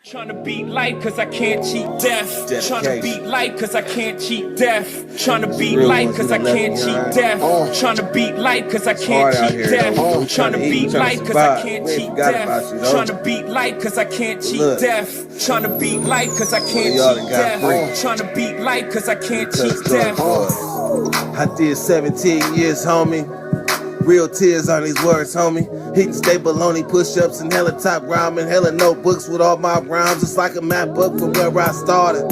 Trying to beat life cause I can't cheat death. Trying to beat life cause I can't cheat death. Trying to beat life cause I can't cheat death. Trying to beat life cause I can't cheat death. Trying to beat life cause I can't cheat death. Trying to beat life cause I can't cheat death. Trying to beat life cause I can't cheat death. Trying to beat life cause I can't cheat death. I did 17 years, homie. Real tears on these words, homie. Hitting stay baloney push-ups and hella top rhyming, hella notebooks with all my rhymes. It's like a map book from where I started.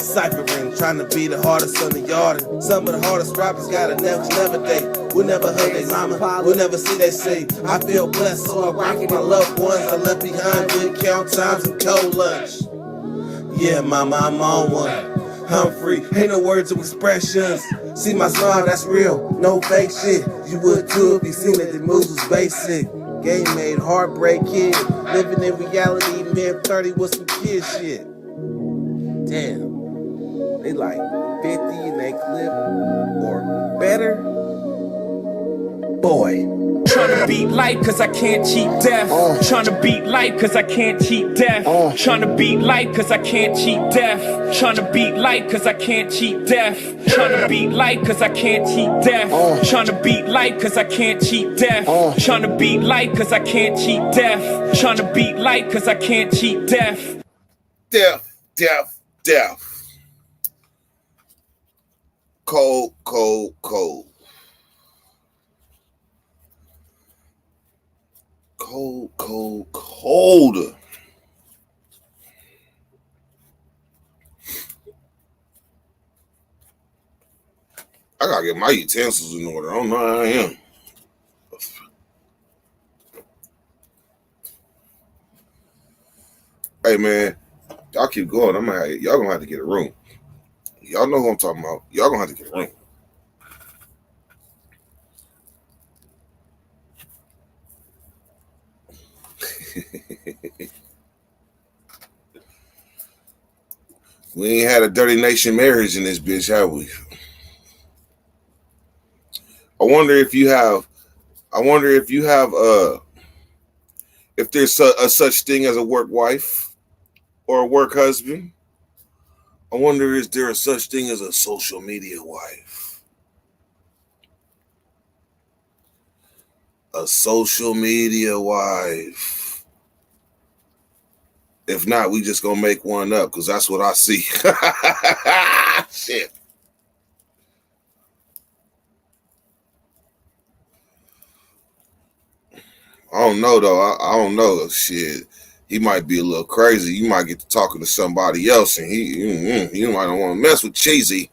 Ciphering, trying to be the hardest on the yard. Some of the hardest rappers got a never day. We'll never hug they mama, we'll never see they say. I feel blessed, so I rock with my loved ones. I left behind good count times and cold lunch. Yeah, mama, I'm on one. I'm free, ain't no words of expressions. See my smile, that's real, no fake shit. You would too if you seen that the moves was basic. Game made, heartbreak kid. Living in reality, man, 30 with some kid shit. Damn, they like 50 in they clip or better. Boy. Trying to beat life cause I can't cheat death. Trying to beat life cause I can't cheat death. Trying to beat life cause I can't cheat death. Trying to beat life cause I can't cheat death. Trying to beat life cause I can't cheat death. Trying to beat life cause I can't cheat death. Trying to beat life cause I can't cheat death. Trying to beat life cause I can't cheat death. Death. Cold. Colder. I gotta get my utensils in order. I don't know how I am. Hey man, y'all keep going. Y'all gonna have to get a room. Y'all know who I'm talking about. Y'all gonna have to get a room. We ain't had a Dirty Nation marriage in this bitch, have we? I wonder if there's a such thing as a work wife or a work husband. I wonder, is there a such thing as a social media wife? A social media wife. If not, we just gonna make one up because that's what I see. Shit. I don't know though. I don't know. Shit. He might be a little crazy. You might get to talking to somebody else, and you might not want to mess with Cheesy.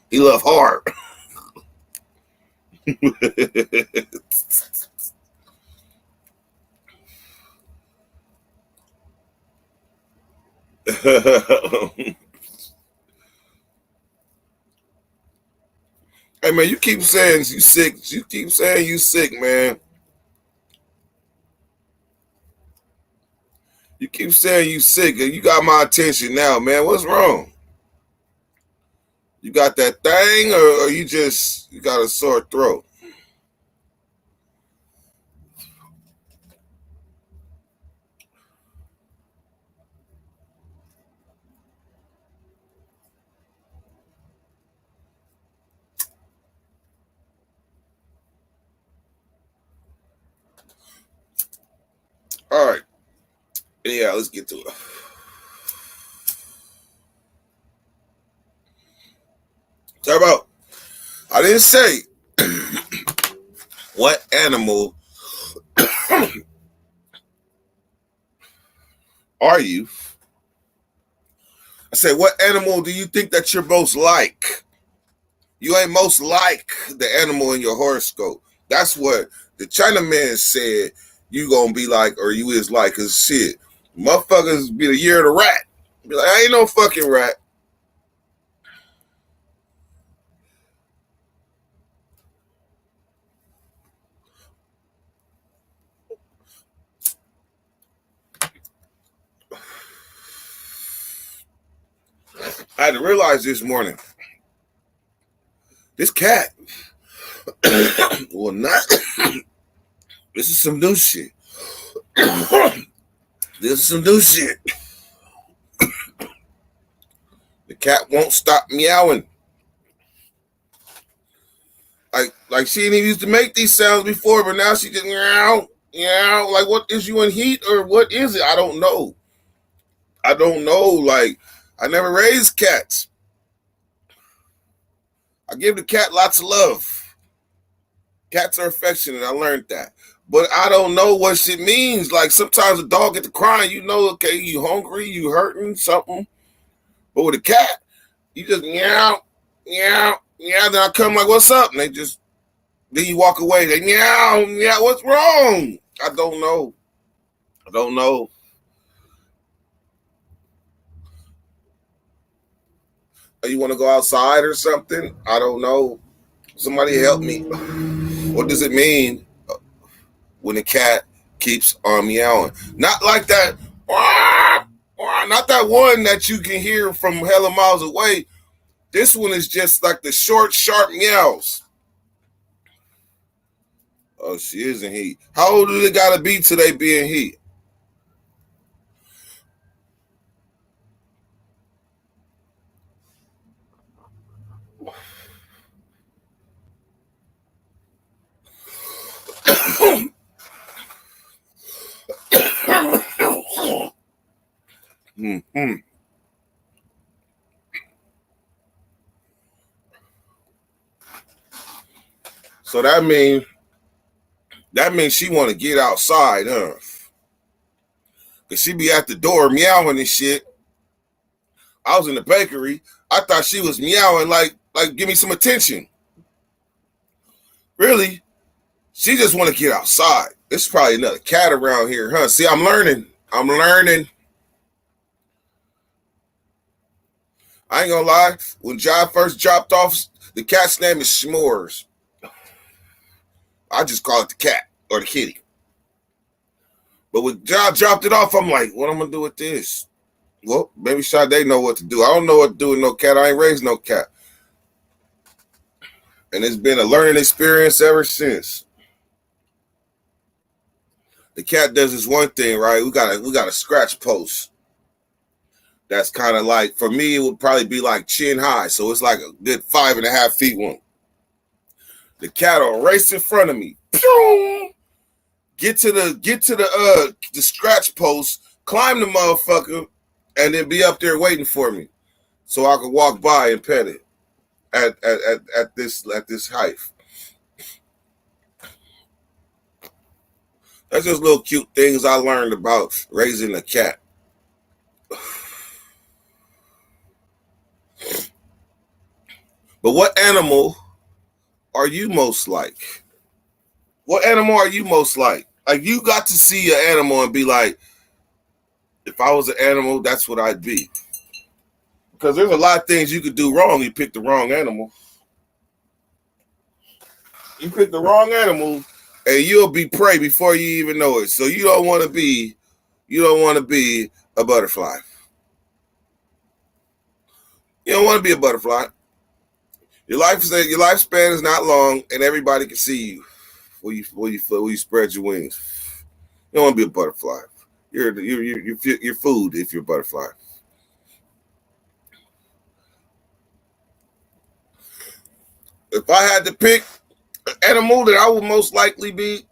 He love hard. Hey man, you keep saying you sick. You keep saying you sick, man. You keep saying you sick, and you got my attention now, man. What's wrong? You got that thing, or you got a sore throat? All right. Yeah, let's get to it. Turbo, I didn't say what animal are you. I said, what animal do you think that you're most like? You ain't most like the animal in your horoscope. That's what the Chinaman said you gonna be like, or you is like, cause shit, motherfuckers be the year of the rat. Be like, I ain't no fucking rat. I had to realize this morning, this cat will not. This is some new shit. This is some new shit. The cat won't stop meowing. Like she didn't even used to make these sounds before, but now she just meow, meow. Like, what is you in heat or what is it? I don't know. Like, I never raised cats. I give the cat lots of love. Cats are affectionate. I learned that. But I don't know what shit means. Like, sometimes a dog get to crying, you know, okay, you hungry, you hurting, something. But with a cat, you just meow, meow, meow. Then I come like, what's up? And then you walk away. They meow, meow. What's wrong? I don't know. You want to go outside or something? I don't know. Somebody help me. What does it mean when the cat keeps on meowing? Not like that. Not that one that you can hear from hella miles away. This one is just like the short, sharp meows. Oh, she is in heat. How old do they gotta be till they be in heat? Mm-hmm. So that means she want to get outside, huh? Cause she be at the door meowing and shit. I was in the bakery. I thought she was meowing like give me some attention. Really? She just want to get outside. There's probably another cat around here, huh? See, I'm learning. I ain't gonna lie. When John first dropped off, the cat's name is S'mores. I just call it the cat or the kitty. But when John dropped it off, I'm like, what am I gonna do with this? Well, maybe Sade know what to do. I don't know what to do with no cat. I ain't raised no cat. And it's been a learning experience ever since. The cat does this one thing, right? We got a scratch post. That's kind of like, for me, it would probably be like chin high. So it's like a good 5.5 feet one. The cat will race in front of me. Get to the scratch post, climb the motherfucker, and then be up there waiting for me. So I could walk by and pet it at this height. That's just little cute things I learned about raising a cat. But what animal are you most like? What animal are you most like? Like, you got to see an animal and be like, if I was an animal, that's what I'd be. Because there's a lot of things you could do wrong. You pick the wrong animal. You pick the wrong animal, and you'll be prey before you even know it. So you don't want to be a butterfly. You don't want to be a butterfly. Your lifespan is not long, and everybody can see you when you spread your wings. You don't want to be a butterfly. You're food if you're a butterfly. If I had to pick an animal that I would most likely be,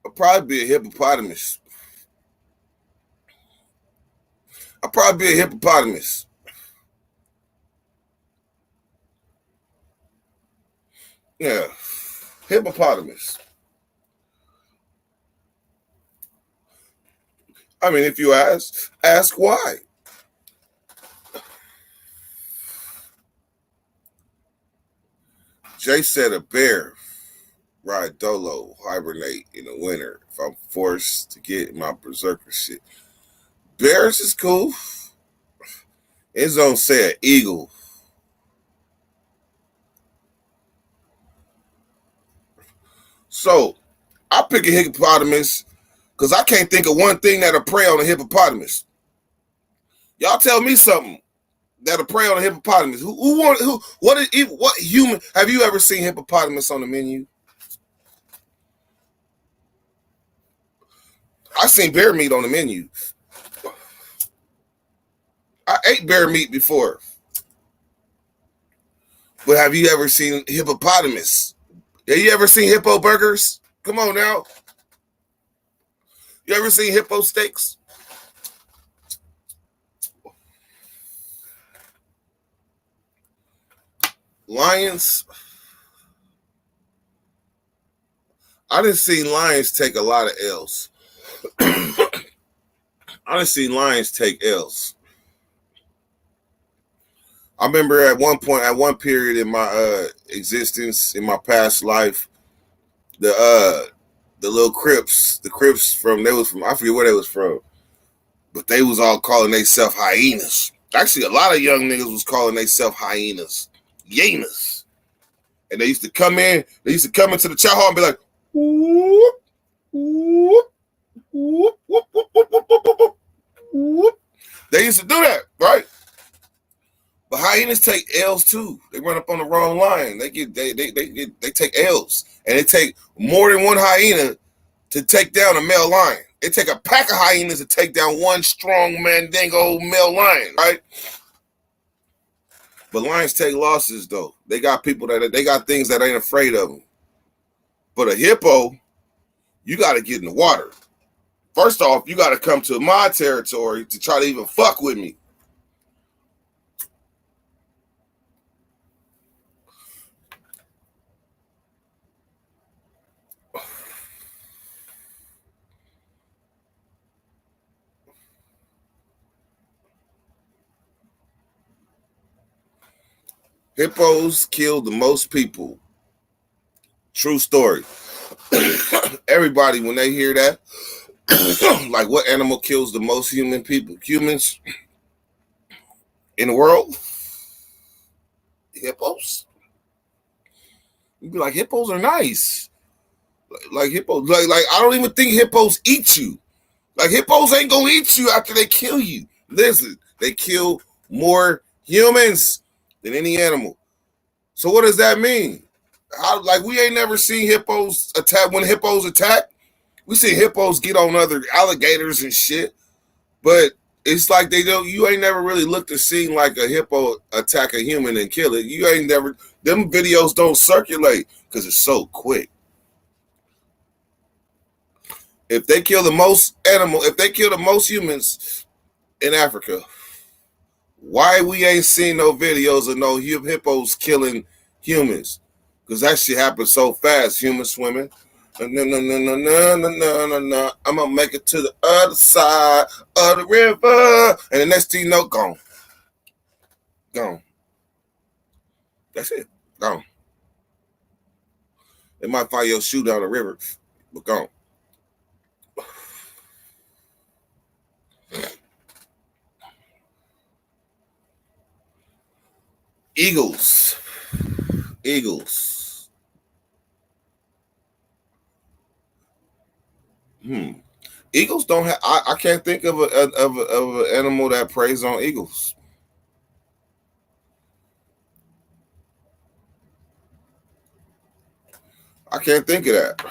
I'd probably be a hippopotamus. Yeah, hippopotamus. I mean, if you ask why. Jay said a bear ride dolo, hibernate in the winter if I'm forced to get my berserker shit. Bears is cool. His own say an eagle. So I pick a hippopotamus because I can't think of one thing that'll prey on a hippopotamus. Y'all tell me something. that'll prey on a hippopotamus. What human have you ever seen hippopotamus on the menu? I've seen bear meat on the menu. I ate bear meat before. But have you ever seen hippopotamus? Have you ever seen hippo burgers? Come on now. You ever seen hippo steaks? Lions. I done seen lions take a lot of L's. I done seen lions take L's. I remember at one period in my existence, in my past life, the little Crips, I forget where they was from, but they was all calling themselves hyenas. Actually, a lot of young niggas was calling themselves hyenas. And they used to come into the chow hall and be like, whoop, whoop, whoop, whoop, whoop, whoop, whoop, whoop, whoop. They used to do that, right? But hyenas take L's too. They run up on the wrong line. They take L's, and it take more than one hyena to take down a male lion. It take a pack of hyenas to take down one strong mandingo male lion, right? But lions take losses though. They got things that ain't afraid of them. But a hippo, you got to get in the water. First off, you got to come to my territory to try to even fuck with me. Hippos kill the most people. True story. Everybody, when they hear that, like what animal kills the most humans in the world? Hippos. You'd be like, hippos are nice. Like hippos, like I don't even think hippos eat you. Like hippos ain't gonna eat you after they kill you. Listen, they kill more humans than any animal. So what does that mean? We ain't never seen hippos attack. When hippos attack, we see hippos get on other alligators and shit. But it's like you ain't never really looked at seeing like a hippo attack a human and kill it. You ain't never, them videos don't circulate because it's so quick. If they kill the most humans in Africa, why we ain't seen no videos of no hippos killing humans? Because that shit happens so fast, human swimming. No. I'm going to make it to the other side of the river. And the next thing you know, gone. Gone. That's it. Gone. They might find your shoe down the river, but gone. Eagles. Eagles don't have. I can't think of an animal that preys on eagles. I can't think of that.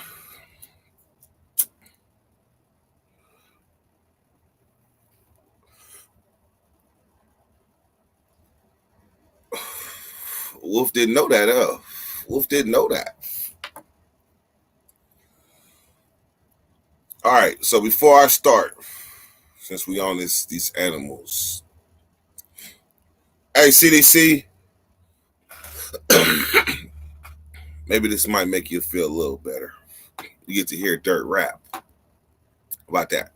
Wolf didn't know that. Wolf didn't know that. All right. So before I start, since we on these animals, hey CDC, maybe this might make you feel a little better. You get to hear dirt rap. How about that?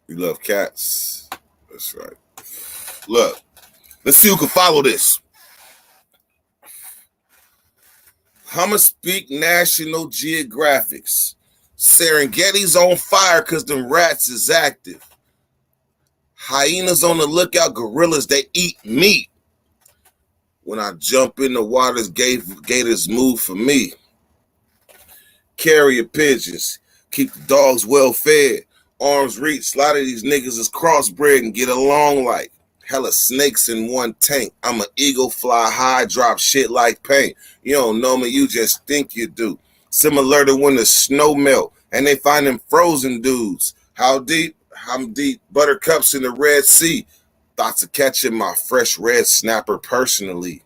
You love cats. That's right. Look, let's see who can follow this. I'ma speak National Geographics. Serengeti's on fire because them rats is active. Hyenas on the lookout. Gorillas, they eat meat. When I jump in the waters, gators move for me. Carrier pigeons. Keep the dogs well fed. Arms reach. A lot of these niggas is crossbred and get along like. Hella snakes in one tank. I'm an eagle, fly high, drop shit like paint. You don't know me, you just think you do. Similar to when the snow melt and they find them frozen dudes. How deep? I'm deep. Buttercups in the Red Sea. Thoughts of catching my fresh red snapper personally.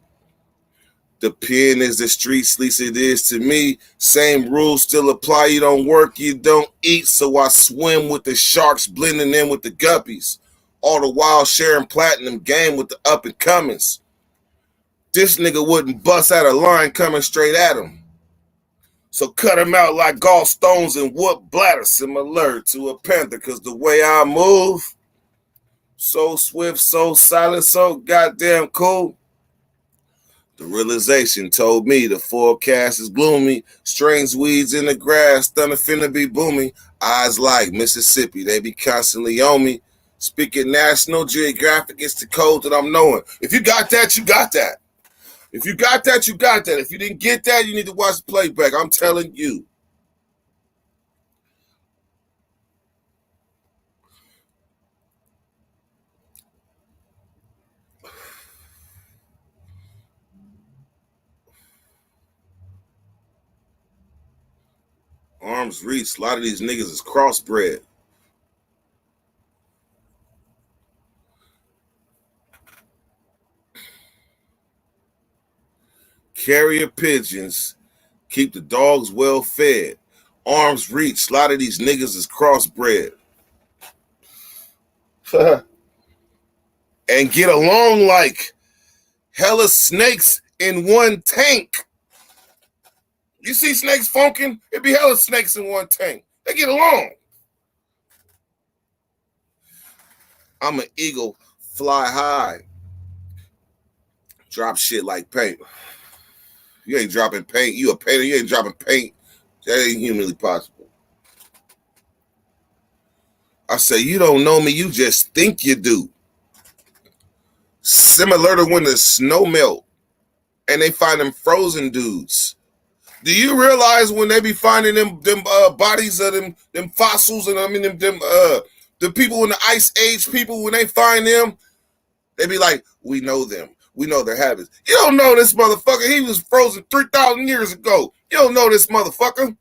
The pen is the streets, least it is to me. Same rules still apply. You don't work, you don't eat. So I swim with the sharks, blending in with the guppies. All the while sharing platinum game with the up and comings. This nigga wouldn't bust out a line coming straight at him. So cut him out like gallstones and whoop bladder, similar to a panther. Cause the way I move, so swift, so silent, so goddamn cool. The realization told me the forecast is gloomy. Strange weeds in the grass, thunder finna be booming. Eyes like Mississippi, they be constantly on me. Speaking National Geographic, it's the code that I'm knowing. If you got that, you got that. If you got that, you got that. If you didn't get that, you need to watch the playback. I'm telling you. Arms reach. A lot of these niggas is crossbred. Carrier pigeons keep the dogs well fed. Arms reach. A lot of these niggas is crossbred. And get along like hella snakes in one tank. You see snakes funking? It be hella snakes in one tank. They get along. I'm an eagle, fly high. Drop shit like paint. You ain't dropping paint. You a painter. You ain't dropping paint. That ain't humanly possible. I say, you don't know me. You just think you do. Similar to when the snow melt and they find them frozen dudes. Do you realize when they be finding them bodies of them fossils and I mean the people in the ice age people, when they find them, they be like, we know them. We know their habits. You don't know this motherfucker. He was frozen 3,000 years ago. You don't know this motherfucker.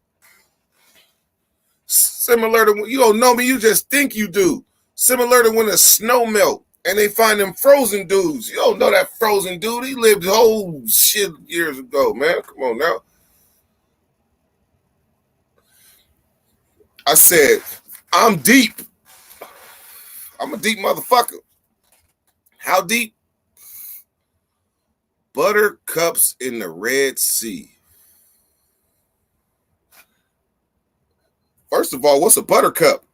Similar to when you don't know me, you just think you do. Similar to when the snow melt and they find them frozen dudes. You don't know that frozen dude. He lived whole shit years ago, man. Come on now. I said, I'm deep. I'm a deep motherfucker. How deep? Buttercups in the Red Sea. First of all, what's a buttercup?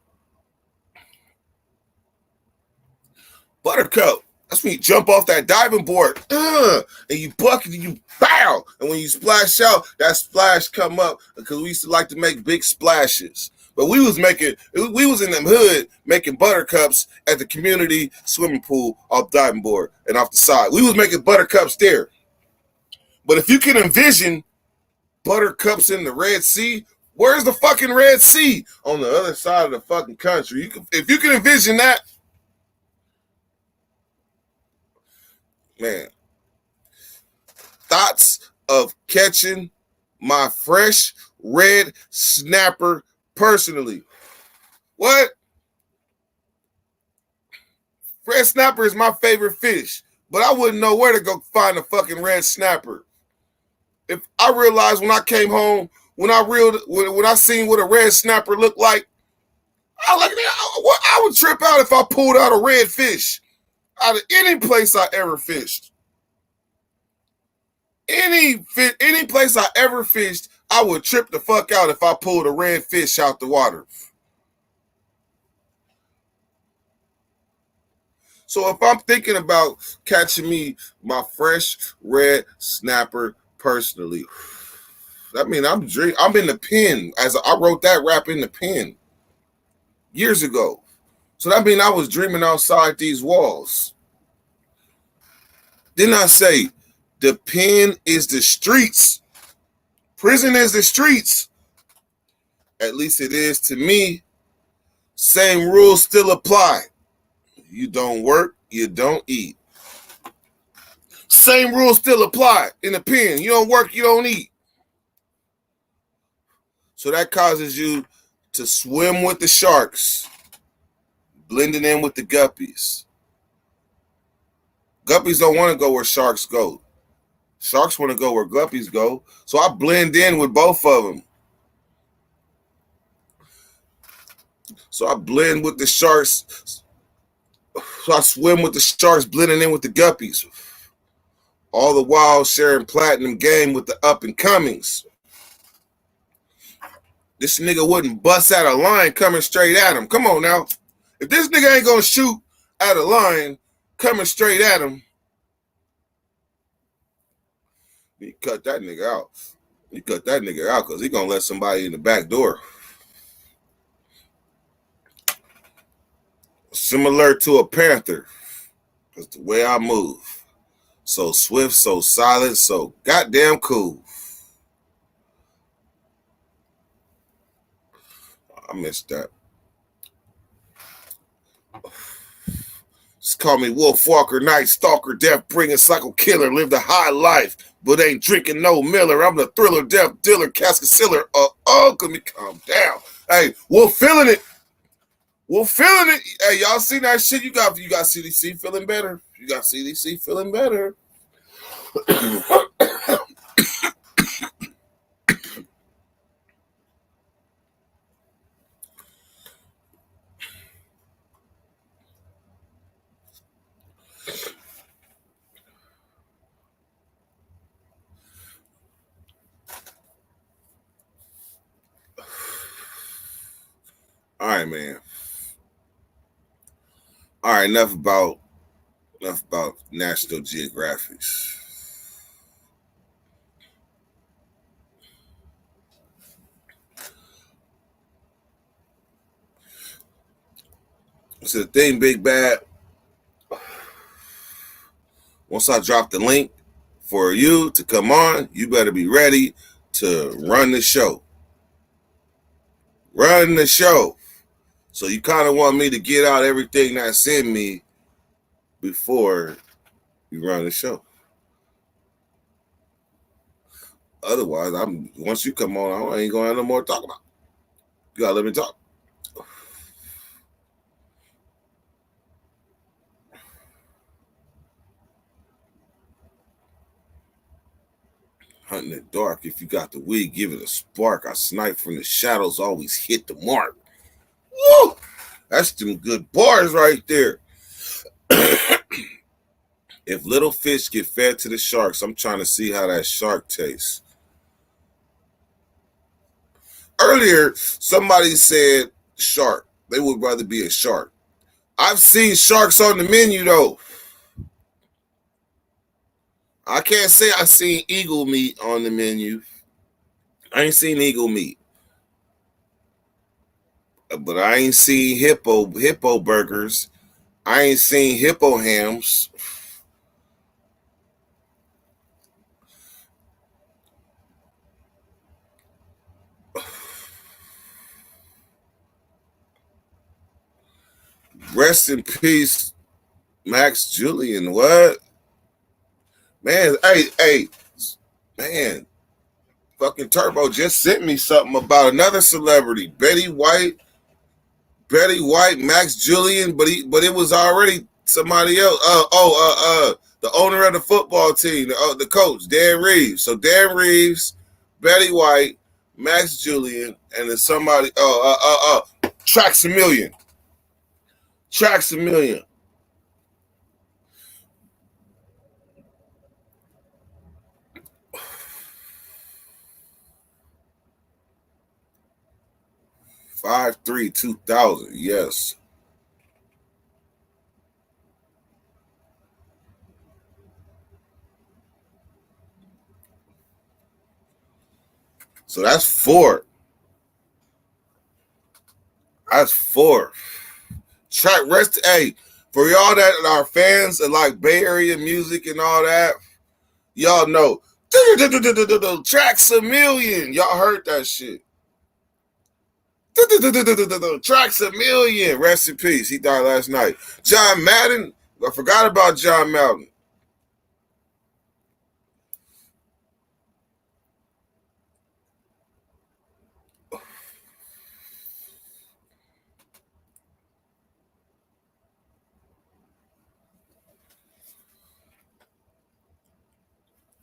Buttercup. That's when you jump off that diving board, and you bucket and you bow. And when you splash out, that splash come up because we used to like to make big splashes. But we was in them hood making buttercups at the community swimming pool off diving board and off the side. We was making buttercups there. But if you can envision buttercups in the Red Sea, where's the fucking Red Sea? On the other side of the fucking country. If you can envision that, man. Thoughts of catching my fresh red snapper personally. What? Red snapper is my favorite fish, but I wouldn't know where to go find a fucking red snapper. If I realized when I came home, when I seen what a red snapper looked like, I would trip out if I pulled out a red fish out of any place I ever fished. Any place I ever fished, I would trip the fuck out if I pulled a red fish out the water. So if I'm thinking about catching me my fresh red snapper personally, that means I'm in the pen. As I wrote that rap in the pen years ago. So that means I was dreaming outside these walls. Didn't I say the pen is the streets? Prison is the streets. At least it is to me. Same rules still apply. You don't work, you don't eat. Same rules still apply in the pen. You don't work, you don't eat. So that causes you to swim with the sharks, blending in with the guppies. Guppies don't want to go where sharks go. Sharks want to go where guppies go. So I blend in with both of them. So I blend with the sharks. So I swim with the sharks, blending in with the guppies. All the while sharing platinum game with the up and comings. This nigga wouldn't bust out a line coming straight at him. Come on now. If this nigga ain't gonna shoot at a line coming straight at him, you cut that nigga out. You cut that nigga out because he gonna let somebody in the back door. Similar to a panther. That's the way I move. So swift, so silent, so goddamn cool. I missed that. Just call me Wolf Walker, Night Stalker, Death Bringer, Psycho Killer. Lived a high life, but ain't drinking no Miller. I'm the thriller, death dealer, casket sealer. Let me calm down. Hey, Wolf feeling it. Wolf feeling it. Hey, y'all seen that shit? You got CDC feeling better. You got CDC feeling better. All right, man. All right, enough about National Geographic. So the thing, Big Bad, once I drop the link for you to come on, you better be ready to run the show. Run the show. So you kind of want me to get out everything that's in me before you run the show. Otherwise, once you come on, I ain't gonna have no more to talk about. You gotta let me talk. Hunting the dark. If you got the weed, give it a spark. I snipe from the shadows, always hit the mark. Woo! That's some good bars right there. If little fish get fed to the sharks, I'm trying to see how that shark tastes. Earlier, somebody said shark. They would rather be a shark. I've seen sharks on the menu, though. I can't say I seen eagle meat on the menu. I ain't seen eagle meat. But I ain't seen hippo burgers. I ain't seen hippo hams. Rest in peace, Max Julian. What? Man, hey, man. Fucking Turbo just sent me something about another celebrity, Betty White, Max Julian, but it was already somebody else. The owner of the football team, the coach, Dan Reeves. So Dan Reeves, Betty White, Max Julian, and then somebody. Trax a Million. 5/3/2000, yes. So that's 4. That's 4. Track rest. Hey, for y'all that are fans of like Bay Area music and all that, y'all know. Trax a Million. Y'all heard that shit. Trax a Million. Rest in peace. He died last night. John Madden. I forgot about John Malden.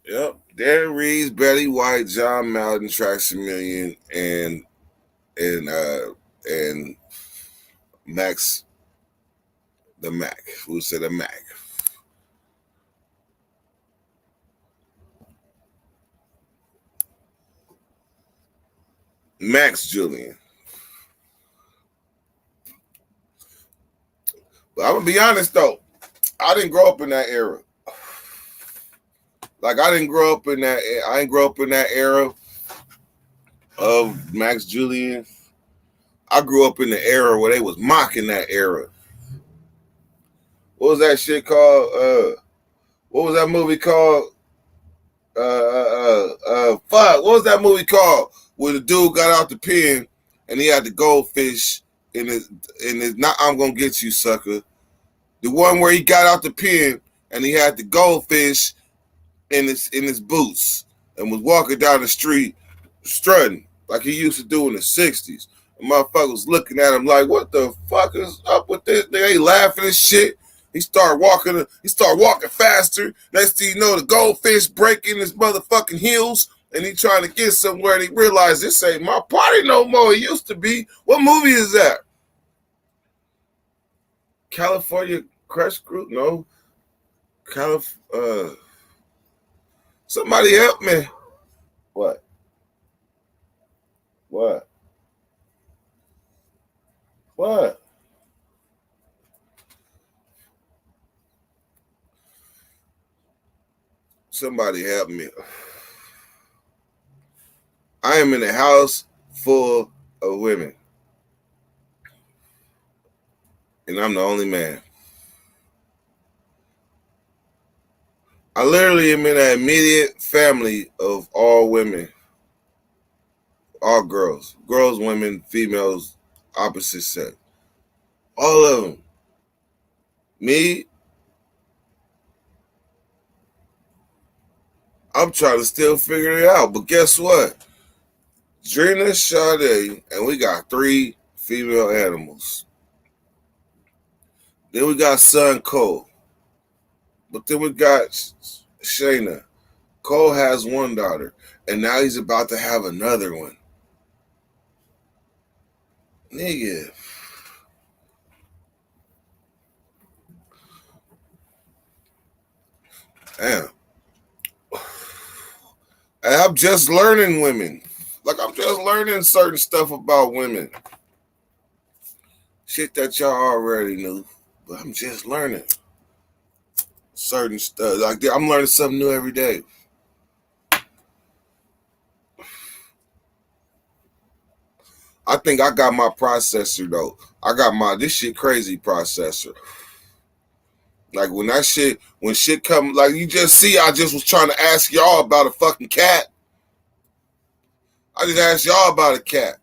Yep. Darren Reeves, Betty White, John Malden, Trax a Million, and Max the Mac. Who said a Mac? Max Julian. But I'm gonna be honest though, I didn't grow up in that era. Like I didn't grow up in that. I didn't grow up in that era of Max Julian. I grew up in the era where they was mocking that era. What was that shit called? What was that movie called? Fuck. What was that movie called? Where the dude got out the pen and he had the goldfish in his. Not I'm gonna get you, sucker. The one where he got out the pen and he had the goldfish in his boots and was walking down the street strutting like he used to do in the 60s. And motherfuckers looking at him like, what the fuck is up with this? They ain't laughing and shit. He started walking faster. Next thing you know, the goldfish breaking his motherfucking heels and he trying to get somewhere and he realized this ain't my party no more. It used to be. What movie is that? California Crush Group? No. Somebody help me. What? What? What? Somebody help me. I am in a house full of women. And I'm the only man. I literally am in an immediate family of all women. All girls. Girls, women, females, opposite sex. All of them. Me, I'm trying to still figure it out. But guess what? Drina, Sade, and we got 3 female animals. Then we got son Cole. But then we got Shayna. Cole has 1 daughter. And now he's about to have another one. Nigga. Damn. And I'm just learning women. Like I'm just learning certain stuff about women. Shit that y'all already knew. But I'm just learning certain stuff. Like I'm learning something new every day. I think I got my processor though. I got my this shit crazy processor. Like when shit come, like you just see, I just was trying to ask y'all about a fucking cat. I just asked y'all about a cat.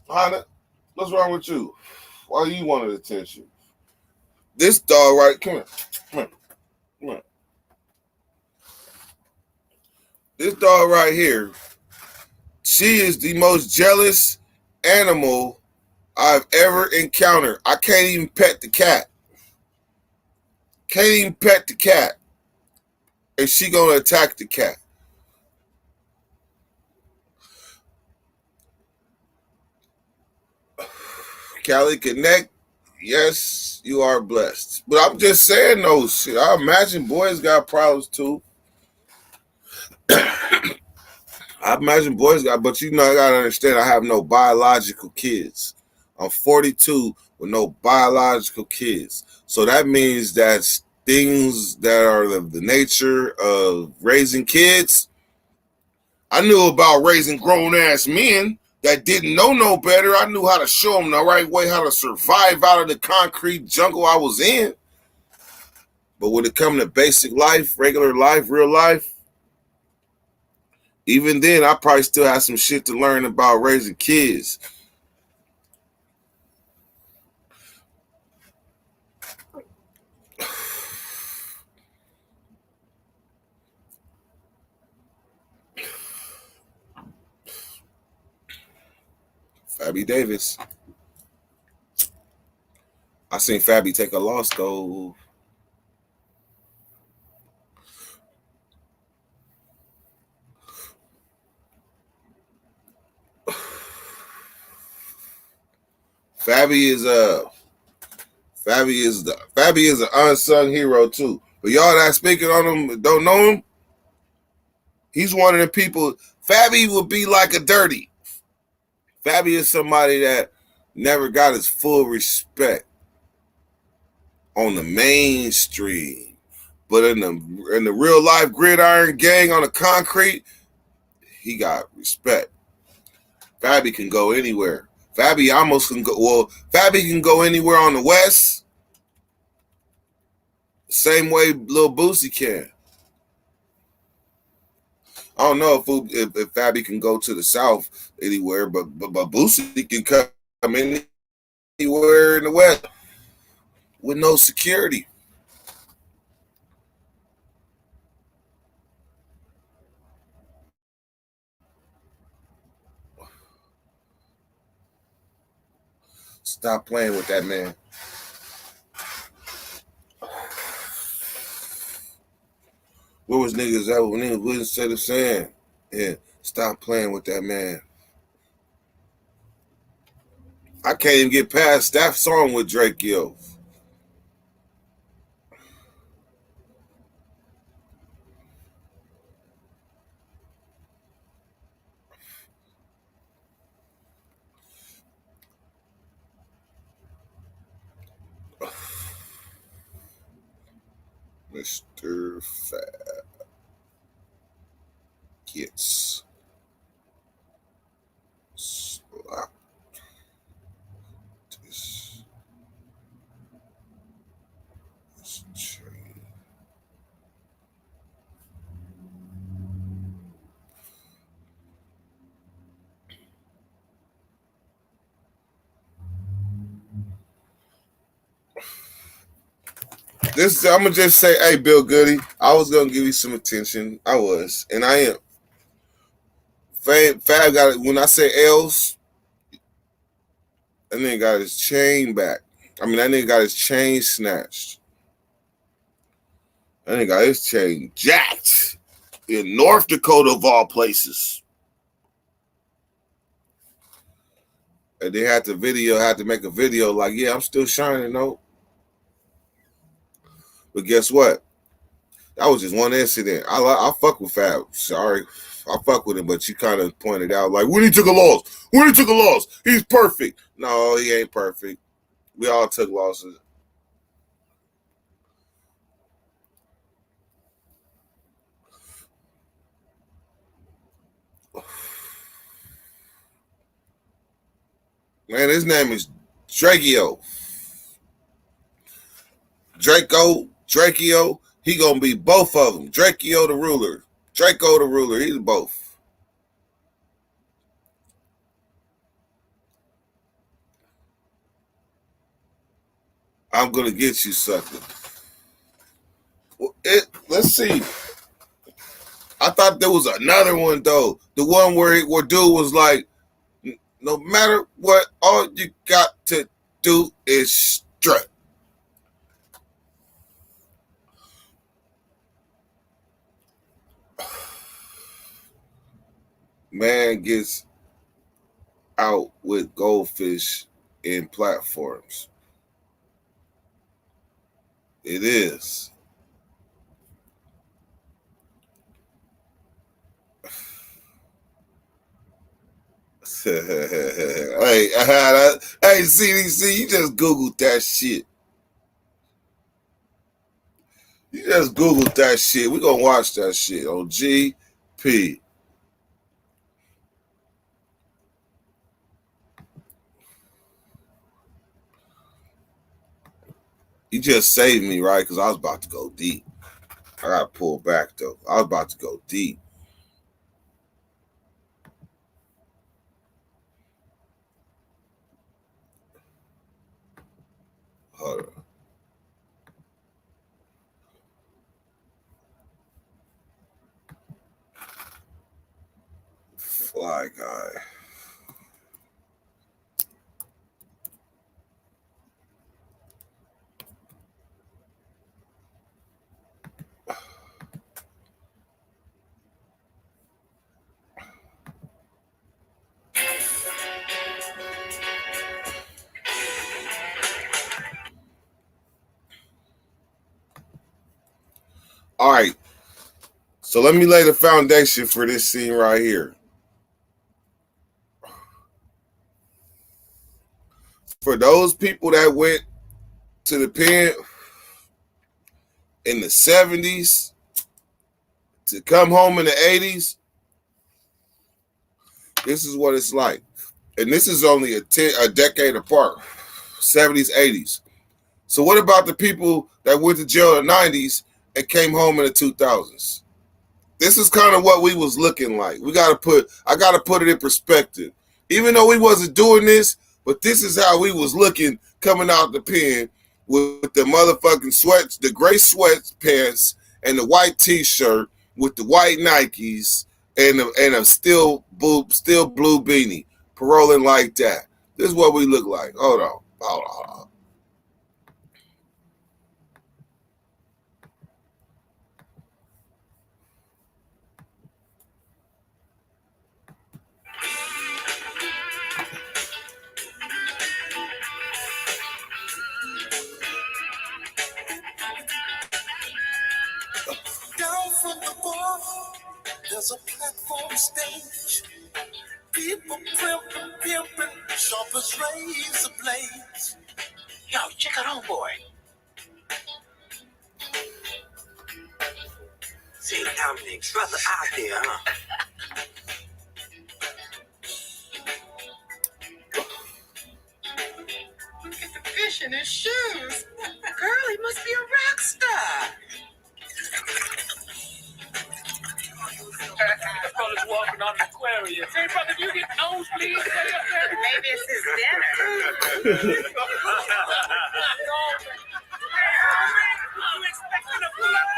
Hannah, what's wrong with you? Why you wanted attention? This dog, right? Come here. This dog right here, she is the most jealous animal I've ever encountered. I can't even pet the cat. And she gonna attack the cat. Cali Connect, yes, you are blessed. But I'm just saying though, shit. I imagine boys got problems too. But you know, I gotta understand, I have no biological kids. I'm 42 with no biological kids. So that means that things that are of the nature of raising kids, I knew about raising grown-ass men that didn't know no better. I knew how to show them the right way, how to survive out of the concrete jungle I was in. But when it comes to basic life, regular life, real life, even then, I probably still have some shit to learn about raising kids. Fabby Davis. I seen Fabby take a loss though. Fabby is an unsung hero too. But y'all that speaking on him don't know him. He's one of the people. Fabby would be like a Dirty. Fabby is somebody that never got his full respect on the mainstream, but in the real life gridiron gang on the concrete, he got respect. Fabby can go anywhere. Fabby almost can go. Well, Fabby can go anywhere on the West, same way Lil Boosie can. I don't know if Fabby can go to the South anywhere, but Boosie can come anywhere in the West with no security. Stop playing with that man. Where was niggas at when niggas wouldn't say the same? Yeah, stop playing with that man. I can't even get past that song with Drake Gill. Mr. Fab gets slapped. This chain. I'm gonna just say, hey, Bill Goody, I was gonna give you some attention. I was, and I am. Fab got it. When I say L's, that nigga got his chain back. I mean, that nigga got his chain snatched. That nigga got his chain jacked in North Dakota of all places. And they had to make a video like, yeah, I'm still shining, though. But guess what? That was just one incident. I fuck with Fab. Sorry. I fuck with him, but you kind of pointed out, like, when he took a loss, he's perfect. No, he ain't perfect. We all took losses. Man, his name is Drakeo. Drakeo, he gonna be both of them. Drakeo the ruler. Draco the ruler, he's both. I'm gonna get you, sucker. Let's see. I thought there was another one though. The one where dude was like, no matter what, all you got to do is strut. Man gets out with goldfish in platforms. It is. Hey, CDC, you just Googled that shit. You just Googled that shit. We're going to watch that shit on GP. You just saved me, right? Because I was about to go deep. I got to pull back, though. I was about to go deep. Hold on. Fly guy. All right. So let me lay the foundation for this scene right here. For those people that went to the pen in the 70s to come home in the 80s, this is what it's like. And this is only a decade apart, 70s, 80s. So what about the people that went to jail in the 90s and came home in the 2000s? This is kind of what we was looking like. I got to put it in perspective. Even though we wasn't doing this, but this is how we was looking coming out the pen with the motherfucking sweats, the gray sweatpants and the white t-shirt with the white Nikes and a still blue beanie, paroling like that. This is what we look like. Hold on. Down from the bar, there's a platform stage. People pimping, sharp as razor blades. Yo, check out homeboy. See, Dominic's brother out there, huh? Look at the fish in his shoes. Girl, he must be a rock star. The brother's walking on the Aquarius. Hey, brother, you get nosebleeds? Maybe it's his dinner. I'm expecting a flood.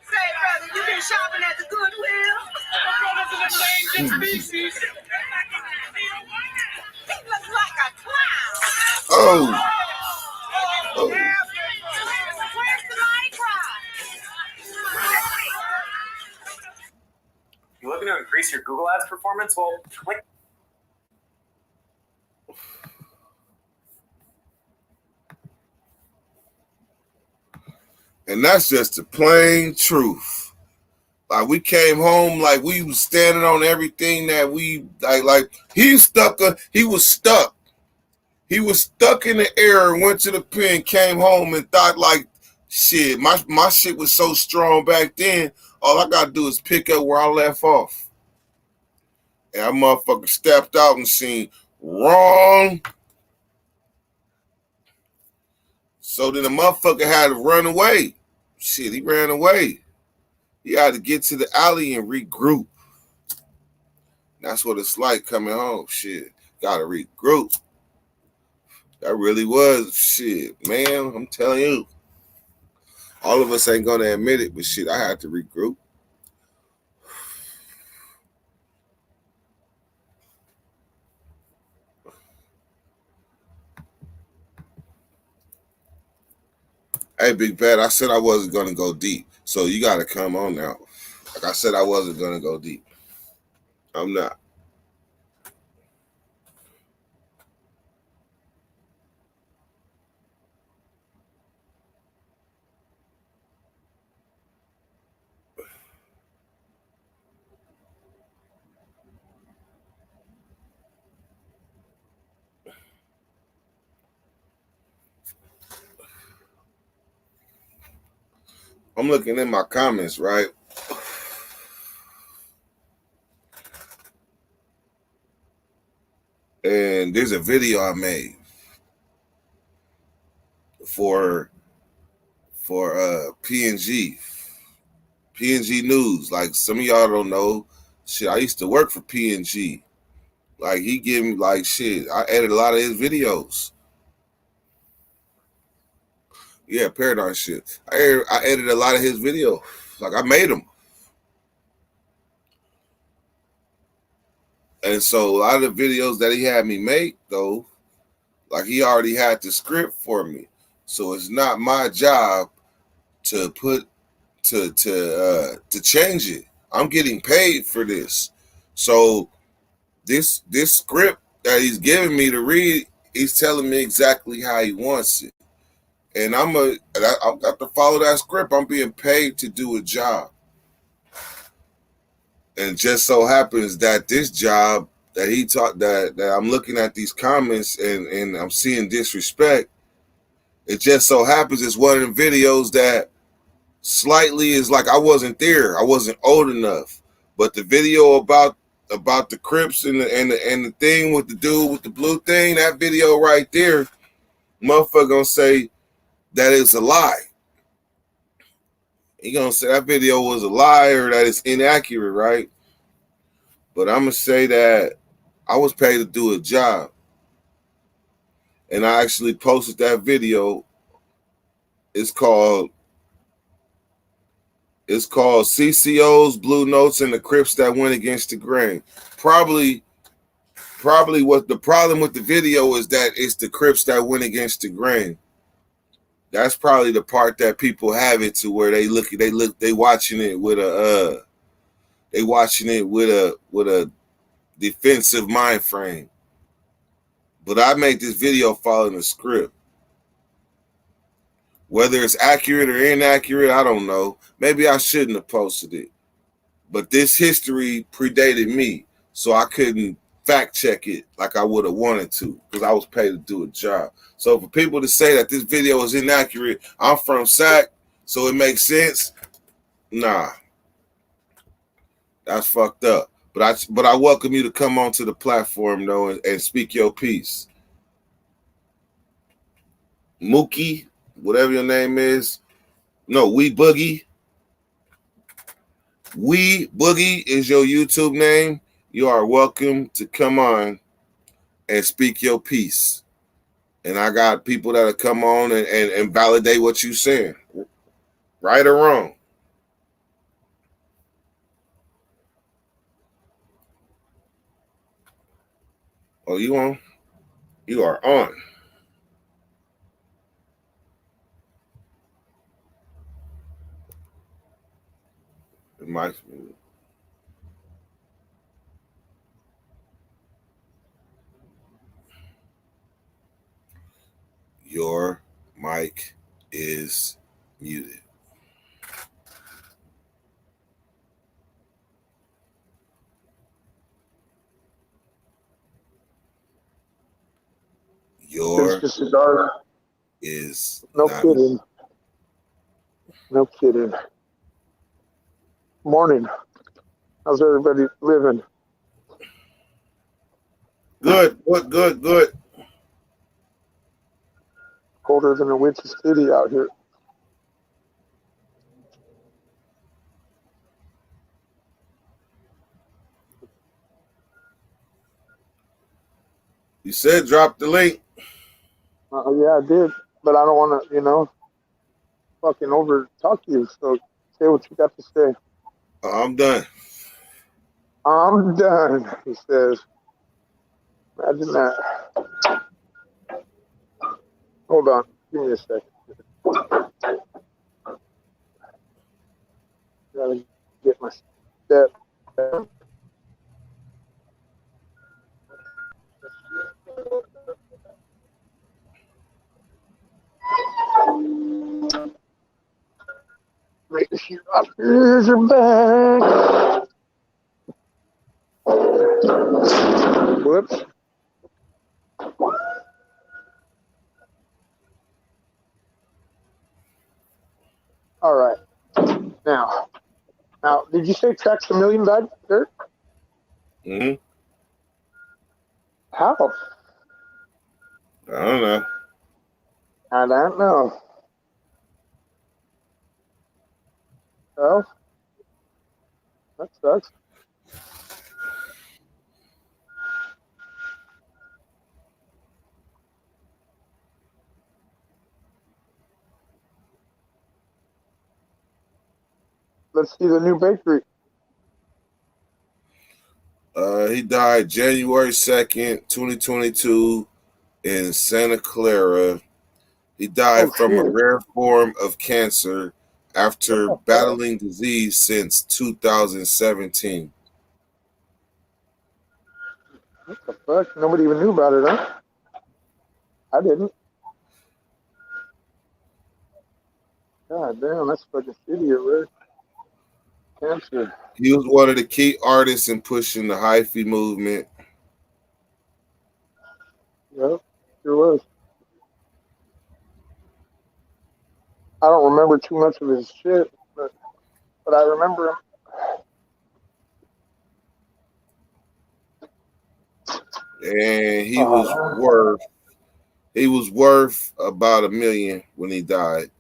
Say, brother, you been shopping at the Goodwill? The brother's an endangered species. He looks like a clown. Oh. Where's the Mardi Gras? You looking to increase your Google Ads performance? Well, click. And that's just the plain truth. Like we came home, like we was standing on everything that we like he was stuck. He was stuck in the air and went to the pen, came home and thought like, shit, my shit was so strong back then. All I gotta do is pick up where I left off. And that motherfucker stepped out and seen wrong. So then the motherfucker had to run away. Shit, he ran away. He had to get to the alley and regroup. That's what it's like coming home. Shit, gotta regroup. That really was shit, man. I'm telling you. All of us ain't gonna admit it, but shit, I had to regroup. Hey, Big Bad, I said I wasn't gonna go deep, so you gotta come on now. Like I said, I wasn't gonna go deep. I'm not. I'm looking in my comments, right? And there's a video I made for PNG News. Like some of y'all don't know, shit, I used to work for PNG. Like he gave me like shit. I edited a lot of his videos. Yeah, Paradise shit. I edited a lot of his videos. Like I made them. And so a lot of the videos that he had me make, though, like he already had the script for me. So it's not my job to change it. I'm getting paid for this. So this script that he's giving me to read He's telling me exactly how he wants it. And I have to follow that script. I'm being paid to do a job. And it just so happens that this job that he taught, that I'm looking at these comments and I'm seeing disrespect, it just so happens it's one of the videos that slightly is like I wasn't there. I wasn't old enough. But the video about the Crips and the thing with the dude with the blue thing, that video right there, motherfucker gonna say that it's a lie. He gonna say that video was a lie or that it's inaccurate, right? But I'm gonna say that I was paid to do a job. And I actually posted that video. It's called CCO's Blue Notes and the Crips that went against the grain. Probably what the problem with the video is that it's the Crips that went against the grain. That's probably the part that people have it to where they watching it with a defensive mind frame. But I made this video following the script. Whether it's accurate or inaccurate, I don't know. Maybe I shouldn't have posted it. But this history predated me, so I couldn't fact check it like I would have wanted to because I was paid to do a job. So for people to say that this video is inaccurate, I'm from SAC, so it makes sense. Nah. That's fucked up. But I welcome you to come onto the platform though and speak your piece. Mookie, whatever your name is. No, We Boogie. We Boogie is your YouTube name. You are welcome to come on and speak your piece. And I got people that'll come on and validate what you're saying. Right or wrong. Oh, you on? You are on. Your mic is muted. Your is no not kidding. No kidding. Morning. How's everybody living? Good. Colder than a winter city out here. You said drop the link. Yeah, I did. But I don't want to, fucking over talk you. So say what you got to say. I'm done. I'm done, he says. Imagine that. Hold on. Give me a second. Gotta get my step. Make sure our ears are back. Whoops. All right. Now, did you say Tracks a Million died, Dirt? Mm-hmm. How? I don't know. I don't know. Well, that sucks. Let's see the new bakery. He died January 2nd, 2022 in Santa Clara. He died from a rare form of cancer after battling disease since 2017. What the fuck? Nobody even knew about it, huh? I didn't. God damn, that's fucking shitty, right? Cancer. He was one of the key artists in pushing the hyphy movement. Yep, sure was. I don't remember too much of his shit, but I remember him. And he was worth about $1 million when he died.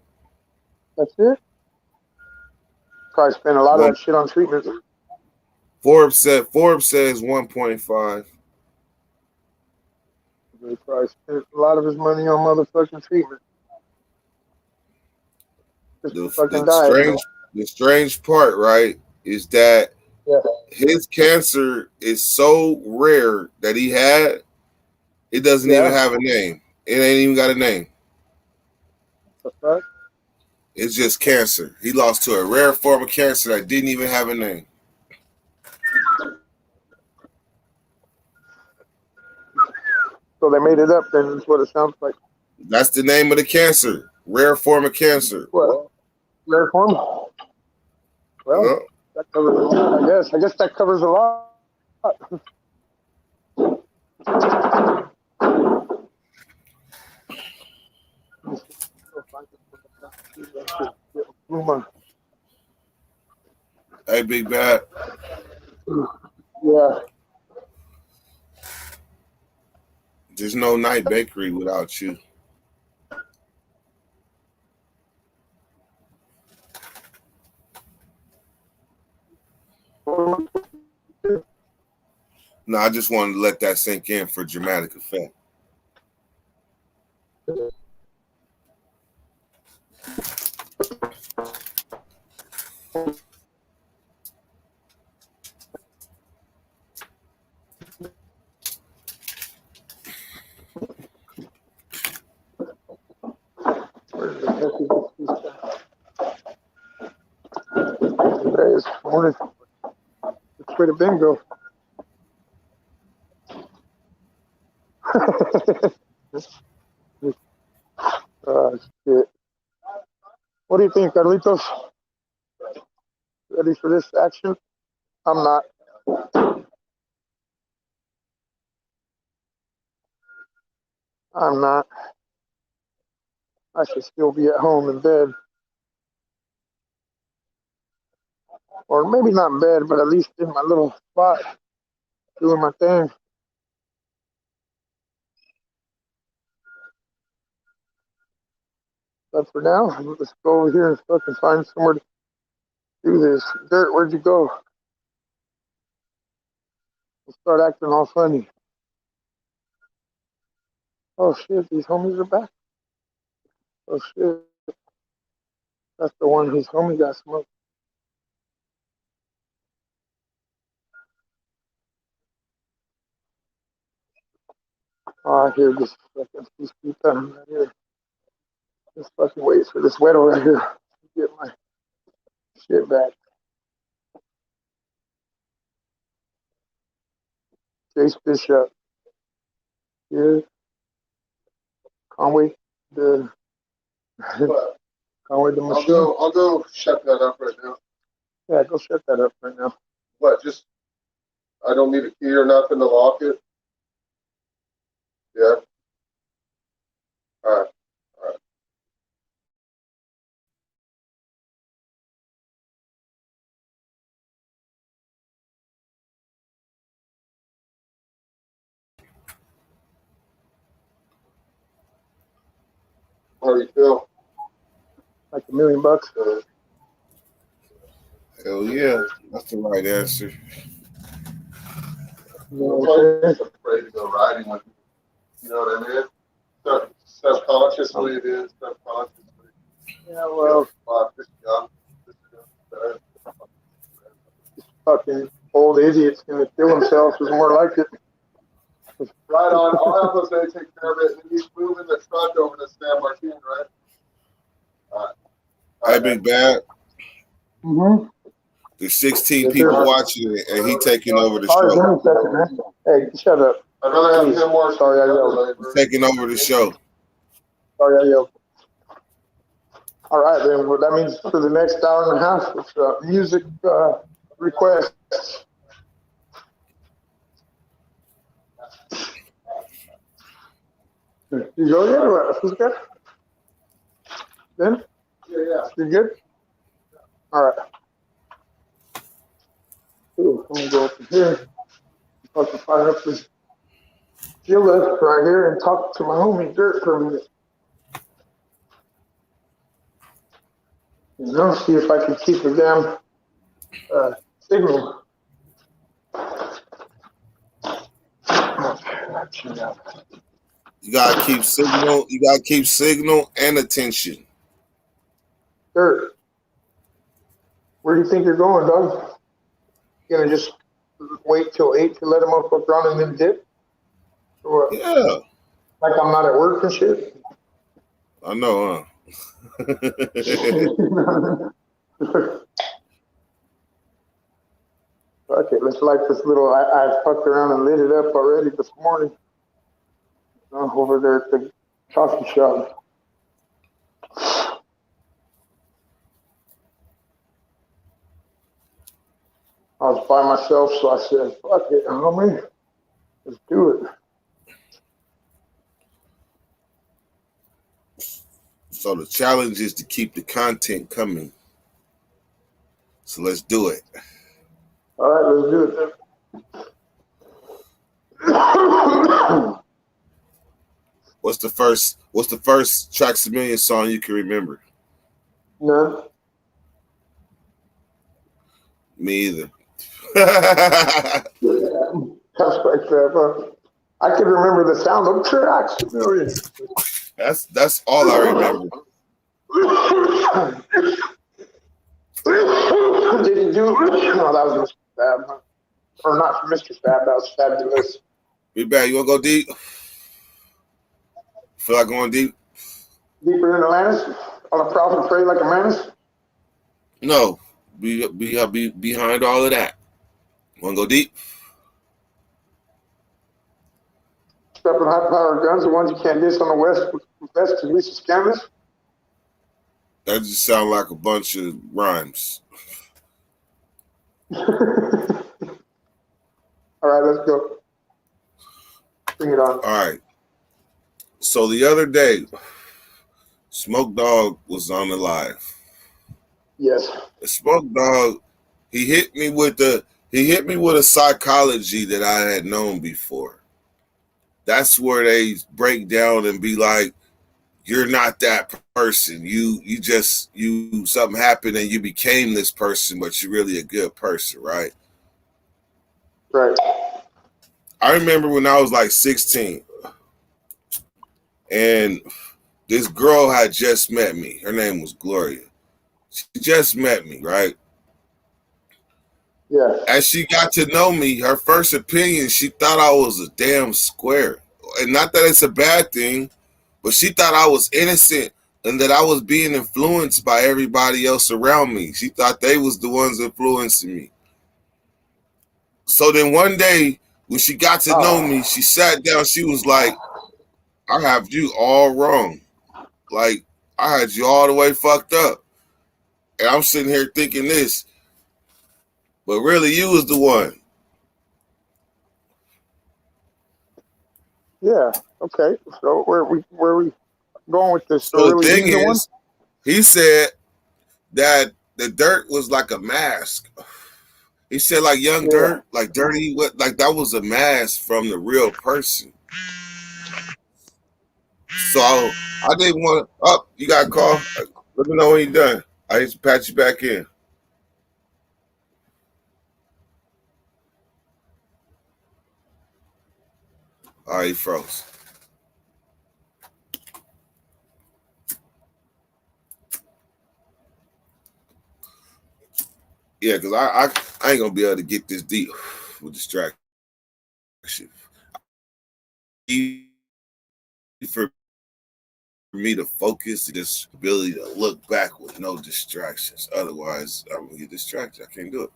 That's it? Probably spent a lot of that shit on treatment. Forbes says 1.5. He probably spent a lot of his money on motherfucking treatment. The strange part, right, is that his cancer is so rare that it doesn't even have a name. It ain't even got a name. The fuck? It's just cancer. He lost to a rare form of cancer that didn't even have a name. So they made it up, then is what it sounds like. That's the name of the cancer. Rare form of cancer. What? Rare form? Well, that covers a lot, I guess. I guess that covers a lot. Hey, Big Bad. Yeah. There's no Night Bakery without you. No, I just wanted to let that sink in for dramatic effect. Today is morning. Which way to bingo? Shit. What do you think, Carlitos? Ready for this action? I'm not. I'm not. I should still be at home in bed. Or maybe not in bed, but at least in my little spot, doing my thing. But for now, let's go over here and fucking find somewhere to do this. Dirt, where'd you go? Let's start acting all funny. Oh shit, these homies are back. Oh shit. That's the one whose homie got smoked. Oh, I hear this fucking right here. Just fucking wait for this weather right here to get my shit back. Chase Bishop. Here. Conway. The Conway the machine. I'll go shut that up right now. Yeah, go shut that up right now. What? Just I don't need a key or nothing to lock it. Yeah. All right. How do you feel? Like $1 million. Hell yeah, that's the right answer. You know what I'm saying? I'm afraid to go riding with you. You know what I mean? Subconsciously it is. Subconsciously. Yeah, well, This young. fucking old idiot's gonna kill himself is more like it. Right on. I'll have Jose take care of it. And he's moving the truck over to San Martin, right? All right. Hey, Big Bad. Mm-hmm. There's 16 people watching it, and he taking over the show. Hey, shut up. I'd rather have him more. Sorry, I yelled. Taking over the show. Sorry, I yelled. All right, then. Well, that means for the next hour and a half, it's music requests. You go yet, or what? Who's good? Ben? Yeah. You good? All right. Ooh, I'm gonna go up here. Fucking fire up this Gillette right here and talk to my homie Dirt for a minute. You know, see if I can keep a damn signal. You gotta keep signal. You gotta keep signal and attention. Dirt, where do you think you're going, dog? You gonna just wait till 8 to let him motherfucker on and then dip? Or what? Yeah, Like I'm not at work and shit? I know, huh? Fuck it, let's light this little. I fucked around and lit it up already this morning. Over there at the coffee shop. I was by myself, so I said, fuck it, homie. Let's do it. So the challenge is to keep the content coming. So let's do it. All right, let's do it then. What's the first Tracks a Million song you can remember? None. Me either. That's like that, huh? I can remember the sound of Tracks a Million. That's all I remember. Did you do it? No, that was Mr. Fab. Huh? Or not Mr. Fab, that was Fabulous. Be back. You wanna go deep? Feel like going deep? Deeper than Atlantis? On a prophet pray like a menace? No. Be behind all of that. Wanna go deep? Stepping high powered guns, the ones you can't diss on the west to Lisa Scandalous? That just sound like a bunch of rhymes. All right, let's go. Bring it on. All right. So the other day, Smoke Dogg was on the live. Yes. The Smoke Dogg, he hit me with a psychology that I had known before. That's where they break down and be like, you're not that person. You something happened and you became this person, but you're really a good person, right? Right. I remember when I was like 16 and this girl had just met me. Her name was Gloria. She just met me, right? Yeah. As she got to know me, her first opinion, she thought I was a damn square. And not that it's a bad thing, but she thought I was innocent and that I was being influenced by everybody else around me. She thought they was the ones influencing me. So then one day, when she got to know me, she sat down, she was like, I have you all wrong. Like, I had you all the way fucked up. And I'm sitting here thinking this, but really you was the one. Yeah. Okay. So where we going with this? So the really thing the is, he said that the Dirt was like a mask. He said like Young Dirt, like Dirty, like that was a mask from the real person. So I didn't want to. Oh, you got a call? Let me know when you're done. I need to patch you back in. All right, he froze. Yeah, because I ain't gonna be able to get this deep with distraction. For me to focus, this ability to look back with no distractions. Otherwise, I'm gonna get distracted. I can't do it.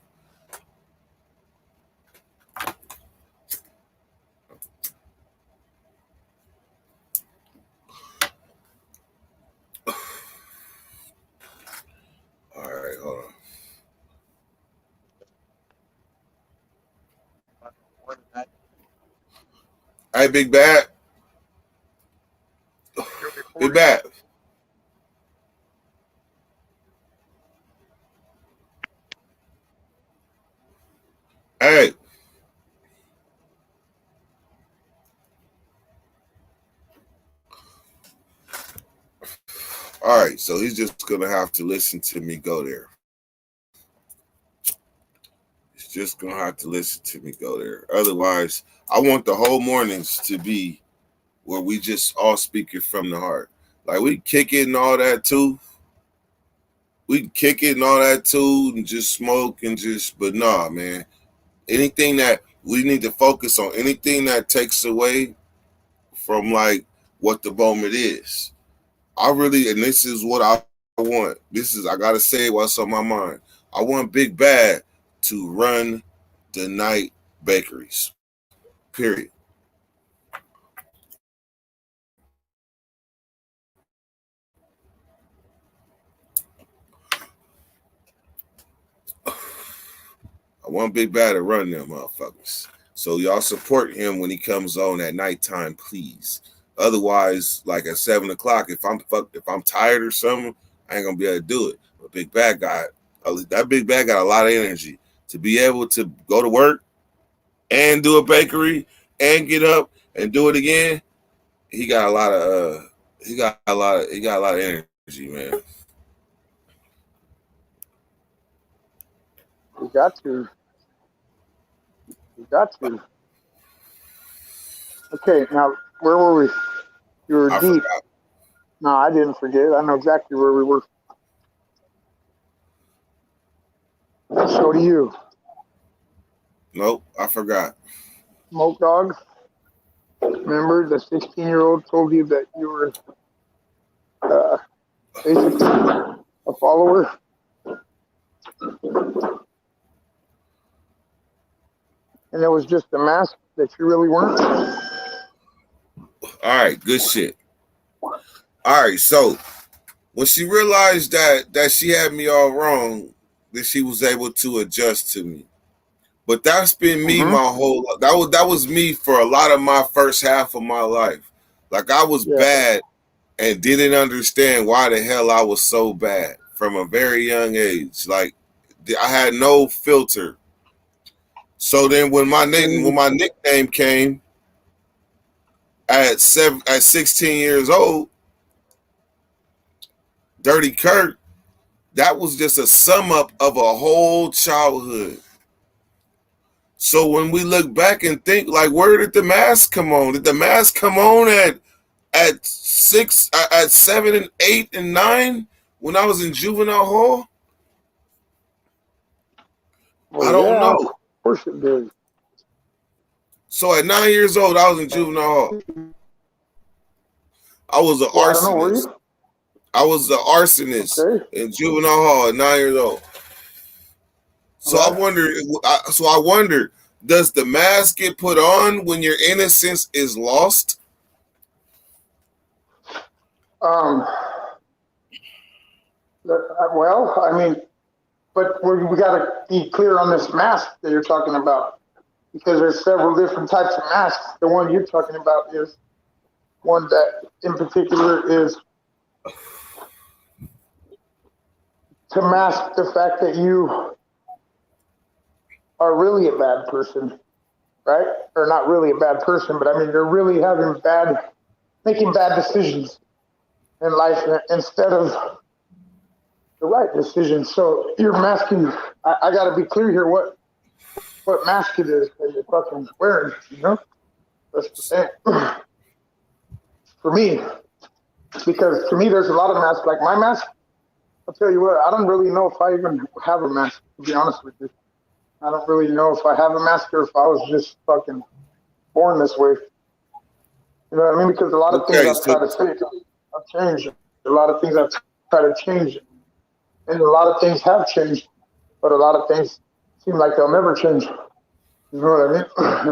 Hey, Big Bad. Big Bad. Hey. All right, so he's just gonna have to listen to me go there. He's just gonna have to listen to me go there. Otherwise, I want the whole mornings to be where we just all speak it from the heart. Like we kick it and all that too. We can kick it and all that too, and just smoke and just. But nah, man. Anything that we need to focus on, anything that takes away from like what the moment is. I really, and this is what I want. I gotta say what's on my mind. I want Big Bad to run the night bakeries. Period. I want Big Bad to run them motherfuckers. So y'all support him when he comes on at nighttime, please. Otherwise, like at 7 o'clock, if I'm tired or something, I ain't gonna be able to do it. But Big Bad got a lot of energy to be able to go to work and do a bakery and get up and do it again. He got a lot of energy, man. You got to. Okay, now where were we? You were deep. Forgot. No, I didn't forget. I know exactly where we were. So do you. Nope, I forgot. Smoke Dog. Remember the 16-year-old told you that you were basically a follower? And it was just a mask that you really weren't? All right, good shit. All right, so when she realized that she had me all wrong, that she was able to adjust to me. But that's been me my whole life. That was me for a lot of my first half of my life. Like I was bad and didn't understand why the hell I was so bad from a very young age. Like I had no filter. So then when my nickname came at 16 years old, Dirty Kurt, that was just a sum up of a whole childhood. So when we look back and think, like, where did the mask come on? Did the mask come on at 7 and 8 and 9 when I was in juvenile hall? Well, I don't know. Of course it did. So at 9 years old, I was in juvenile hall. I was an arsonist. I was an arsonist in juvenile hall at 9 years old. So I wonder, does the mask get put on when your innocence is lost? Well, I mean, but we got to be clear on this mask that you're talking about, because there's several different types of masks. The one you're talking about is one that in particular is to mask the fact that you are really a bad person, right? Or not really a bad person, but I mean, you're really making bad decisions in life instead of the right decisions. So you're masking. I got to be clear here what mask it is that you're fucking wearing, you know? That's the thing. For me, because to me, there's a lot of masks. Like my mask, I'll tell you what, I don't really know if I even have a mask, to be honest with you. I don't really know if I have a mask or if I was just fucking born this way. You know what I mean? Because a lot of things I've tried to say, I've changed. A lot of things I've tried to change. And a lot of things have changed, but a lot of things seem like they'll never change. You know what I mean?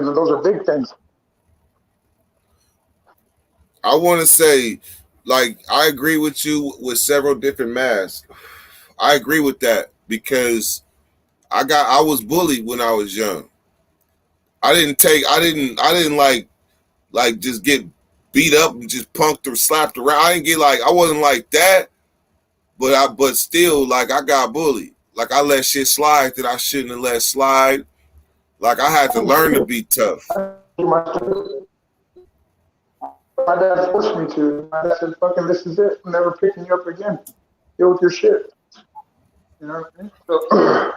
And those are big things. I want to say, like, I agree with you with several different masks. I agree with that because I was bullied when I was young. I didn't like just get beat up and just punked or slapped around. I didn't get like I wasn't like that, but still like I got bullied. Like I let shit slide that I shouldn't have let slide. Like I had to learn to be tough. My dad forced me to. My dad said, "Fucking, this is it. I'm never picking you up again. Deal with your shit." You know what I mean? So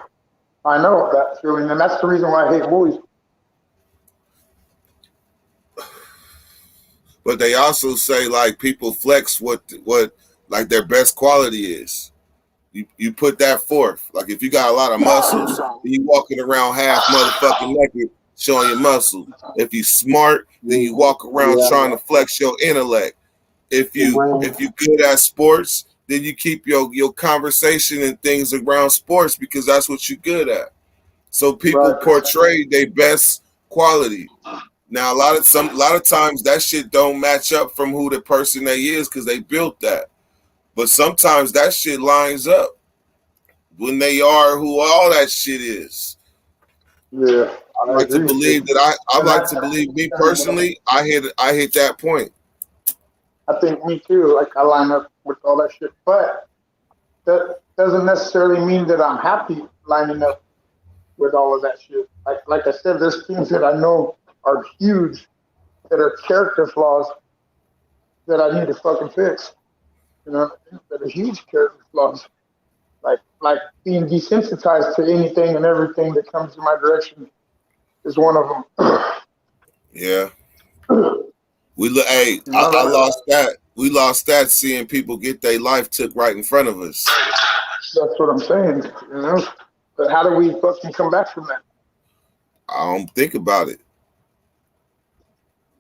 I know that feeling, and that's the reason why I hate bullies. But they also say like people flex what like their best quality is. You put that forth. Like if you got a lot of muscles, you walking around half motherfucking naked, showing your muscles. If you smart, then you walk around trying to flex your intellect. If you good at sports, then you keep your conversation and things around sports because that's what you're good at. So people portray their best quality. Now a lot of times that shit don't match up from who the person they is because they built that. But sometimes that shit lines up when they are who all that shit is. Yeah. I like to believe that I like to believe me personally, I hit that point. I think me too. Like I line up with all that shit. But that doesn't necessarily mean that I'm happy lining up with all of that shit. Like I said, there's things that I know are huge that are character flaws that I need to fucking fix. You know, that are huge character flaws. Like being desensitized to anything and everything that comes in my direction is one of them. Yeah. I lost that. We lost that seeing people get their life took right in front of us. That's what I'm saying, you know? But how do we fucking come back from that? I don't think about it.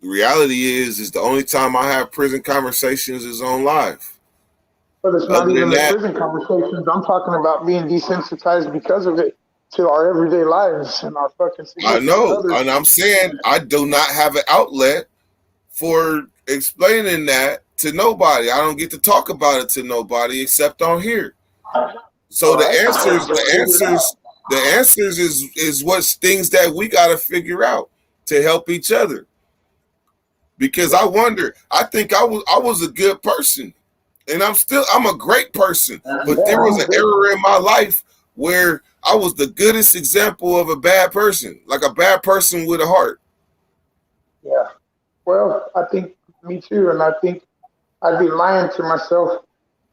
The reality is the only time I have prison conversations is on live. But it's not even the prison conversations. I'm talking about being desensitized because of it to our everyday lives and our fucking. I know, and I'm saying I do not have an outlet for explaining that to nobody. I don't get to talk about it to nobody except on here. So the answers is what's things that we got to figure out to help each other. Because I wonder, I think I was a good person. And I'm a great person, but there was an era in my life where I was the goodest example of a bad person, like a bad person with a heart. Yeah. Well, I think me too. And I think I'd be lying to myself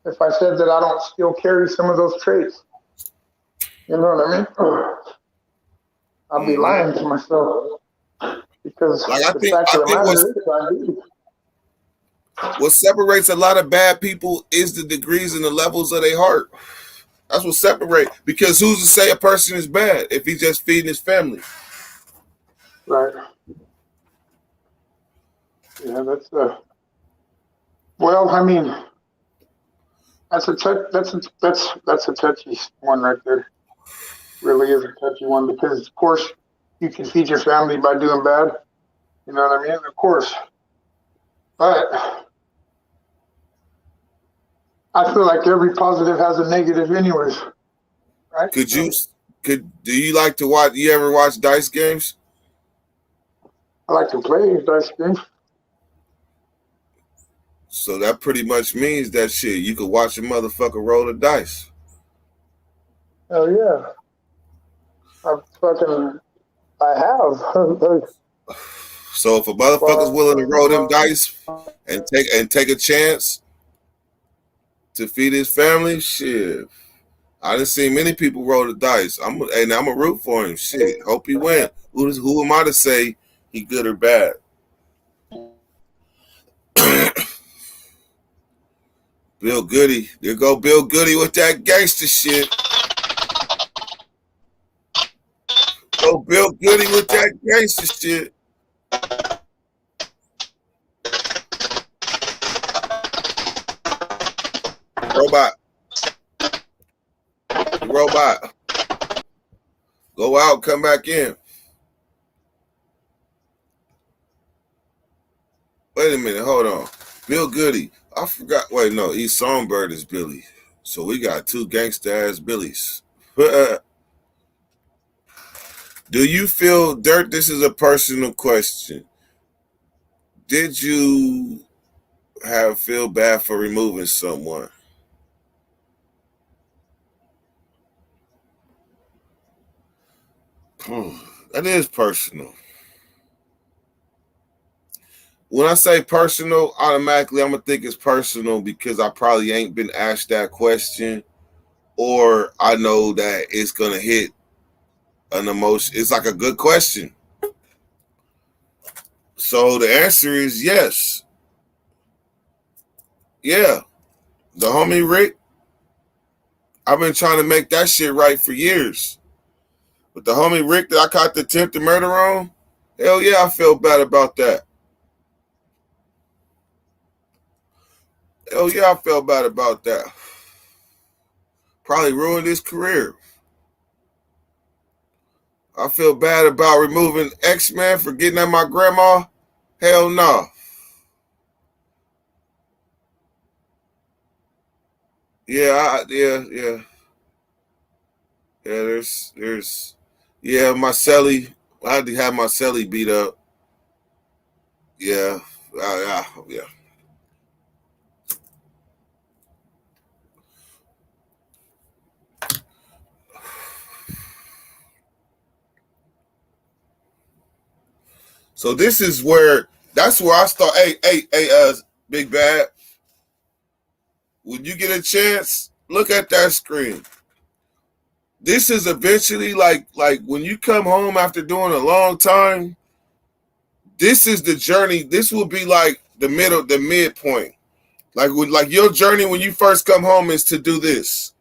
if I said that I don't still carry some of those traits. You know what I mean? I'd be lying to myself because like I think what separates a lot of bad people is the degrees and the levels of their heart. That's what separates. Because who's to say a person is bad if he's just feeding his family? Right. Yeah, that's well, I mean, that's a touchy one right there. Really is a touchy one because of course you can feed your family by doing bad. You know what I mean? Of course. But I feel like every positive has a negative anyways. Right? Do you like to watch, you ever watch dice games? I like to play dice games. So that pretty much means that shit, you could watch a motherfucker roll the dice. Oh yeah. I have. So if a motherfucker's willing to roll them dice and take a chance to feed his family, shit. I done seen many people roll the dice. I'm a root for him. Shit. Hope he win. Who am I to say he good or bad? Bill Goody. There go Bill Goody with that gangster shit. Go Bill Goody with that gangster shit. Robot. Go out, come back in. Wait a minute, hold on. Bill Goody. I forgot. Wait, no, East Songbird is Billy. So we got two gangster ass Billies. Do you feel, Dirt, this is a personal question. did you feel bad for removing someone? That is personal. When I say personal, automatically I'm gonna think it's personal because I probably ain't been asked that question, or I know that it's gonna hit an emotion. It's like a good question. So the answer is yes. Yeah. The homie Rick, I've been trying to make that shit right for years. But the homie Rick that I caught the attempted murder on, hell yeah, I feel bad about that. Hell yeah, I felt bad about that. Probably ruined his career. I feel bad about removing X-Men for getting at my grandma. Hell no. Yeah, yeah. There's my celly. I had to have my celly beat up. Yeah. Yeah. So that's where I start. Hey, Big Bad. When you get a chance, look at that screen. This is eventually like when you come home after doing a long time, this is the journey. This will be like the midpoint. Like your journey when you first come home is to do this.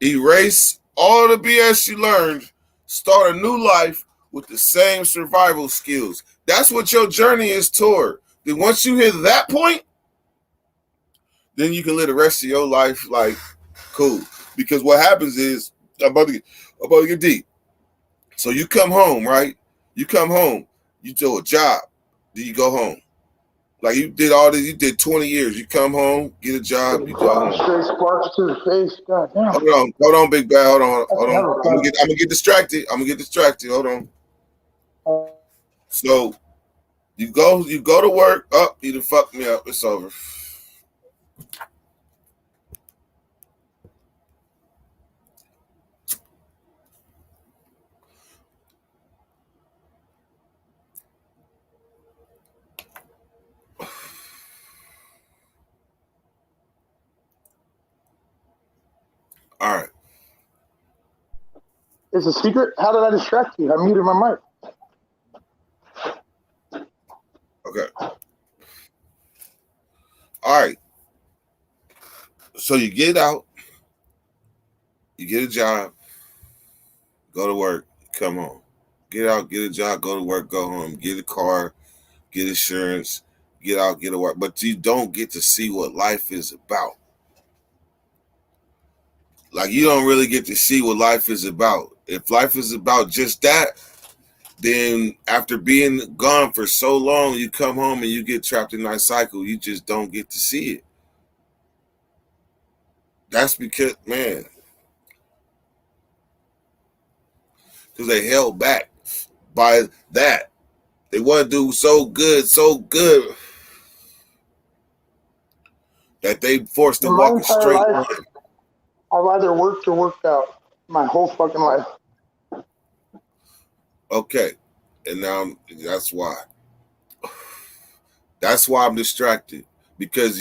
Erase all the BS you learned, start a new life with the same survival skills. That's what your journey is toward. Then once you hit that point, then you can live the rest of your life like cool. Because what happens is, I'm about to get deep. So you come home, right? You come home, you do a job, then you go home. Like you did all this, you did 20 years. You come home, get a job, you go home. Straight sparks to the face. God damn. Hold on, Big Bad. Hold on. I'm gonna get distracted. Hold on. So you go to work. Oh, you done fucked me up. It's over. All right. It's a secret. How did I distract you? I muted my mic. Okay. All right. So you get out, you get a job, go to work, come home. Get out, get a job, go to work, go home, get a car, get insurance, get out, get to work. But you don't get to see what life is about. Like you don't really get to see what life is about. If life is about just that, then after being gone for so long, you come home and you get trapped in that cycle. You just don't get to see it. That's because, man, because they held back by that. They want to do so good that they forced to walk a straight line. I've either worked or worked out my whole fucking life. Okay, and now that's why. That's why I'm distracted, because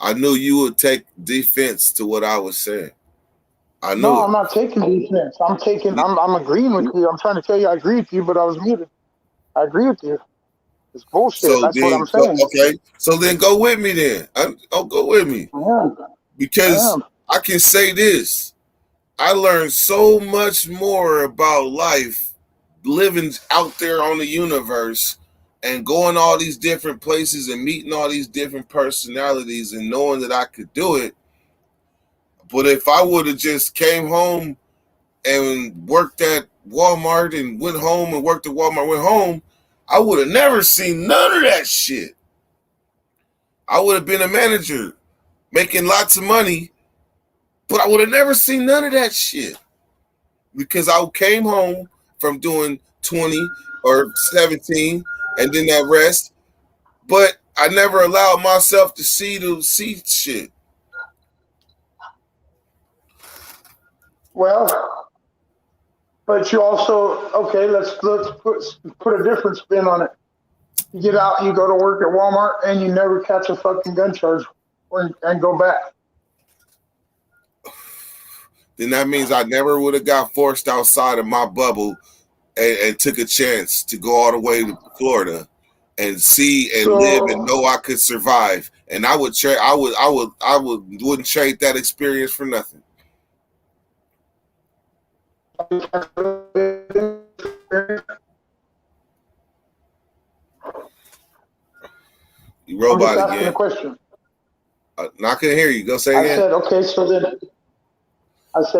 I knew you would take defense to what I was saying. I knew. No, I'm not taking defense. I'm agreeing with you. I'm trying to tell you I agree with you, but I was muted. I agree with you. It's bullshit. So That's then, what I'm saying. Okay, so then go with me then. Go with me. Yeah. Because I can say this. I learned so much more about life living out there on the universe and going all these different places and meeting all these different personalities and knowing that I could do it. But if I would have just came home and worked at Walmart and went home and worked at Walmart, went home, I would have never seen none of that shit. I would have been a manager making lots of money, but I would have never seen none of that shit because I came home from doing 20 or 17 and then that rest. But never allowed myself to see shit. Well, but you also, okay, let's put a different spin on it. You get out, you go to work at Walmart, and you never catch a fucking gun charge and go back. Then that means I never would have got forced outside of my bubble and took a chance to go all the way to Florida and see and live and know I could survive. And I wouldn't trade that experience for nothing. You robot I'm just asking again. a question. Not gonna hear you. Go say I again. said, okay,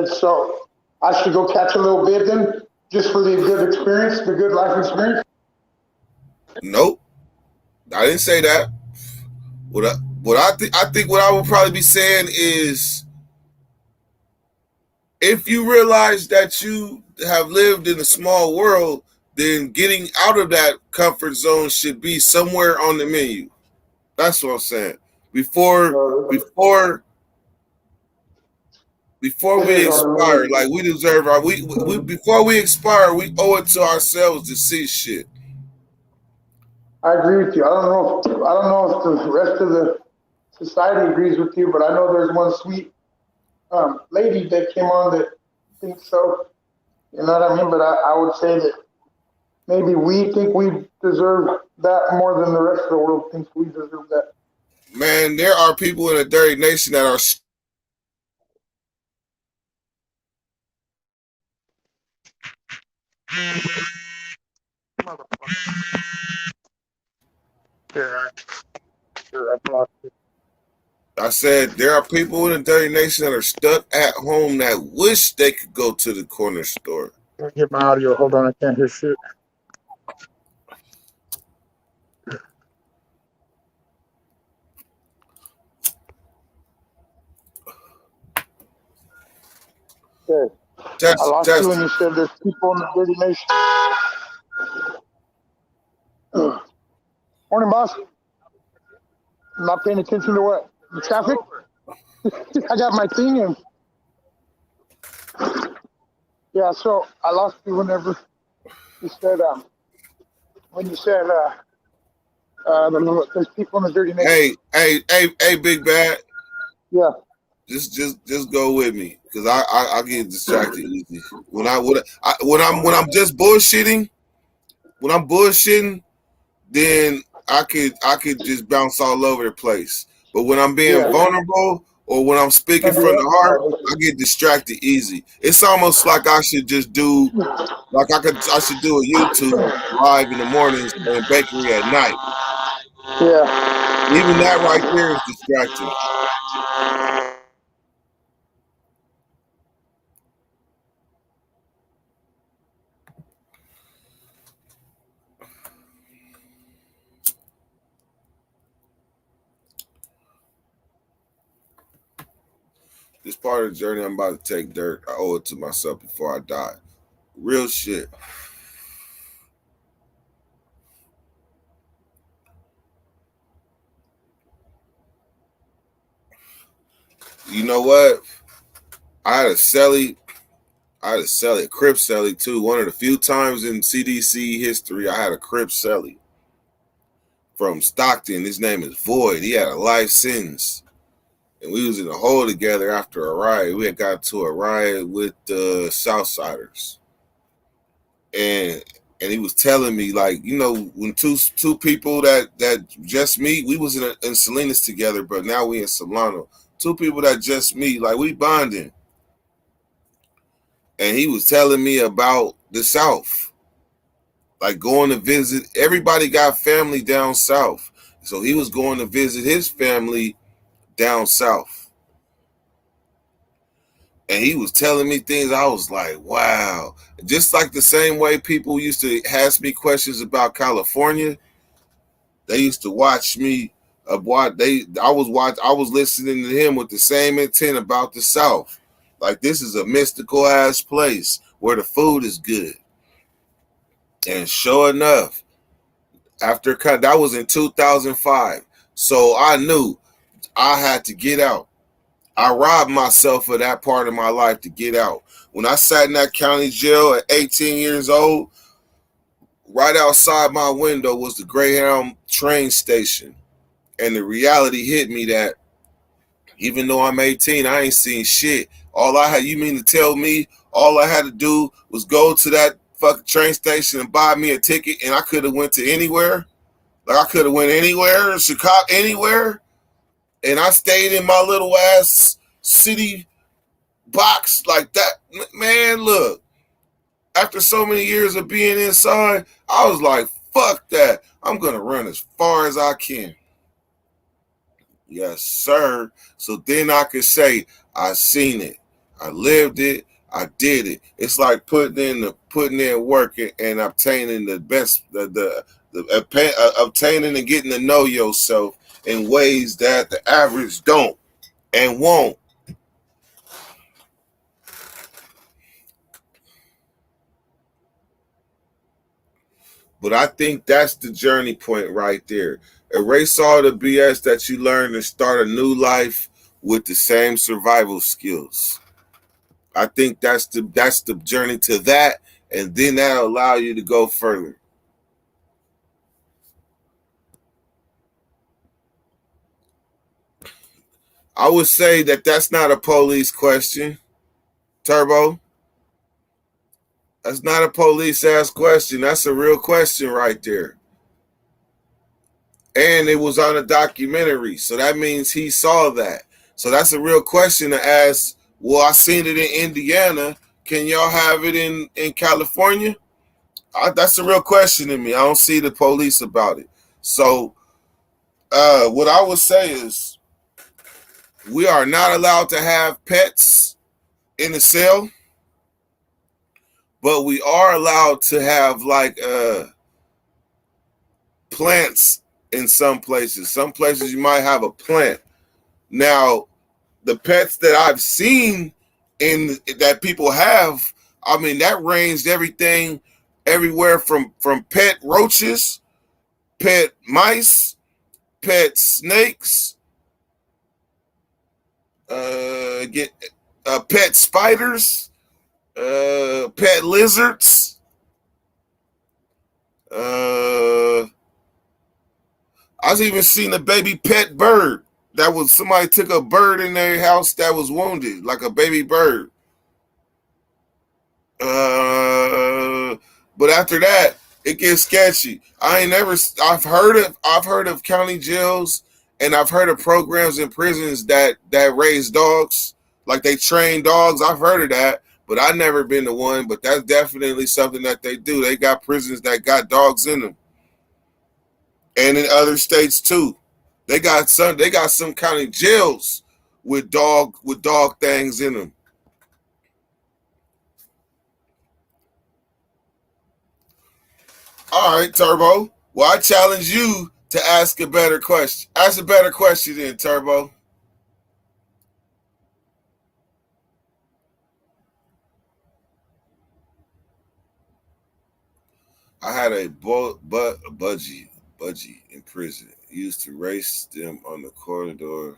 so I should go catch a little bit then, just for the good experience, the good life experience? Nope. I didn't say that. I think what I would probably be saying is, if you realize that you have lived in a small world, then getting out of that comfort zone should be somewhere on the menu. That's what I'm saying. Before we expire, like we deserve our before we expire, we owe it to ourselves to see shit. I agree with you. I don't know if the rest of the society agrees with you, but I know there's one sweet lady that came on that thinks so. You know what I mean? But I would say that maybe we think we deserve that more than the rest of the world thinks we deserve that. Man, there are people in a dirty nation that are I said there are people in the dirty nation that are stuck at home that wish they could go to the corner store. Let me get my audio. Hold on, I can't hear shit. Okay. I lost you when you said there's people in the dirty nation. Morning, boss. I'm not paying attention to what? The traffic? I got my thing in. Yeah, so I lost you whenever you said, there's people in the dirty nation. Hey, Big Bad. Yeah. Just go with me, because I get distracted easy. When I'm just bullshitting, then I could just bounce all over the place. But when I'm being vulnerable or when I'm speaking from the heart, I get distracted easy. It's almost like I should just do, I should do a YouTube live in the mornings and a bakery at night. Yeah. Even that right there is distracting. This part of the journey I'm about to take, Dirt, I owe it to myself before I die. Real shit. You know what? I had a Crip Celly too. One of the few times in CDC history I had a Crip Celly from Stockton. His name is Void. He had a life sentence. And we was in a hole together after a riot. We had got to a riot with the Southsiders. And he was telling me, like, you know, when two people that just meet, we was in Salinas together, but now we in Solano. Two people that just meet, like, we bonding. And he was telling me about the South, like going to visit. Everybody got family down south. So he was going to visit his family down south. And he was telling me things. I was like, wow. Just like the same way people used to ask me questions about California, they used to watch me. I was listening to him with the same intent about the South. Like, this is a mystical ass place where the food is good. And sure enough, that was in 2005. So I knew I had to get out. I robbed myself of that part of my life to get out. When I sat in that county jail at 18 years old, right outside my window was the Greyhound train station. And the reality hit me that even though I'm 18, I ain't seen shit. You mean to tell me all I had to do was go to that fucking train station and buy me a ticket and I could have went to anywhere? Like I could have went anywhere, Chicago, anywhere. And I stayed in my little ass city box like that. Man, look, after so many years of being inside, I was like, fuck that. I'm going to run as far as I can. Yes, sir. So then I could say, I seen it. I lived it. I did it. It's like putting in work and obtaining the best, obtaining and getting to know yourself in ways that the average don't and won't. But I think that's the journey point right there. Erase all the BS that you learned and start a new life with the same survival skills. I think that's the journey to that, and then that'll allow you to go further. I would say that that's not a police question, Turbo. That's not a police ass question. That's a real question right there. And it was on a documentary, so that means he saw that. So that's a real question to ask. Well, I seen it in Indiana. Can y'all have it in California? That's a real question to me. I don't see the police about it. So what I would say is we are not allowed to have pets in the cell, but we are allowed to have like plants in some places. Some places you might have a plant. Now, the pets that I've seen that people have, I mean, that ranged everywhere from pet roaches, pet mice, pet snakes, pet spiders, pet lizards. I've even seen a baby pet bird. That was somebody took a bird in their house that was wounded, like a baby bird. But after that, it gets sketchy. I've heard of county jails, and I've heard of programs in prisons that raise dogs, like they train dogs. I've heard of that, but I've never been to one. But that's definitely something that they do. They got prisons that got dogs in them, and in other states too. They got some county jails with dog things in them. All right, Turbo. Well, I challenge you to ask a better question. Ask a better question then, Turbo. I had a budgie in prison. He used to race them on the corridor,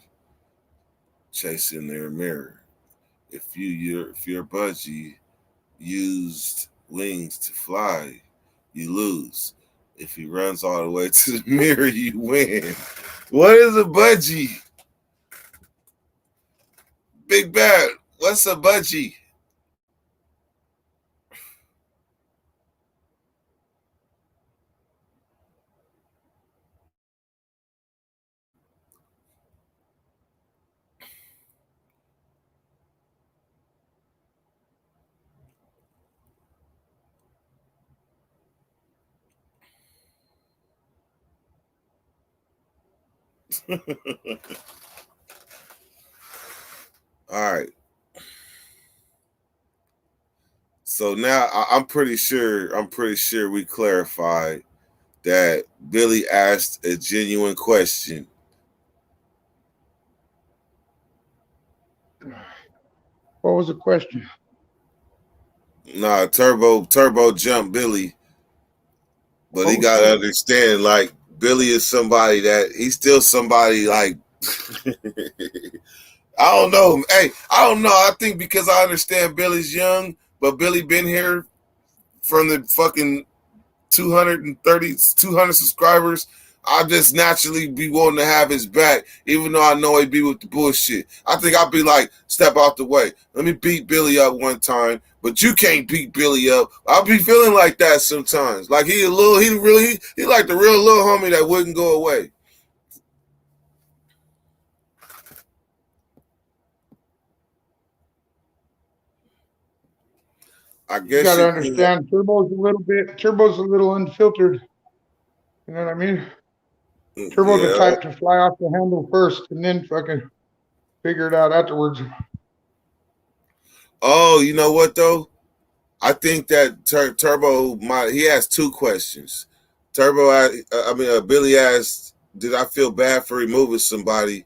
chasing their mirror. If your budgie used wings to fly, you lose. If he runs all the way to the mirror, you win. What is a budgie? Big Bad, what's a budgie? All right. So now I'm pretty sure we clarified that Billy asked a genuine question. What was the question? Nah, Turbo jumped Billy, but he got to understand, like, Billy is somebody that he's still somebody like I don't know. Hey, I don't know. I think because I understand Billy's young, but Billy been here from the fucking 200 subscribers. I just naturally be wanting to have his back, even though I know he'd be with the bullshit. I think I'd be like, step out the way. Let me beat Billy up one time, but you can't beat Billy up. I'll be feeling like that sometimes. Like he like the real little homie that wouldn't go away. I guess you gotta understand, Turbo's a little unfiltered. You know what I mean? Turbo's the type to fly off the handle first and then fucking figure it out afterwards. Oh, you know what though? I think that Turbo he has two questions. Billy asked, "Did I feel bad for removing somebody?"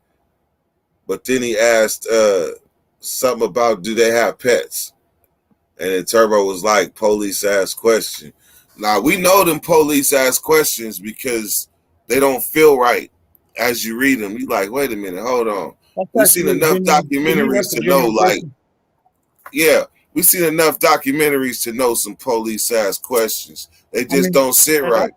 But then he asked something about, "Do they have pets?" And then Turbo was like, "Police ask question." Now we know them police ask questions because they don't feel right as you read them. You like, wait a minute, hold on. We've seen enough documentaries to know, like, yeah, we've seen enough documentaries to know some police ask questions. They just don't sit right.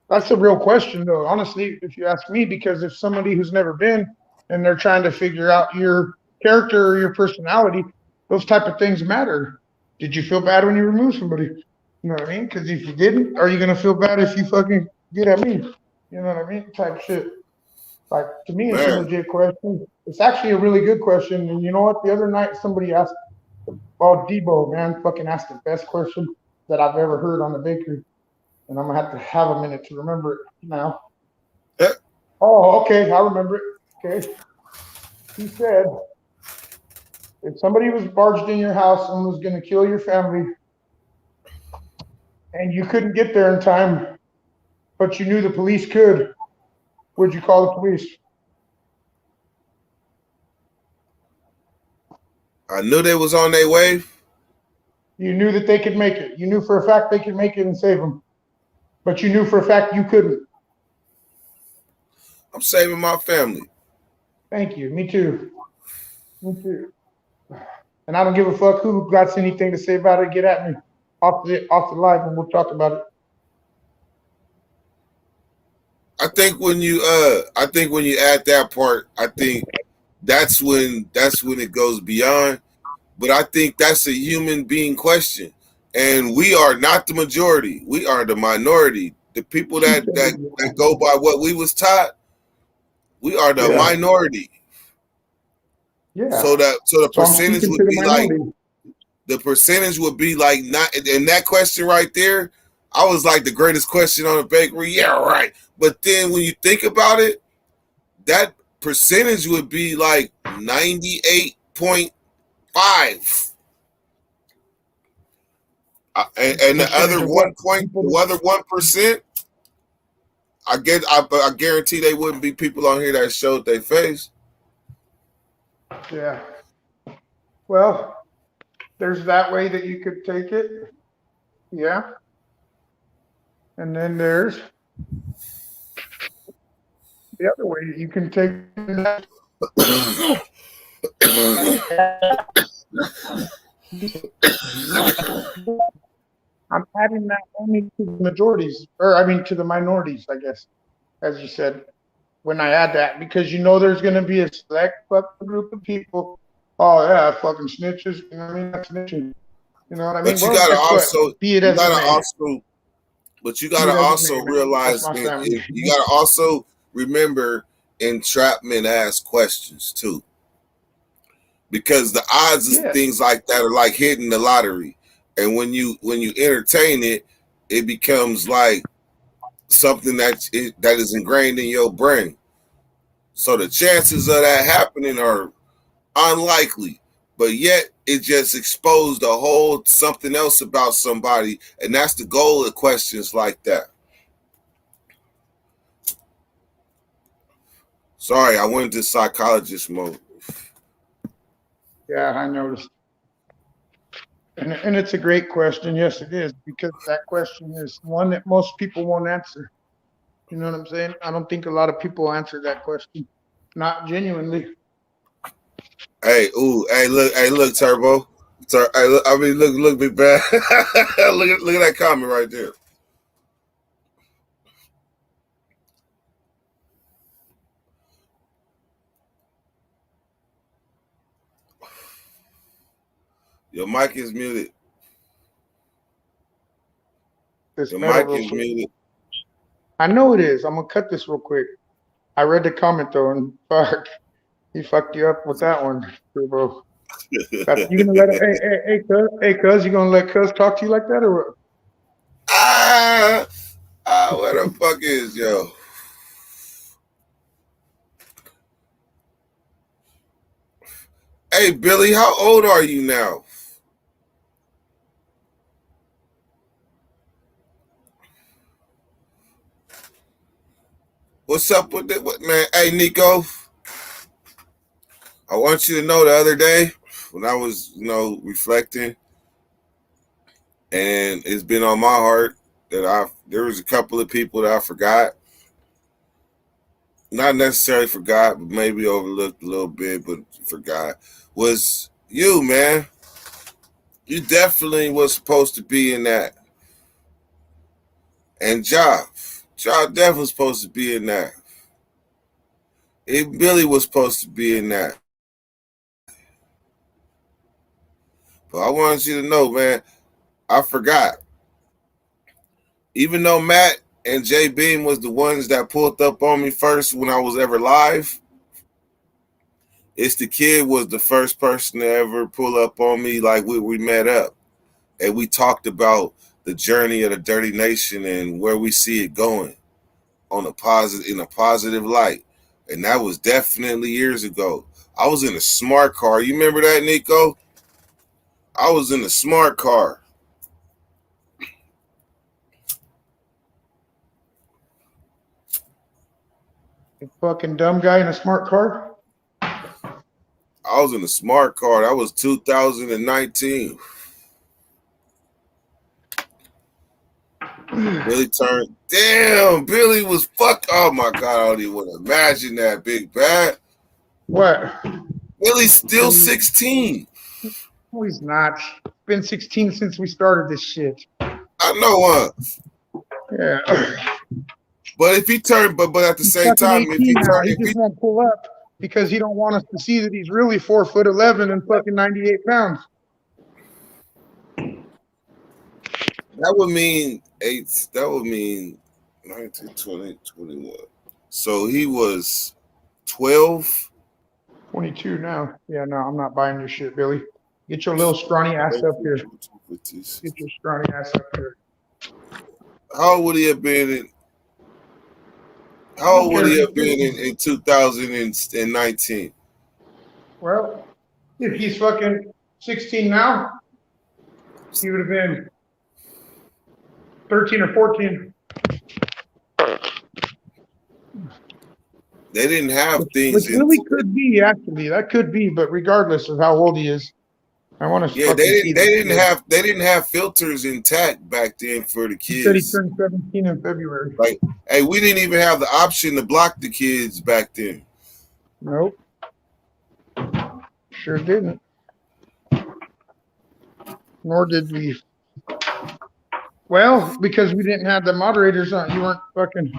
That's a real question, though, honestly, if you ask me, because if somebody who's never been and they're trying to figure out your character or your personality, those type of things matter. Did you feel bad when you removed somebody? You know what I mean? Because if you didn't, are you going to feel bad if you fucking get at me? You know what I mean? Type shit. Like, to me, it's a legit question. It's actually a really good question. And you know what? The other night, somebody asked, Debo, man, fucking asked the best question that I've ever heard on the bakery. And I'm going to have a minute to remember it now. Oh, okay. I remember it. Okay. He said, if somebody was barged in your house and was going to kill your family and you couldn't get there in time, but you knew the police could, would you call the police? I knew they was on their way. You knew that they could make it. You knew for a fact they could make it and save them. But you knew for a fact you couldn't. I'm saving my family. Thank you. Me too. Me too. And I don't give a fuck who got anything to say about it. Get at me off the live and we'll talk about it. I think when you add that part, I think that's when it goes beyond. But I think that's a human being question. And we are not the majority. We are the minority. The people that go by what we was taught, we are the minority. Yeah. So the percentage would be like not in that question right there. I was like the greatest question on the bakery. Yeah, right. But then when you think about it, that percentage would be like 98.5. And the other 1%, I guarantee they wouldn't be people on here that showed their face. Yeah. Well, there's that way that you could take it. Yeah. And then there's the other way that you can take that. I'm adding that only to the majorities, to the minorities, I guess, as you said, when I add that, because you know there's going to be a select fucking group of people. Oh, yeah, fucking snitches. You know what I mean? That's snitching. You know what I mean? But you got to also, realize, you got to also remember entrapment ass questions too. Because the odds of things like that are like hitting the lottery. And when you entertain it, it becomes like something that is ingrained in your brain. So the chances of that happening are unlikely, but yet it just exposed a whole something else about somebody, and that's the goal of questions like that. Sorry, I went into psychologist mode. Yeah, I noticed. And it's a great question. Yes, it is, because that question is one that most people won't answer. You know what I'm saying? I don't think a lot of people answer that question. Not genuinely. Hey, look, Turbo. Hey, look, Big Bad. look at that comment right there. Your mic is muted. This Your metal mic real is quick. muted. I know it is. I'm gonna cut this real quick. I read the comment though, and fuck, he fucked you up with that one, bro. You gonna let it? Hey, cuz, you gonna let cuz talk to you like that or what? Where the fuck is yo? Hey, Billy, how old are you now? What's up with it, man? Hey, Nico, I want you to know the other day when I was, reflecting, and it's been on my heart that there was a couple of people that I forgot. Not necessarily forgot, but maybe overlooked a little bit, but forgot. Was you, man. You definitely was supposed to be in that. And Ja definitely was supposed to be in that. Billy was supposed to be in that. But I wanted you to know, man, I forgot. Even though Matt and Jay Beam was the ones that pulled up on me first when I was ever live, It's the Kid was the first person to ever pull up on me like we met up. And we talked about the journey of the Dirty Nation and where we see it going in a positive light. And that was definitely years ago. I was in a smart car. You remember that, Nico? I was in a smart car. You fucking dumb guy in a smart car? I was in a smart car. That was 2019. Billy turned. Damn, Billy was fuck. Oh my God, I don't even want to imagine that, Big Bad. What? Billy's still 16. No, he's not. It's been 16 since we started this shit. I know, Yeah. But if he turned, but at the same time, if he turned, he just won't pull up because he don't want us to see that he's really 4'11" and fucking 98 pounds. that would mean 19, 20, 21. So he was 12. 22 now. Yeah, no, I'm not buying your shit, Billy. Get your little scrawny ass up here. Get your scrawny ass up here. How old would he have been in 2019? Well, if he's fucking 16 now, he would have been 13 or 14. They didn't have things. Which really could be, actually. That could be, but regardless of how old he is, I want to. Yeah, they didn't have filters intact back then for the kids. He said he turned 17 in February. Like, hey, we didn't even have the option to block the kids back then. Nope. Sure didn't. Nor did we. Well, because we didn't have the moderators on. You weren't fucking.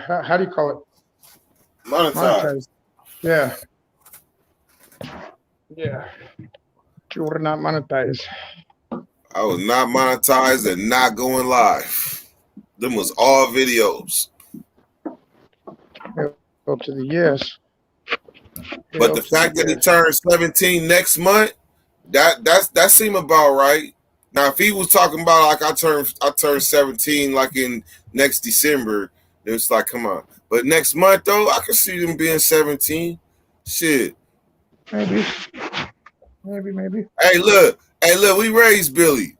How do you call it? Monetized. Yeah. Yeah. You were not monetized. I was not monetized and not going live. Them was all videos. Go to the yes. But the fact that he turned 17 next month, that seemed about right. Now, if he was talking about like I turned 17 like in next December, it's like, come on. But next month though, I could see them being 17. Shit. Maybe. Hey, look, we raised Billy.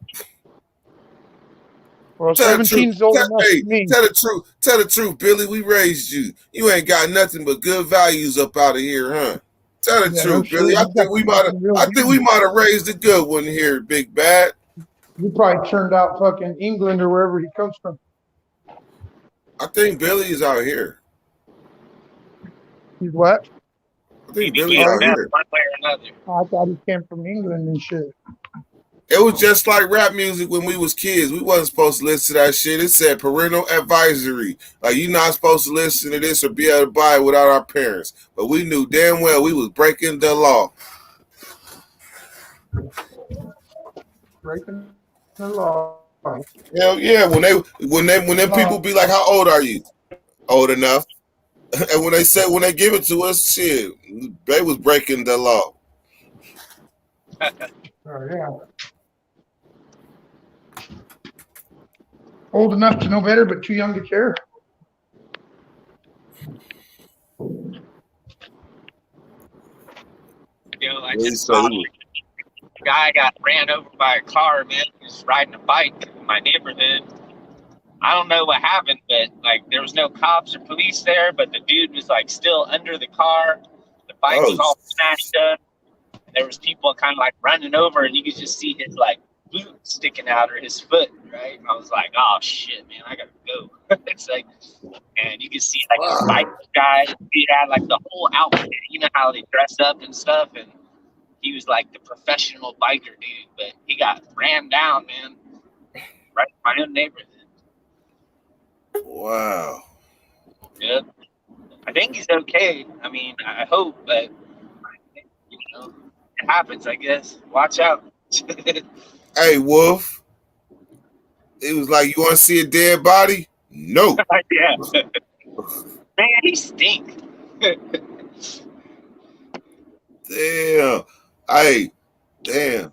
Well, 17's old enough to me. Tell the truth, Billy. We raised you. You ain't got nothing but good values up out of here, huh? Tell the truth, Billy. I think we might have raised a good one here, Big Bad. You probably turned out fucking England or wherever he comes from. I think Billy's out here. He's what? I think BB Billy's King out death here. one way or another. Oh, I thought he came from England and shit. It was just like rap music when we was kids. We wasn't supposed to listen to that shit. It said parental advisory. Like, you're not supposed to listen to this or be able to buy it without our parents. But we knew damn well we was breaking the law. Breaking the law. Hell yeah. When them people be like, how old are you? Old enough. And when they give it to us, shit, they was breaking the law. Oh, yeah. Old enough to know better, but too young to care. You know, I Really, just so saw he a guy got ran over by a car, man. He was riding a bike in my neighborhood. I don't know what happened, but like there was no cops or police there, but the dude was like still under the car. The bike was all smashed up. There was people kind of like running over, and you could just see his like boot sticking out or his foot, right? I was like, oh shit, man, I gotta go. It's like, and you could see like his bike guy. He had like the whole outfit. You know how they dress up and stuff, and he was like the professional biker dude, but he got ran down, man, right in my own neighborhood. Wow. Yep. I think he's okay. I mean, I hope, but you know, it happens, I guess. Watch out. Hey, Wolf. It was like, you want to see a dead body? No. Yeah. Man, he stink. Damn. Hey, damn.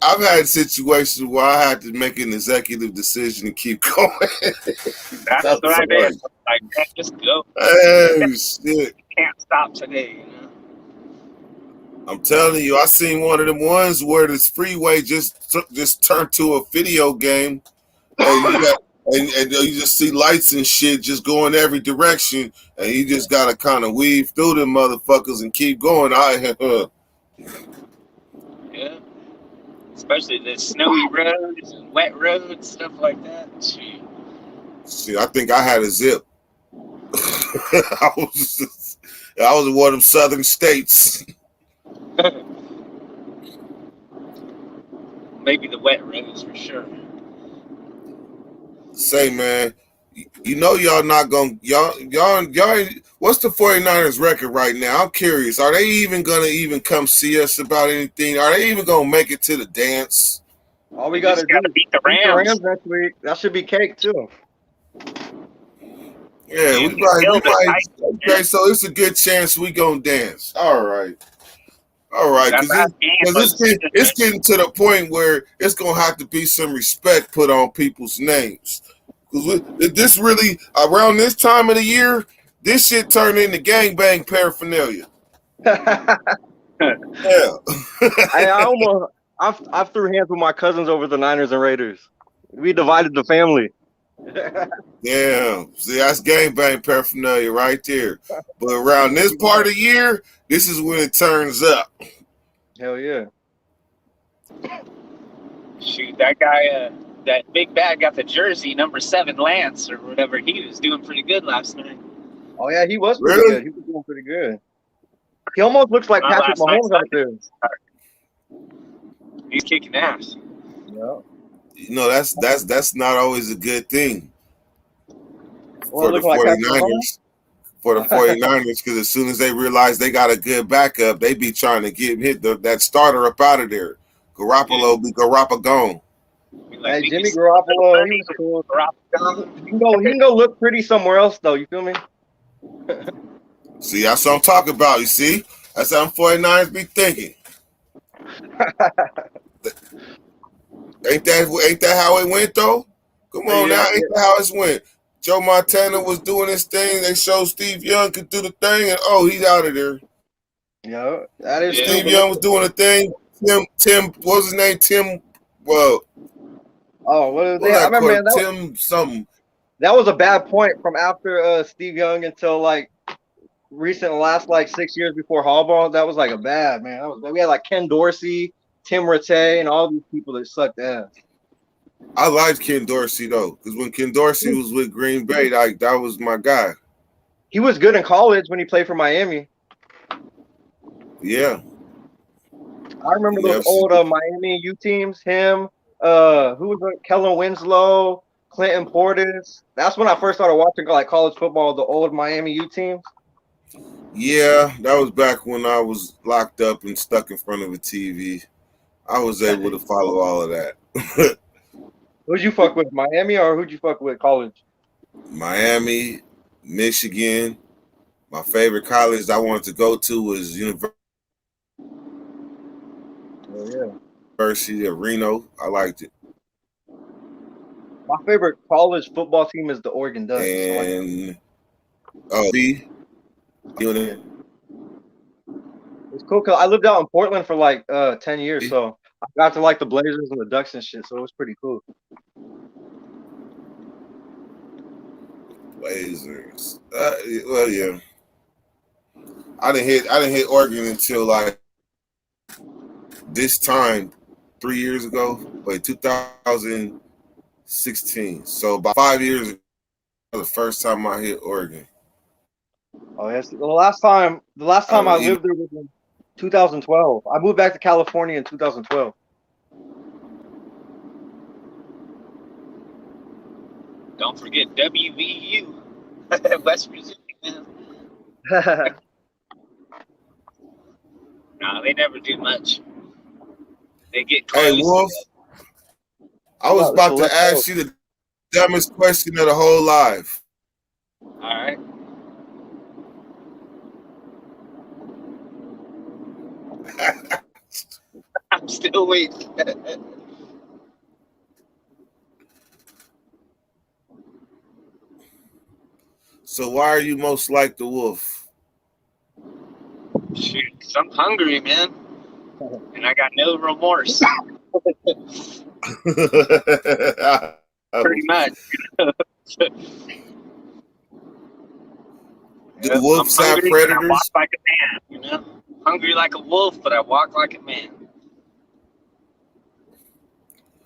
I've had situations where I had to make an executive decision to keep going. That's what I did. Like, man, just go. Oh, shit. Can't stop today, you know? I'm telling you, I seen one of them ones where this freeway just turned to a video game, and you just see lights and shit just going every direction, and you just gotta kind of weave through them motherfuckers and keep going. Yeah. Especially the snowy roads and wet roads, stuff like that. Shit. See, I think I had a zip. I was in one of them southern states. Maybe the wet roads for sure. Say, man, you know y'all not gonna y'all what's the 49ers record right now? I'm curious. Are they even gonna come see us about anything? Are they even gonna make it to the dance? All we gotta do is beat the Rams next week. That should be cake too. Yeah, we might. Okay, so it's a good chance we gonna dance. All right, because it's getting to the point where it's gonna have to be some respect put on people's names. Because this really around this time of the year, this shit turned into gangbang paraphernalia. Yeah, I threw hands with my cousins over the Niners and Raiders. We divided the family. Damn. See, that's gangbang paraphernalia right there. But around this part of the year, this is when it turns up. Hell yeah. Shoot, that guy, that big bad got the jersey, number 7, Lance, or whatever. He was doing pretty good last night. Oh, yeah, he was pretty good. He was doing pretty good. He almost looks like Patrick Mahomes out there. He's kicking ass. Yeah. You know, that's not always a good thing for the 49ers. For the 49ers, because as soon as they realize they got a good backup, they be trying to hit that starter up out of there. Garoppolo be gone. Hey, Jimmy Garoppolo, he's cool. He can go look pretty somewhere else, though. You feel me? See, that's what I'm talking about. You see? That's how 49ers be thinking. Ain't that how it went, though? Come on now. Ain't that how it went? Joe Montana was doing his thing. They showed Steve Young could do the thing, and he's out of there. Yeah, that is Steve Young was doing a thing. Tim, what was his name? Tim, well. Oh, what is that? I remember that. Tim something. That was a bad point from after Steve Young until like last 6 years before Harbaugh. That was like a bad, man. We had like Ken Dorsey, Tim Rattay, and all these people that sucked ass. I liked Ken Dorsey though, because when Ken Dorsey was with Green Bay, like that was my guy. He was good in college when he played for Miami. Yeah. I remember Yeah, those old Miami U teams. Him, who was it? Kellen Winslow, Clinton Portis. That's when I first started watching like college football. The old Miami U teams. Yeah, that was back when I was locked up and stuck in front of a TV. I was able to follow all of that. Who'd you fuck with, Miami, or who'd you fuck with college? Miami, Michigan. My favorite college I wanted to go to was University of Reno. I liked it. My favorite college football team is the Oregon Ducks. And it's cool because I lived out in Portland for like 10 years, so I got to like the Blazers and the Ducks and shit. So it was pretty cool. Blazers. Well, yeah. I didn't hit Oregon until like this time 3 years ago. Wait, 2016. So about 5 years ago, the first time I hit Oregon. Oh yes, the last time I lived there was in 2012. I moved back to California in 2012. Don't forget WVU, West Virginia. No, they never do much. They get close. Hey, Wolf, I was about to ask you the dumbest question of the whole life. All right. I'm still waiting. So why are you most like the wolf? Shoot, 'cause I'm hungry, man, and I got no remorse. Pretty much. Do wolves have hungry, predators? I walk like a man, you know. Hungry like a wolf, but I walk like a man.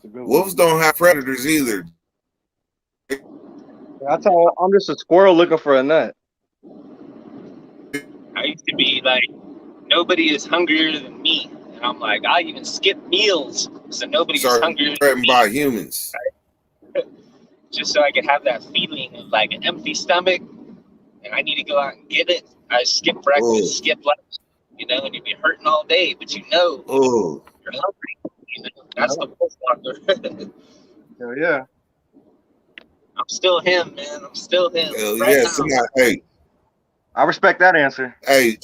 Wolves don't have predators either. That's how I'm just a squirrel looking for a nut. I used to be like, nobody is hungrier than me. And I'm like, I even skip meals so nobody is hungrier than me. By humans. Right? Just so I could have that feeling of like an empty stomach and I need to go out and get it. I skip breakfast, skip lunch, you know, and you'd be hurting all day, but you know you're hungry. You know, that's the wolf walker. Hell yeah. I'm still him, man. I'm still him. Hell right yeah, now. hey. I respect that answer. Hey,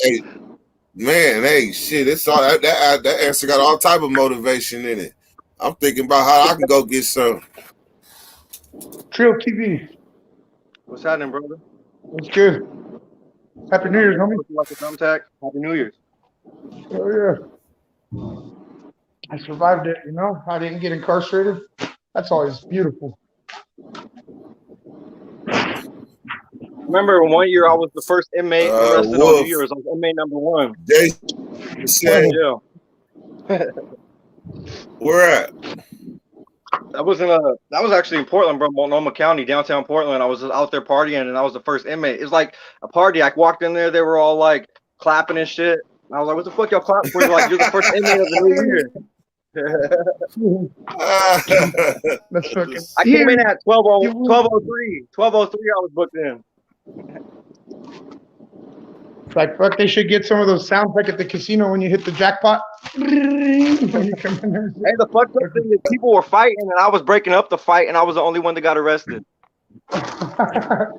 man, hey, shit, it's all that answer got all type of motivation in it. I'm thinking about how I can go get some. Trill TV. What's happening, brother? What's good? Happy New Year's, homie. Like a thumbtack. Happy New Year's. Oh yeah. I survived it, you know. I didn't get incarcerated. That's always beautiful. Remember one year I was the first inmate arrested on New Year's. I was inmate number 1. Where at? That was actually in Portland, bro, Multnomah County, downtown Portland. I was out there partying, and I was the first inmate. It was like a party. I walked in there, they were all like clapping and shit. And I was like, "What the fuck y'all clapping for?" They're like, "You're the first inmate of the new year." That's fucking. I came in at 12:03. 12:03, I was booked in. It's like, fuck, they should get some of those sounds like at the casino when you hit the jackpot. Hey, the fucked up thing is people were fighting, and I was breaking up the fight, and I was the only one that got arrested. I've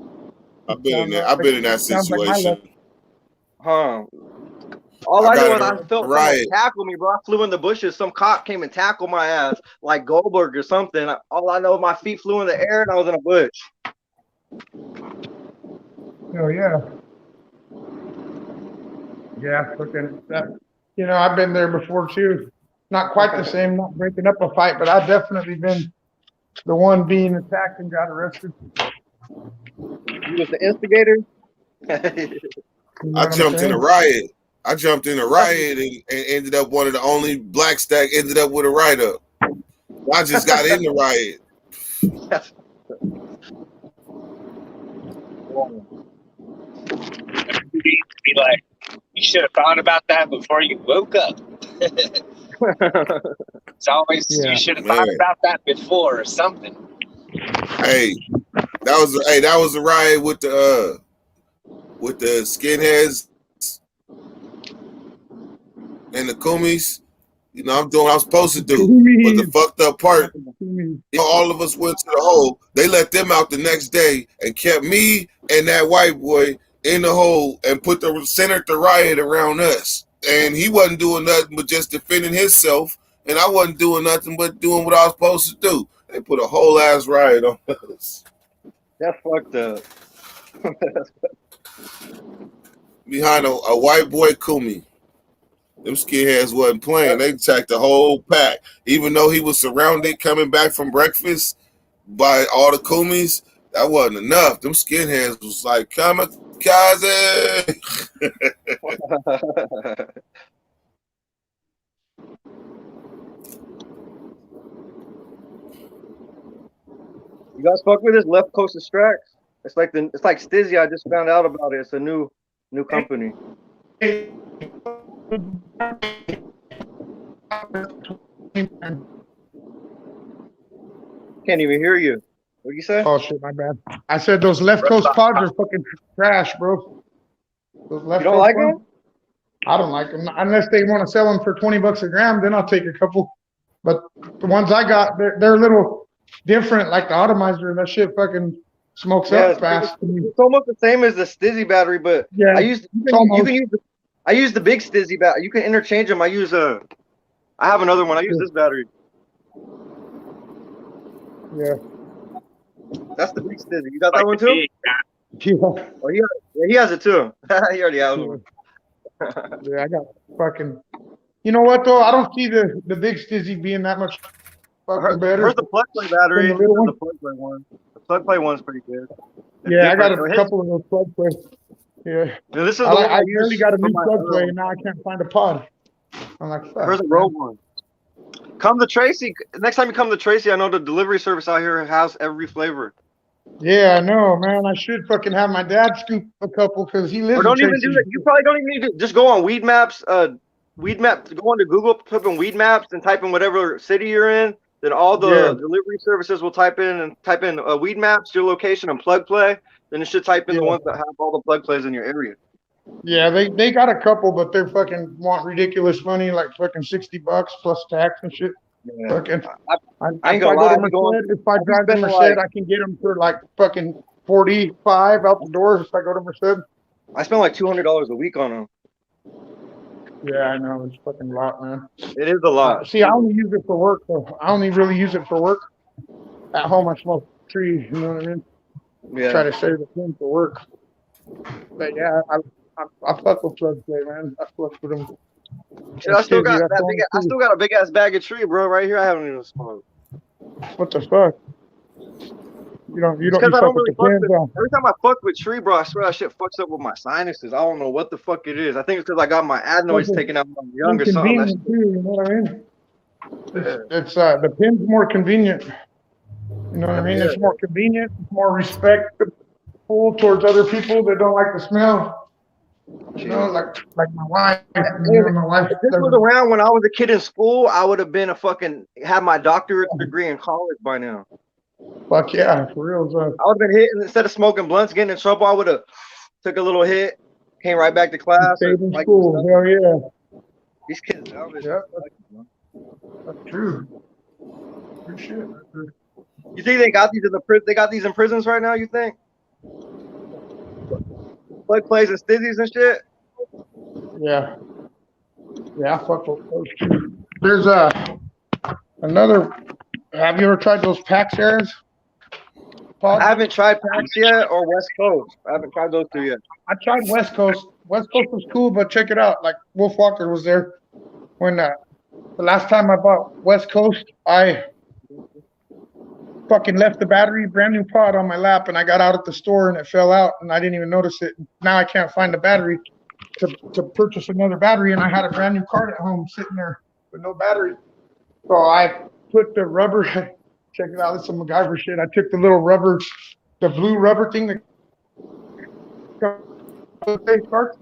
been in that situation. Huh. All I know is I felt riot. someone tackle me, bro. I flew in the bushes. Some cop came and tackled my ass like Goldberg or something. All I know is my feet flew in the air, and I was in a bush. Oh yeah. Yeah, fucking that. You know, I've been there before too. Not quite the same, not breaking up a fight, but I've definitely been the one being attacked and got arrested. You was the instigator? I jumped in a riot. I jumped in a riot and ended up one of the only blacks that ended up with a write-up. I just got in the riot. That's Be like, you should have thought about that before you woke up. It's always you should have thought Man. about that before or something. Hey, that was a riot with the skinheads and the Kumis. You know, I'm doing what I'm supposed to do. But the fucked up part, all of us went to the hole. They let them out the next day and kept me and that white boy in the hole and centered the riot around us. And he wasn't doing nothing but just defending himself. And I wasn't doing nothing but doing what I was supposed to do. They put a whole ass riot on us. That's fucked up. Behind a white boy Kumi. Them skinheads wasn't playing. They attacked the whole pack. Even though he was surrounded coming back from breakfast by all the Kumis, that wasn't enough. Them skinheads was like, kamikaze. You guys fuck with this Left Coast Extracts? It's like Stizzy. I just found out about it. It's a new company. Can't even hear you. What'd you say? Oh shit, my bad. I said those Left Coast pods are fucking trash, bro. Those Left You don't Coast like ones? them? I don't like them unless they want to sell them for $20 a gram. Then I'll take a couple. But the ones I got, they're a little different. Like the atomizer, that shit fucking smokes up fast. It's almost the same as the Stizzy battery, but Yeah, you can use I use the big Stizzy battery. You can interchange them. I have another one. I use this battery. Yeah. That's the big Stizzy. You got that one too? Yeah. Oh, he has it too. He already has one. Yeah, I got fucking. You know what though? I don't see the big Stizzy being that much fucking better. Where's the plug play battery? than the little one. The plug play one. The plug play one's pretty good. It's Yeah, I got different. a couple of those plug plays. Yeah. Yeah, this is the I one I barely use got a for new my plug other play, one. and now I can't find a pod. I'm like, fuck. Where's the Rogue one? Come to Tracy. Next time you come to Tracy, I know the delivery service out here has every flavor. Yeah, I know, man. I should fucking have my dad scoop a couple because he lives Or don't in even Tracy. do that. You probably don't even need to just go on Weed Maps. Weed Maps. Go onto Google, type in Weed Maps, and type in whatever city you're in. Then all the delivery services will type in Weed Maps, your location, and plug play. Then it should type in the ones that have all the plug plays in your area. Yeah, they got a couple, but they're fucking want ridiculous money, like fucking $60 plus tax and shit. Yeah. Fucking, I ain't gonna lie. if I drive to Merced, I can get them for like fucking 45 out the door if I go to Merced. I spend like $200 a week on them. Yeah, I know. It's fucking a lot, man. It is a lot. See, I only use it for work, though. I only really use it for work. At home, I smoke trees, you know what I mean? Yeah. Try to save the thing for work. But yeah, I fuck with plug play, man. I fuck with them. Shit, I still got a big ass bag of tree, bro, right here. I haven't even smoked. What the fuck? You don't Because I fuck don't with really the fuck cans with. on. Every time I fuck with tree, bro, I swear that shit fucks up with my sinuses. I don't know what the fuck it is. I think it's because I got my adenoids taken out when I'm young or something. That Convenient too, you know what I mean? It's the pin's more convenient. You know what I mean? Yeah. It's more convenient, it's more respectful towards other people that don't like the smell. You know, like my wife. You know, my wife. If this was around when I was a kid in school, I would have been had my doctorate degree in college by now. Fuck yeah, for real. I would have been hitting instead of smoking blunts, getting in trouble. I would have took a little hit, came right back to class. Stayed in school. Hell yeah. These kids, That's true. Good shit. You think they got these in the prison? They got these in prisons right now. You think? Plug plays and stizzies and shit. Yeah. Yeah, I fuck with those too. There's another. Have you ever tried those PAX airs? I haven't tried PAX yet or West Coast. I haven't tried those two yet. I tried West Coast. West Coast was cool, but check it out. Like Wolf Walker was there when the last time I bought West Coast, I fucking left the battery, brand new pod on my lap, and I got out at the store and it fell out and I didn't even notice it. Now I can't find the battery to purchase another battery, and I had a brand new card at home sitting there with no battery. So I put the rubber Check it out. This is some MacGyver shit. I took the blue rubber thing that face card.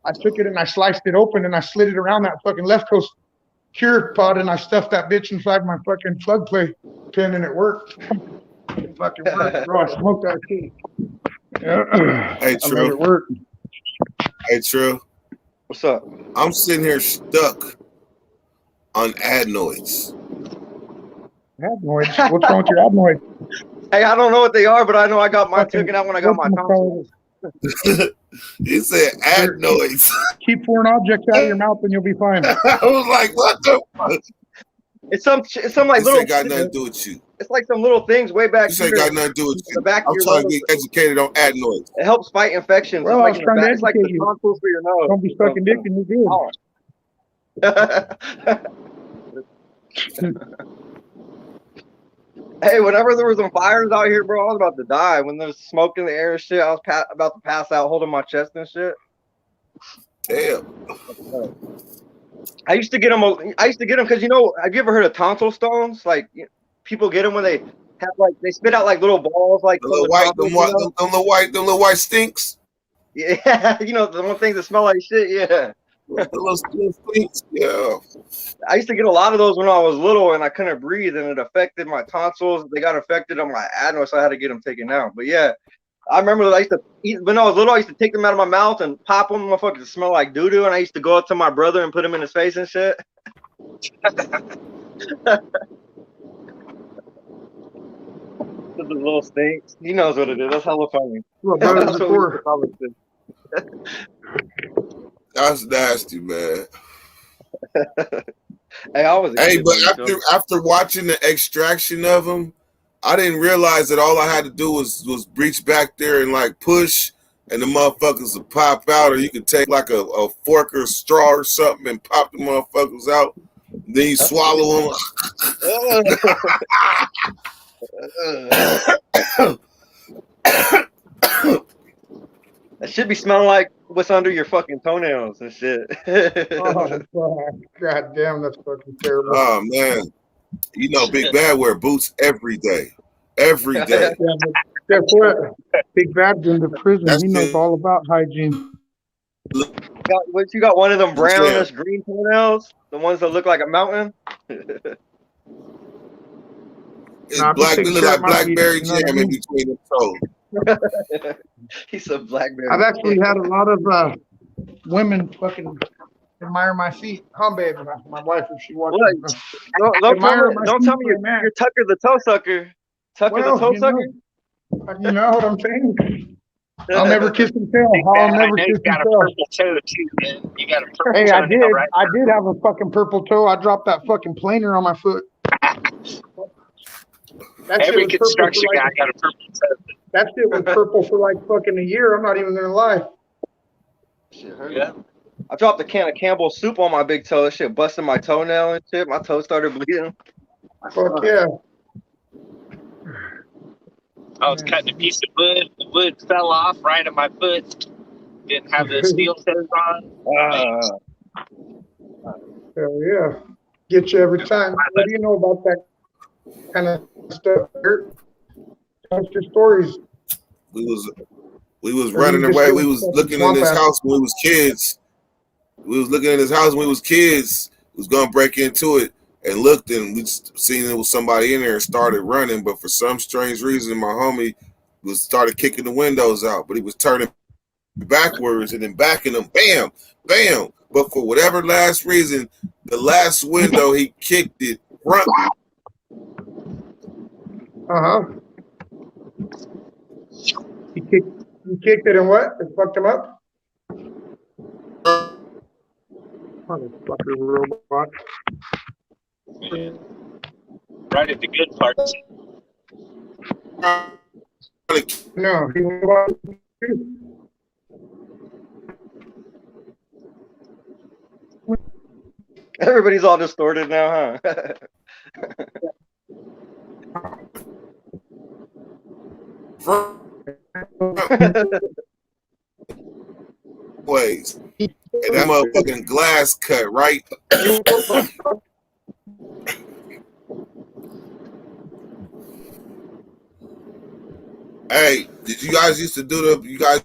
I took it and I sliced it open and I slid it around that fucking left coast cure pod and I stuffed that bitch inside my fucking plug play pin and it worked. It fucking worked, bro. I smoked that shit. Yeah. Hey, I made it work. Hey, True. What's up? I'm sitting here stuck on adenoids. Adenoids? What's wrong with your adenoids? Hey, I don't know what they are, but I know I got mine taken out when I got my tonsils. You said adenoids. Keep foreign objects out of your mouth and you'll be fine. I was like, what the fuck? It's some like This little. ain't got nothing to do with you. It's like some little things way back This here. ain't got nothing to do with The you. back of I'm your trying to nose. get educated on adenoids. It helps fight infections. Well, I was it's trying to it's like the educate you. tonsils for your nose. Don't be sucking dick and you're good. Hey, whenever there was some fires out here, bro, I was about to die. When there's smoke in the air and shit, I was about to pass out holding my chest and shit. Damn. I used to get them because, you know, have you ever heard of tonsil stones? Like, people get them when they have, like, they spit out, like, little balls, like, The little white, them little white stinks. Yeah, you know, the one things that smell like shit, yeah. The little stinks, yeah. I used to get a lot of those when I was little and I couldn't breathe and it affected my tonsils. They got affected on my adenoids, so I had to get them taken out. But yeah, I remember that I used to eat, when I was little, I used to take them out of my mouth and pop them, motherfuckers smell like doo-doo, and I used to go up to my brother and put them in his face and shit. The little stinks. He knows what it is. That's hella funny. Well, That's what we used to call it. That's nasty, man. Hey, I was. Hey, but after watching the extraction of them, I didn't realize that all I had to do was reach back there and like push, and the motherfuckers would pop out, or you could take like a fork or a straw or something and pop the motherfuckers out. Then you swallow them. That should be smelling like what's under your fucking toenails and shit. Oh, God damn, that's fucking terrible. Oh man, you know Big Bad wear boots every day. Every day. Yeah, but guess what? Big Bad's in the prison. He knows all about hygiene. You got one of them brownish green toenails? The ones that look like a mountain? It's black. They look like blackberry jam in between the toes. He said blackberry. I've actually had a lot of women fucking admire my feet. Huh, baby? My wife, if she watches. Don't tell me you're Tucker the toe sucker. Tucker the toe sucker? You know what I'm saying? I'll never kiss and tell. I'll never kiss and tell. Purple toe too, man. You got a purple toe. Hey, I did. now, right? I did have a fucking purple toe. I dropped that fucking planer on my foot. Every construction guy got a purple toe. That shit was purple for like fucking a year. I'm not even gonna lie. Yeah. I dropped a can of Campbell's soup on my big toe. That shit busted my toenail and shit. My toe started bleeding. Fuck yeah. I was cutting a piece of wood. The wood fell off right at my foot. Didn't have the steel toes on. Hell yeah. Get you every time. What do you know about that kind of stuff? Tell us your stories. We was running away. We was looking in his house when we was kids. We was looking in his house when we was kids. We was gonna break into it and looked, and we seen there was somebody in there and started running. But for some strange reason, my homie started kicking the windows out. But he was turning backwards and then backing them. Bam, bam. But for whatever last reason, the last window he kicked it front. You kicked it and what? It fucked him up? Motherfucker robot. Right at the good parts. No, he Everybody's all distorted now, huh? Ways. And that motherfucking glass cut, right? Hey, did you guys used to do the? You guys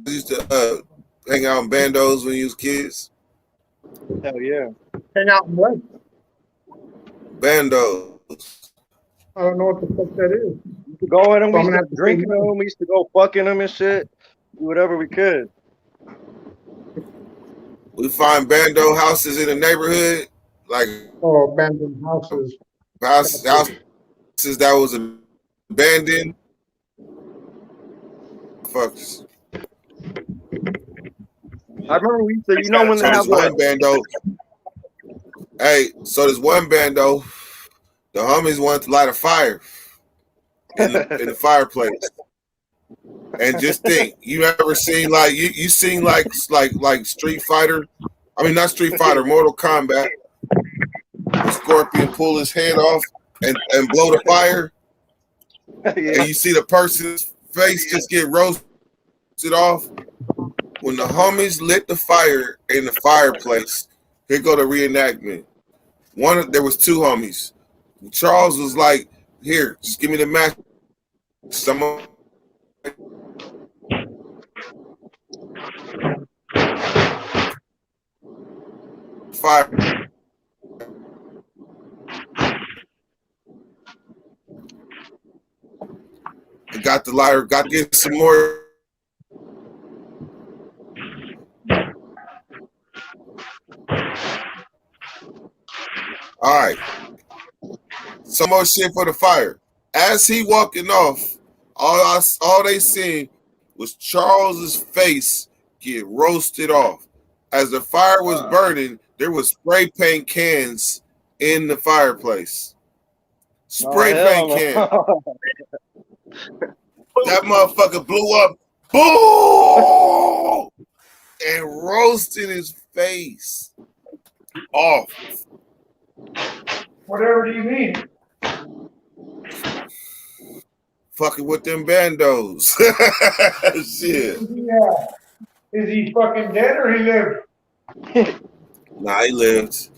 used to hang out in bandos when you was kids? Hell yeah. Hang out in what? Bandos. I don't know what the fuck that is. We used to go in them, we I'm used gonna to have to drink say in no. them, we used to go fucking them and shit. Do whatever we could. We find bando houses in the neighborhood, like Oh, abandoned houses. houses that was abandoned. Fucks. I remember we used to, you know, when So they this have like, one bando. Hey, so this one bando, the homies wanted to light a fire in the fireplace. And just think, you ever seen like you seen like Street Fighter? I mean not Street Fighter, Mortal Kombat. The Scorpion pull his head off and blow the fire. And you see the person's face just get roasted off. When the homies lit the fire in the fireplace, here go the reenactment. There was two homies. Charles was like, "Here, just give me the match." Someone fire. Got the lighter. Got to get some more. All right. Some more shit for the fire. As he walking off, all they seen was Charles's face get roasted off. As the fire was burning, there was spray paint cans in the fireplace. Spray paint can. That motherfucker blew up. Boom! And roasted his face off. Whatever do you mean? Fucking with them bandos. Shit. Yeah. Is he fucking dead or he lived? Nah, he lived.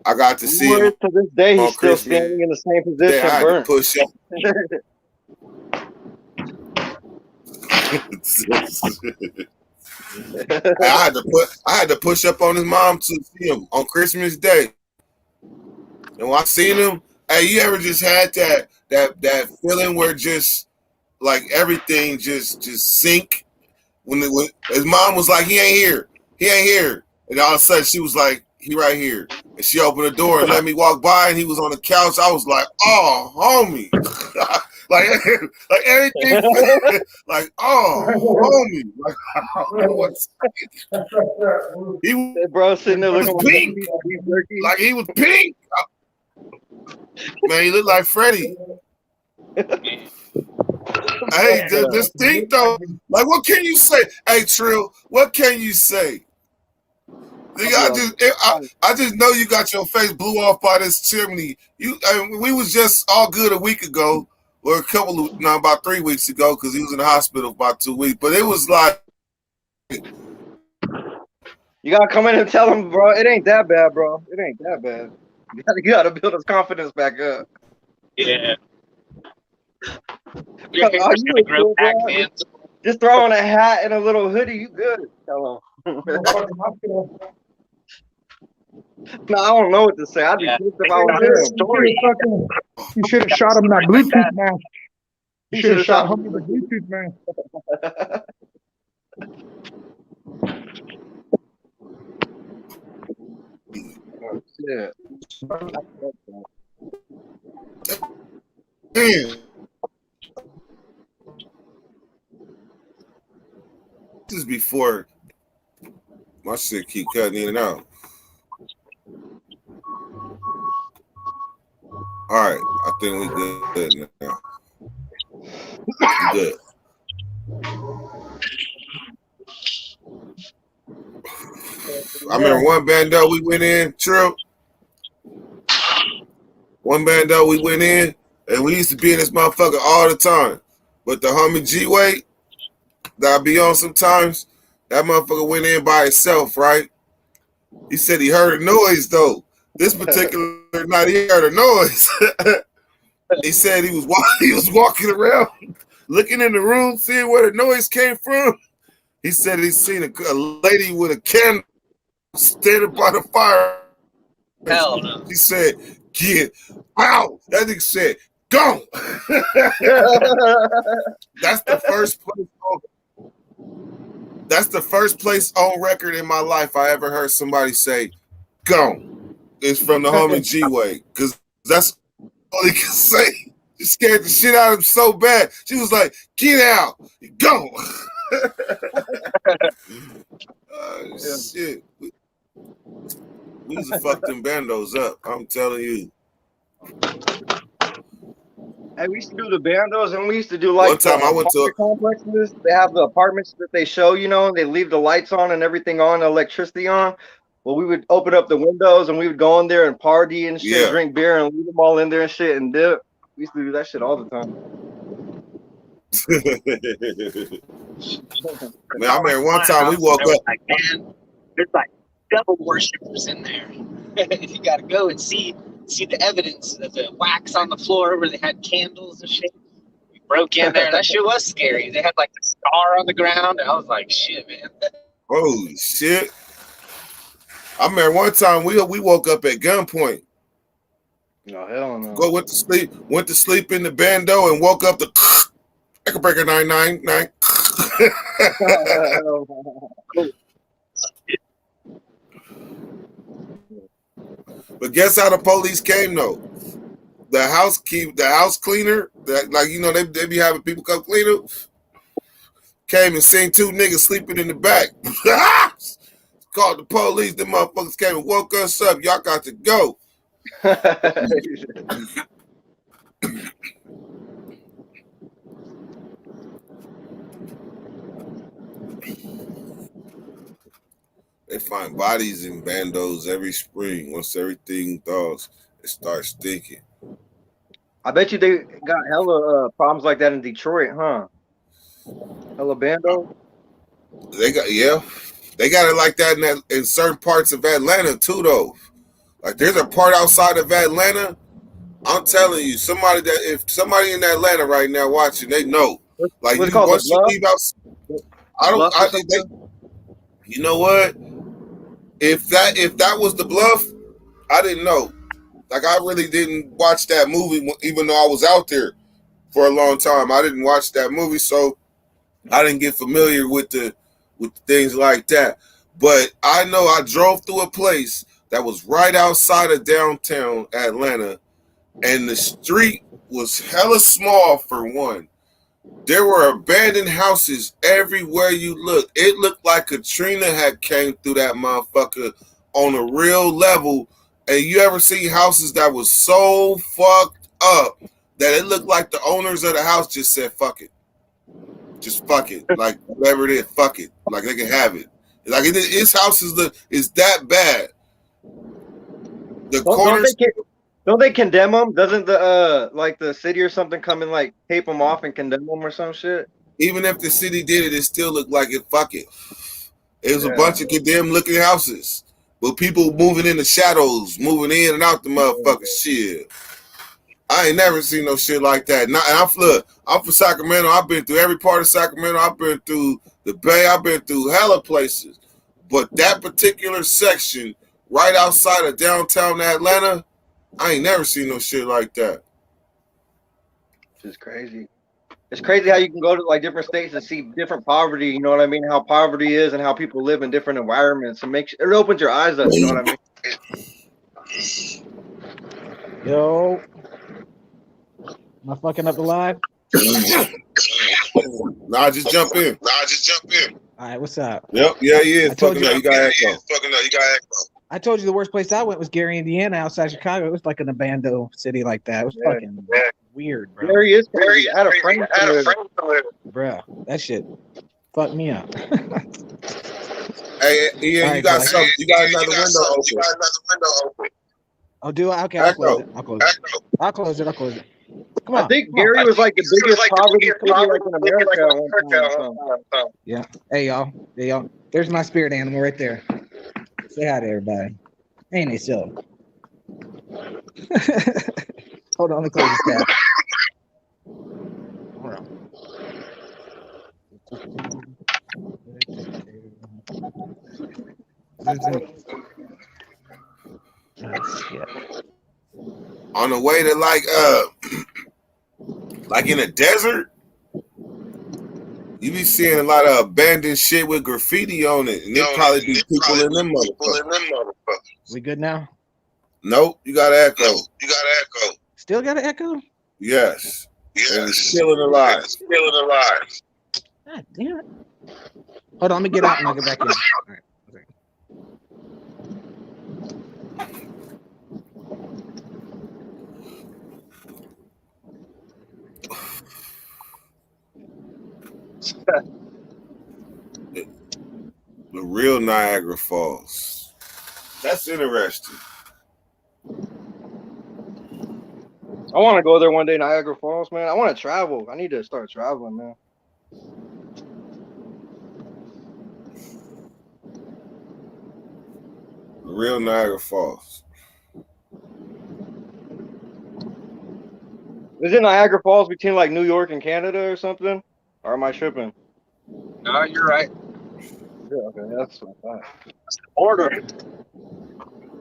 I got to see him. To this day, on he's still Christmas standing in the same Day. position, I had to burnt. push up. I had to push up on his mom to see him on Christmas Day. And when I seen him, hey, you ever just had that feeling where just like everything just sink? When his mom was like, he ain't here. And all of a sudden she was like, he right here. And she opened the door and let me walk by, and he was on the couch. I was like, oh, homie. like everything, like, oh, homie. Like, I don't know what's he bro sitting there was looking pink. Like he was pink. Man, he looked like Freddie. Hey, this thing though, like, what can you say? Hey, Trill, what can you say? I just know you got your face blew off by this chimney. We was just all good a week ago, or about 3 weeks ago, because he was in the hospital about 2 weeks. But it was like, you gotta come in and tell him, bro, it ain't that bad, bro. It ain't that bad. You gotta build his confidence back up. Yeah. Your hair's gonna grow back, man. Just throw on a hat and a little hoodie, you good. Tell him. No, I don't know what to say. I'd be pissed if I was him. You should have shot him that Bluetooth mask. You should have shot him with the Bluetooth mask. Oh, shit. damn. This is before my shit keep cutting in and out. All right, I think we good now. We good. I remember one bando we went in, Trill. One bando we went in, and we used to be in this motherfucker all the time. But the homie G-Way that I be on sometimes, that motherfucker went in by himself, right? He said he heard a noise, though. This particular night, he heard a noise. He said he was walking around, looking in the room, seeing where the noise came from. He said he seen a lady with a candle standing by the fire. Hell no. He said, "Get out!" That nigga said, "Go." That's the first place. That's the first place on record in my life I ever heard somebody say, "Go." It's from the homie G-Way, because that's all he can say. She scared the shit out of him so bad. She was like, "Get out, go." Shit. We used to fuck them bandos up. I'm telling you. Hey, we used to do the bandos, and we used to do like one time I went to complexes. They have the apartments that they show, you know, and they leave the lights on and everything on, the electricity on. Well, we would open up the windows and we would go in there and party and shit, drink beer and leave them all in there and shit and dip. We used to do that shit all the time. Man, I remember one time we woke up. Like, man, there's like devil worshippers in there. You got to go and see the evidence of the wax on the floor where they had candles and shit. We broke in there. That shit was scary. They had like the star on the ground, and I was like, shit, man. Holy shit. I remember one time we woke up at gunpoint. No, hell no. Went to sleep in the bando and woke up to Echo Breaker 999. But guess how the police came though? The house cleaner, like you know, they be having people come clean up. Came and seen two niggas sleeping in the back. Called the police. Them motherfuckers came and woke us up. Y'all got to go. They find bodies in bandos every spring. Once everything thaws, it starts stinking. I bet you they got hella problems like that in Detroit, huh? Hella bando. They got it like that in certain parts of Atlanta too, though. Like there's a part outside of Atlanta. I'm telling you, if somebody in Atlanta right now watching, they know. Like once you leave out, you know what? If that was the Bluff, I didn't know. Like I really didn't watch that movie, even though I was out there for a long time. I didn't watch that movie, so I didn't get familiar with the things like that. But I know I drove through a place that was right outside of downtown Atlanta, and the street was hella small for one. There were abandoned houses everywhere you look. It looked like Katrina had came through that motherfucker on a real level. And you ever see houses that was so fucked up that it looked like the owners of the house just said, fuck it. Just fuck it. Like, whatever it is, fuck it. Like, they can have it. Like, his house is that bad. The corners... Don't they condemn them? Doesn't the city or something come and like tape them off and condemn them or some shit? Even if the city did it, it still looked like it. Fuck it. It was a bunch of condemned looking houses, but people moving in the shadows, moving in and out the motherfucking shit. I ain't never seen no shit like that. I'm from Sacramento. I've been through every part of Sacramento. I've been through the Bay. I've been through hella places, but that particular section right outside of downtown Atlanta, I ain't never seen no shit like that. It's just crazy. It's crazy how you can go to like different states and see different poverty. You know what I mean? How poverty is and how people live in different environments. It opens your eyes up. You know what I mean? Yo, am I fucking up the live? Nah, just jump in. All right, what's up? Yep, yeah, he is. Fucking up. You got echo. I told you the worst place I went was Gary, Indiana, outside Chicago. It was like an abandoned city like that. It was fucking weird, bro. Gary is crazy. I had a friend bro. That shit fucked me up. Hey, Ian, you got something. You got another window open. Oh, do I? Okay, I'll close it. Come on. I think Gary was like the biggest poverty city like in America. Yeah. Hey, y'all. There's my spirit animal right there. Say hi to everybody. Ain't it so? Hold on, let me close this tab. Hold on. Oh, shit. On the way to like in a desert, you be seeing a lot of abandoned shit with graffiti on it, and there probably be people in them motherfuckers. We good now? Nope, you got echo. Still got an echo? Yes. And it's still alive. God damn it. Hold on, let me get out and I'll get back in. All right. The real Niagara Falls. That's interesting. I want to go there one day, Niagara Falls, man. I want to travel. I need to start traveling, man. The real Niagara Falls. Is it Niagara Falls between like New York and Canada or something? Or am I tripping? No, you're right. Yeah, okay, that's what I thought. That's the border.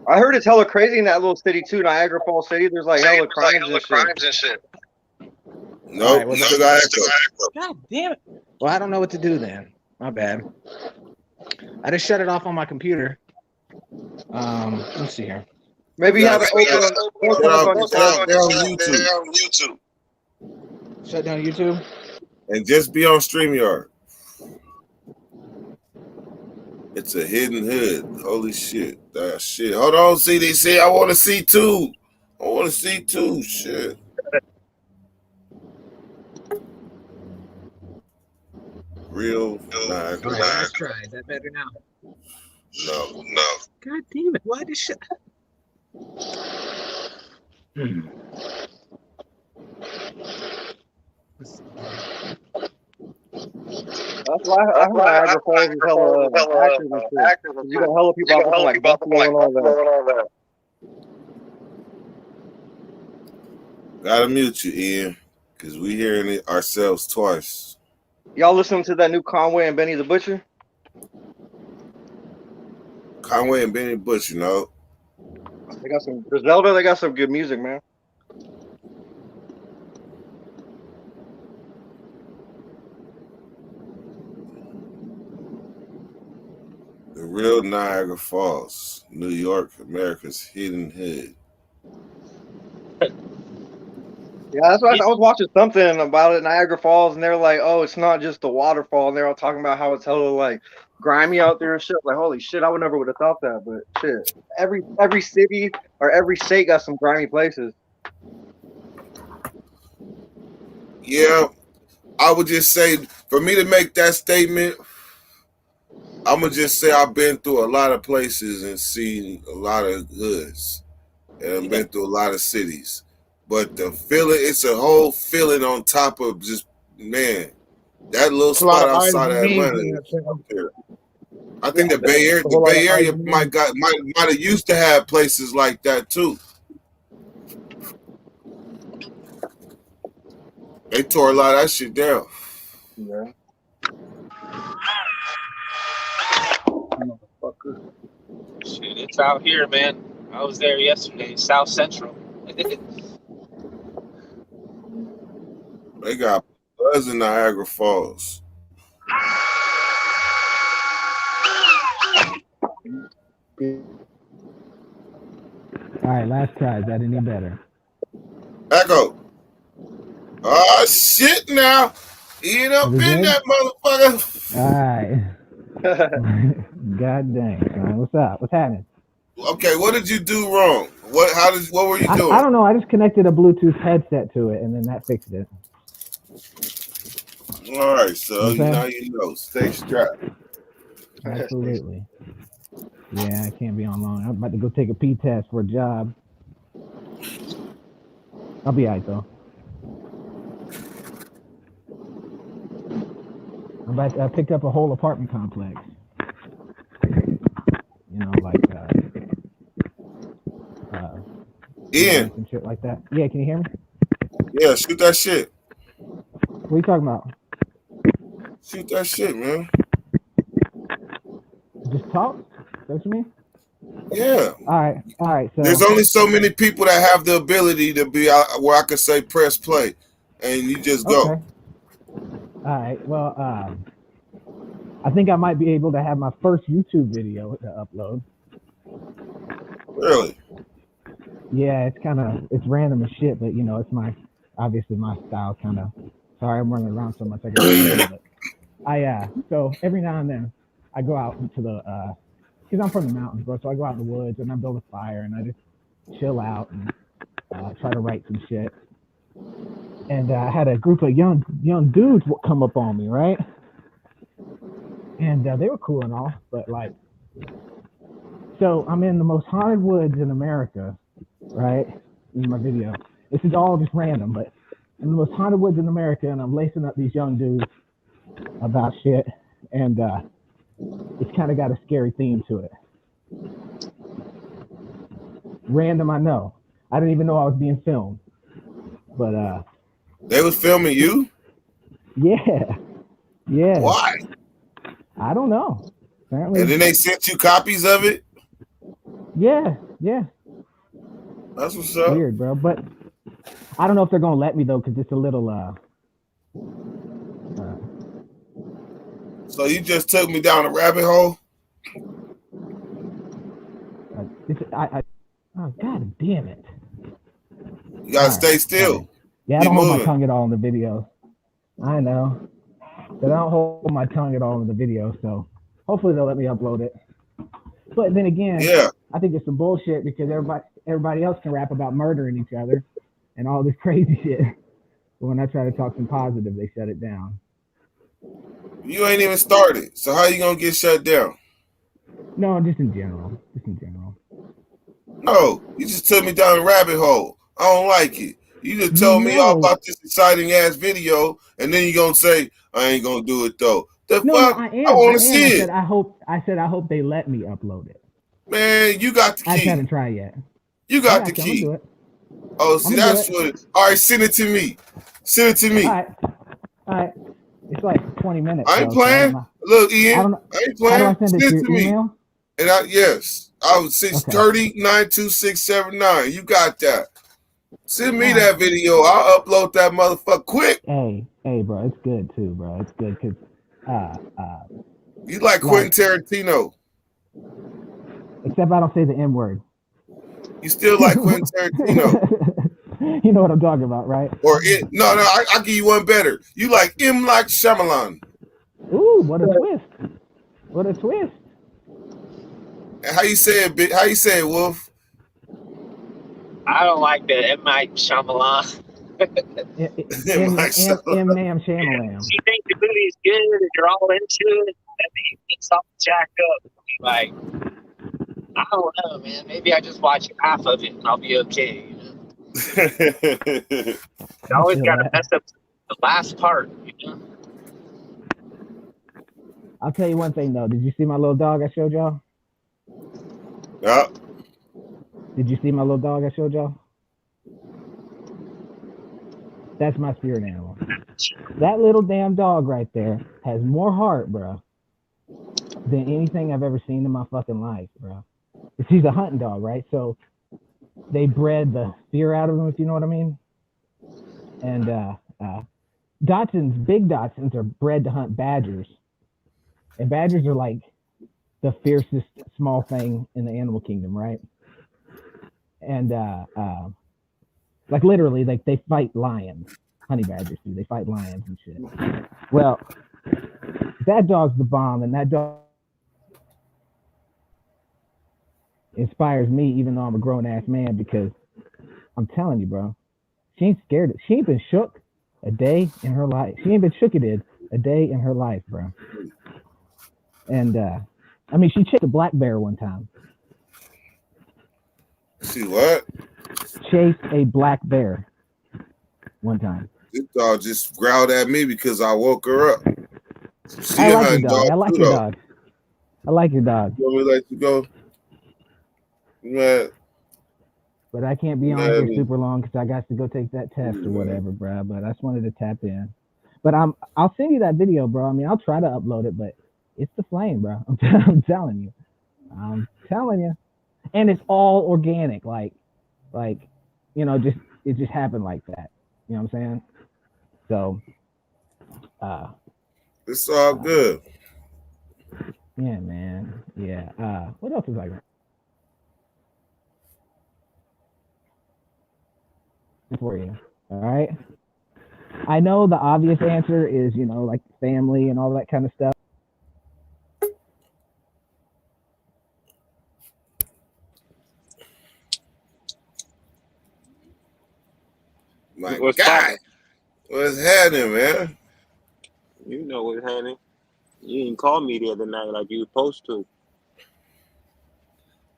I heard it's hella crazy in that little city too, Niagara Falls City. There's like hella crimes and shit. Nope, All right, still got echo. God damn it. Well, I don't know what to do then. My bad. I just shut it off on my computer. Let's see here. Maybe you have it open on YouTube. Shut down YouTube? And just be on StreamYard. It's a hidden hood. Holy shit. That shit. Hold on, CDC. I want to see too. Shit. Real Niagara. All right, let's try. Is that better now? No. God damn it. Why this shit? That's why I heard Niagara Falls is hella active and shit. You got hella people out there like Buffalo and all that. Gotta mute you, Ian, because we hearing it ourselves twice. Y'all listening to that new Conway and Benny the Butcher? Conway and Benny Butcher, you know. They got some Griselda, they got some good music, man. The real Niagara Falls, New York, America's hidden hood. Yeah, that's why I was watching something about it, Niagara Falls, and they're like, "Oh, it's not just the waterfall." And they're all talking about how it's hella like grimy out there and shit. Like, holy shit, I would never would have thought that, but shit, every city or every state got some grimy places. Yeah, I would just say, for me to make that statement, I'm gonna just say I've been through a lot of places and seen a lot of hoods, and I've been through a lot of cities. But the feeling, it's a whole feeling on top of just, man, that little spot outside of Atlanta. I think the Bay Area might have used to have places like that too. They tore a lot of that shit down. Yeah. Shit, it's out here, man. I was there yesterday, South Central. They got buzz in Niagara Falls. All right, last try. Is that any better? Echo. Oh, shit now. Ian up in that motherfucker. All right. God dang, son. What's up? What's happening? Okay, what did you do wrong? What were you doing? I don't know. I just connected a Bluetooth headset to it, and then that fixed it. All right, so Okay. now you know. Stay strapped. Absolutely. Yeah, I can't be on long. I'm about to go take a P test for a job. I'll be all right, though. I picked up a whole apartment complex. You know, like Ian. and shit like that. Yeah, can you hear me? Yeah, shoot that shit. What are you talking about? Shoot that shit, man. Just talk? That's what you mean? Yeah. All right. So There's only so many people that have the ability to be out where I could say press play, and you just go. okay. All right. Well, I think I might be able to have my first YouTube video to upload. Really? Yeah, it's random as shit, but you know, obviously my style kind of. Sorry, I'm running around so much. I get but so every now and then I go out into the because I'm from the mountains, bro. So I go out in the woods and I build a fire and I just chill out and try to write some shit. And I had a group of young dudes come up on me, right? And they were cool and all, but like, so I'm in the most haunted woods in America, right? In my video, this is all just random, but I'm in the most haunted woods in America, and I'm lacing up these young dudes about shit, and it's kind of got a scary theme to it. Random, I know. I didn't even know I was being filmed, but they was filming you. Yeah. Why? I don't know. Apparently. And then they sent you copies of it. Yeah. That's what's up. Weird, bro. But I don't know if they're gonna let me though, because it's a little. So you just took me down a rabbit hole. Oh god damn it! You gotta stay still. Yeah, I don't hold my tongue at all in the video. I know, but I don't hold my tongue at all in the video. So hopefully they'll let me upload it. But then again, yeah, I think it's some bullshit because everybody else can rap about murdering each other and all this crazy shit. But when I try to talk some positive, they shut it down. You ain't even started, so how you gonna get shut down? No, just in general. No, you just took me down a rabbit hole. I don't like it. You just told me all about this exciting ass video, and then you gonna say I ain't gonna do it though. The fuck? I want to see it. I said I hope they let me upload it. Man, you got the key. I haven't tried yet. You got the key. Do it. Oh, see, that's what. All right, send it to me. Send it to me. All right. It's like 20 minutes. I ain't playing. Look, Ian, I ain't playing. How do I send it to me. Email? And I was 630-92679. You got that. Send me that video. I'll upload that motherfucker quick. Hey, bro, it's good too, bro. It's good because you like Quentin Tarantino. Except I don't say the N word. You still like Quentin Tarantino. You know what I'm talking about, right? Or I'll give you one better. You like M. Like Shyamalan. Ooh, what a twist. What a twist. And how you say it, How you say it, Wolf? I don't like the M. Night Shyamalan. M. Nam Shyamalan. You think the movie's good and you're all into it, and then you get something jacked up. Like, I don't know, man. Maybe I just watch half of it and I'll be okay. You know? You always got to mess up the last part, you know? I'll tell you one thing, though. Did you see my little dog I showed y'all? Yeah. Did you see my little dog I showed y'all? That's my spirit animal. That little damn dog right there has more heart, bro, than anything I've ever seen in my fucking life, bro. She's a hunting dog, right? So they bred the fear out of them, if you know what I mean. And big Dachshunds are bred to hunt badgers. And badgers are like the fiercest small thing in the animal kingdom, right? And like literally, like they fight lions. Honey badgers do. They fight lions and shit. Well, that dog's the bomb, and that dog inspires me, even though I'm a grown ass man, because I'm telling you, bro, she ain't scared. She ain't been shook a day in her life. She ain't been shooketed a day in her life, bro. And I mean, she chased a black bear one time. See what? Chased a black bear one time. This dog just growled at me because I woke her up. I like your dog. I like your dog. I like your dog. You want me to let you go? Man, But I can't be on here Man, super long because I got to go take that test or whatever, bro. But I just wanted to tap in. But I'll send you that video, bro. I mean, I'll try to upload it, but it's the flame, bro. I'm telling you. I'm telling you. And it's all organic, like, you know, it just happened like that. You know what I'm saying? So, it's all good. yeah, man. Yeah. What else is like for you? All right. I know the obvious answer is, you know, like family and all that kind of stuff. My What's God, poppin'? what's happening, man? You know what's happening. You didn't call me the other night like you were supposed to.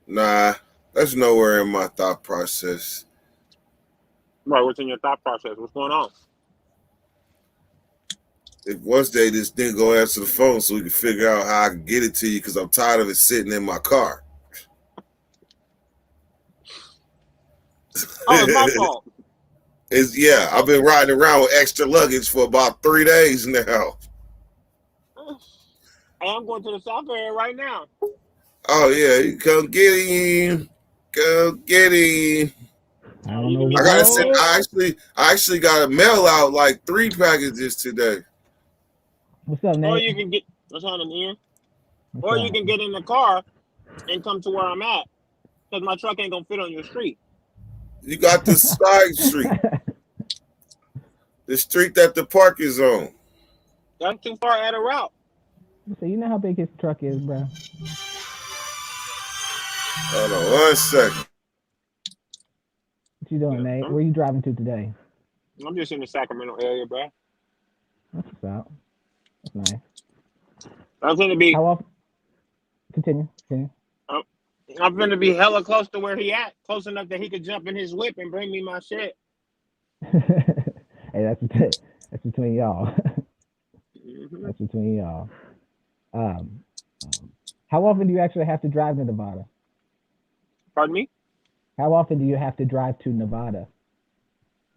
Nah, that's nowhere in my thought process. Right, what's in your thought process? What's going on? If once day this thing go answer the phone so we can figure out how I can get it to you because I'm tired of it sitting in my car. Oh, it's my fault. I've been riding around with extra luggage for about 3 days now. Hey, I'm going to the soccer area right now. Oh yeah, you come get him. Come get him. I don't know. I gotta send. I actually got to mail out like 3 packages today. What's up, Nate? Or you can get what's happening, Ian? Or you can get in the car and come to where I'm at because my truck ain't gonna fit on your street. You got the side street, the street that the park is on. That's too far out of route. So you know how big his truck is, bro. Hold on 1 second. What you doing, Nate? Where you driving to today? I'm just in the Sacramento area, bro. That's what's up. That's nice. I'm gonna be. How often? Continue. I'm gonna be hella close to where he at, close enough that he could jump in his whip and bring me my shit. Hey, that's between y'all. Mm-hmm. That's between y'all. How often do you actually have to drive to Nevada? Pardon me? How often do you have to drive to Nevada?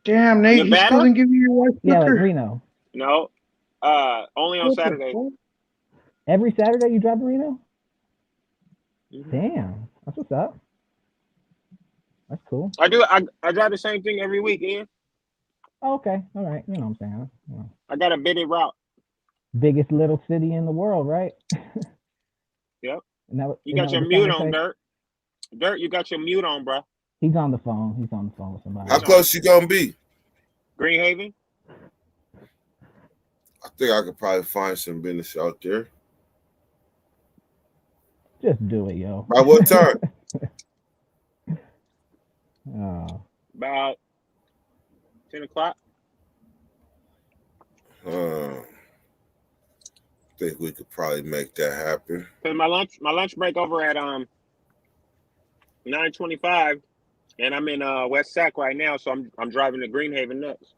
Damn, Nate, Nevada? he still didn't give you your wife's Yeah, like picture. Reno. No. Only on What the Saturday. fuck? Every Saturday you drive to Reno? Mhm. Damn, that's what's up. That's cool. I do. I drive the same thing every week, Ian. Oh, okay, all right. You know what I'm saying? Yeah. I got a bidded route. Biggest little city in the world, right? Yep. And that, You isn't got that your what the mute sign on, say? Dirt. Dirt, you got your mute on, bro. He's on the phone. He's on the phone with somebody. How close you gonna be? Greenhaven? I think I could probably find some business out there. Just do it, yo. By what time? Oh, About 10 o'clock. I think we could probably make that happen. Cause my lunch break over at 9:25, and I'm in West Sac right now, so I'm driving to Greenhaven next.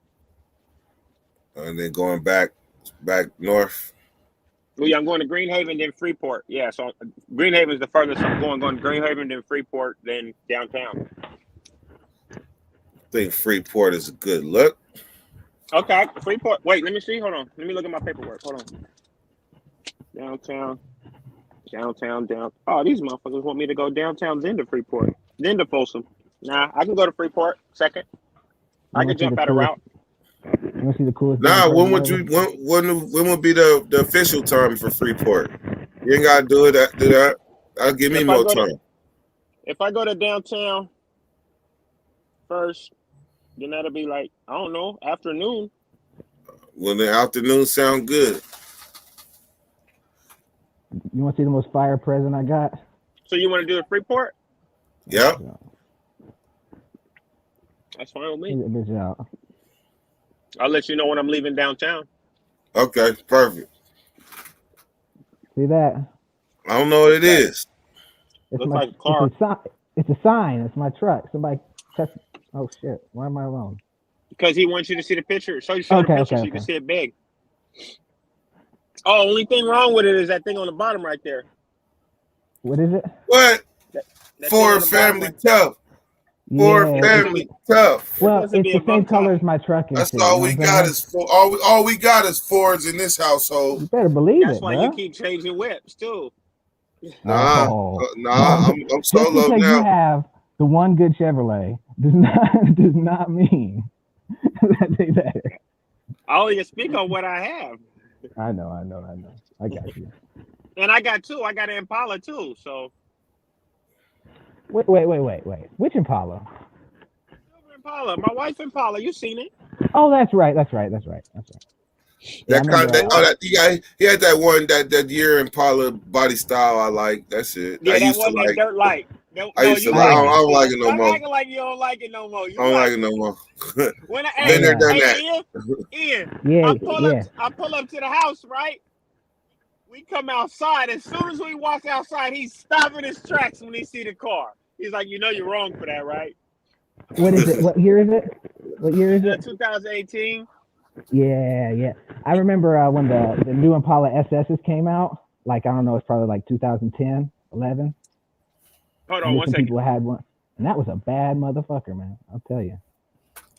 And then going back north. Well, yeah, I'm going to Greenhaven, then Freeport. Yeah, so Greenhaven's the furthest I'm going. Going to Greenhaven, then Freeport, then downtown. I think Freeport is a good look. Okay, Freeport. Wait, let me see. Hold on. Let me look at my paperwork. Hold on. Downtown. Oh, these motherfuckers want me to go downtown, then to Freeport, then to Folsom. Nah, I can go to Freeport second. I can jump out of route. You want to see the coolest? Nah, thing when would be the official time for Freeport? You ain't gotta do that. That'll give me more time. If I go to downtown first, then that'll be like, I don't know, afternoon. Well, the afternoon sound good. You want to see the most fire present I got? So you want to do a Freeport? Yep. That's fine with Check me. that bitch out. I'll let you know when I'm leaving downtown. Okay, perfect. See that? I don't know what it is. It's Looks my. like a car. It's a sign. It's my truck. Somebody touch. Oh shit! Why am I alone? Because he wants you to see the picture. So you show the picture so you can see it big. Oh, only thing wrong with it is that thing on the bottom right there. What is it? What? That Ford thing on the Family bottom Tough. Ford Yeah. family tough. Well, supposed to it's be the a same bump color top. as my truck is. That's too, all you know we what I'm got saying? is all we got is Fords in this household. You better believe That's it, why you bro. keep changing whips too. Nah, Oh, I'm just solo because now. you have the one good Chevrolet does not mean that they better. I only speak on what I have, I know. I got you. and I got two. I got an Impala too. So Wait. Which Impala? Silver Impala, my wife Impala. You seen it? Oh, that's right. Yeah, I That kind remember. he had that one that year Impala body style I like. That's it. I Yeah, that used to one that like. dirt light. No, I used to you like. like I it don't like still. it no Stop more. acting like you don't like it no more. I You don't like like it no more. When Been there, done hey that. Ian, Yeah. I pull up to the house, right? We come outside. As soon as we walk outside, he's stopping his tracks when he see the car. He's like, you know you're wrong for that, right? What is it? What year is it? 2018. Yeah. I remember when the new Impala SSs came out. Like, I don't know, it's probably like 2010, 11. Hold I on knew one some second. people had one. And that was a bad motherfucker, man. I'll tell you.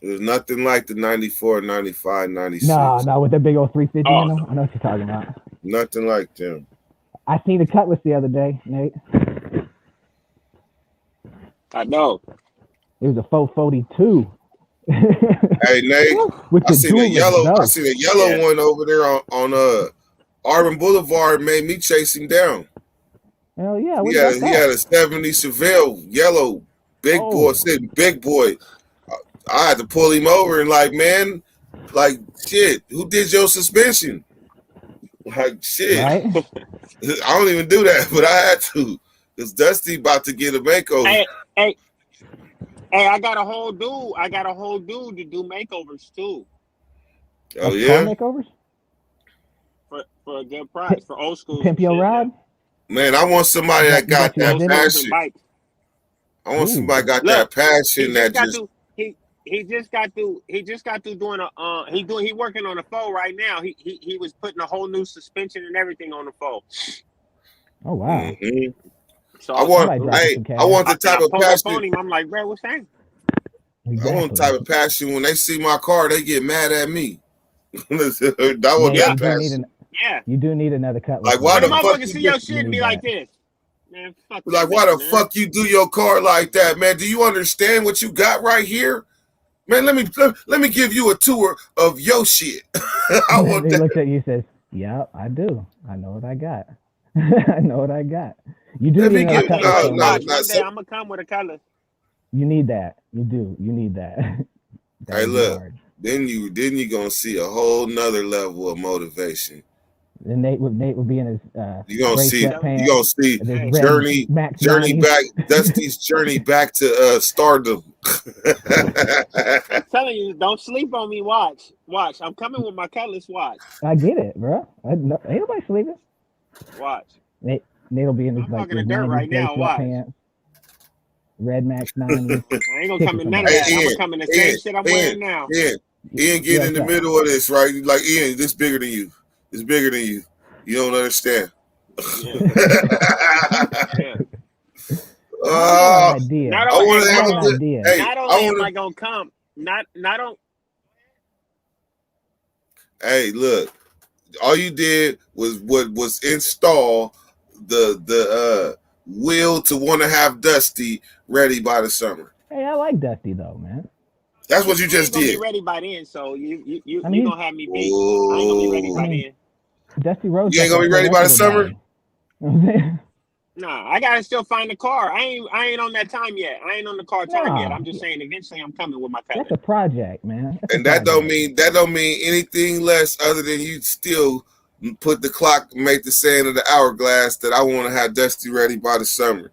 There's nothing like the 94, 95, 96. No, with the big old 350 Oh. in them. I know what you're talking about. Nothing like them. I seen the Cutlass the other day, Nate. I know. It was a 442. Hey Nate, With I the seen a dual yellow. I exhaust. seen a yellow Yeah. one over there on Auburn Boulevard. Made me chase him down. Hell yeah, what He about that? had a 70 Chevelle yellow big boy, Oh. sitting big boy. I had to pull him over and like, man, like shit. Who did your suspension? Like shit. Right? I don't even do that, but I had to. Cause Dusty about to get a makeover. Hey, I got a whole dude to do makeovers too. Oh Car yeah, makeovers? For a good price for old school. Pimp your ride? man. I want somebody that got You that did it? passion. Bikes. I want somebody got Look, that passion He that just got through doing he working on a foe right now. He was putting a whole new suspension and everything on the foe. Oh wow. Mhm. So I want the type of pull up on passion. him. I'm like, bro, what's that? I want the type of passion when they see my car, they get mad at me. I want that passion. You do need another Cutlass. Like, why When the the fuck motherfucker you see do- your shit and be like this. Man, fuck Like, that why man, the man. fuck you do your car like that, man? Do you understand what you got right here? Man, let me give you a tour of your shit. I want He that. looked at you and says, yeah, I do. I know what I got. I know what I got. You do Let need me another get Cutlass. though, Watch, Nate. one day I'm gonna come with a color. You need that. You do. You need that. That Hey, would be look. hard. Then you gonna see a whole nother level of motivation. And Nate would be in his You gonna gray see sweatpants. see and his red journey Max journey 90s. back Dusty's journey back to stardom. I'm telling you, don't sleep on me. Watch. I'm coming with my colors. Watch. I get it, bro. Ain't nobody sleeping. Watch. Nate'll be in his I'm like walking his the dirt 90s right gray now. Watch. sweatpants, red Max 90s. I ain't gonna come in none of Hey, that. I'm Ian, gonna come in the same shit I'm wearing now. Ian, get in the middle of this, right? Like, Ian, this bigger than you. It's bigger than you. You don't understand. Yeah. Idea. Not I only, want to have an a good idea. Hey, not I only am want I gonna come, not on. Hey, look. All you did was install the will to want to have Dusty ready by the summer. Hey, I like Dusty though, man. That's what you just I ain't gonna did. be ready by then, so you I mean, gonna have me beat. I ain't gonna be ready by then. Dusty Rose. You ain't gonna be ready by the summer? Nah, I gotta still find the car. I ain't on that time yet. I ain't on the car time yet. I'm just saying eventually I'm coming with my car. That's a project, man. And that don't mean anything less other than you still put the clock, make the saying of the hourglass that I want to have Dusty ready by the summer.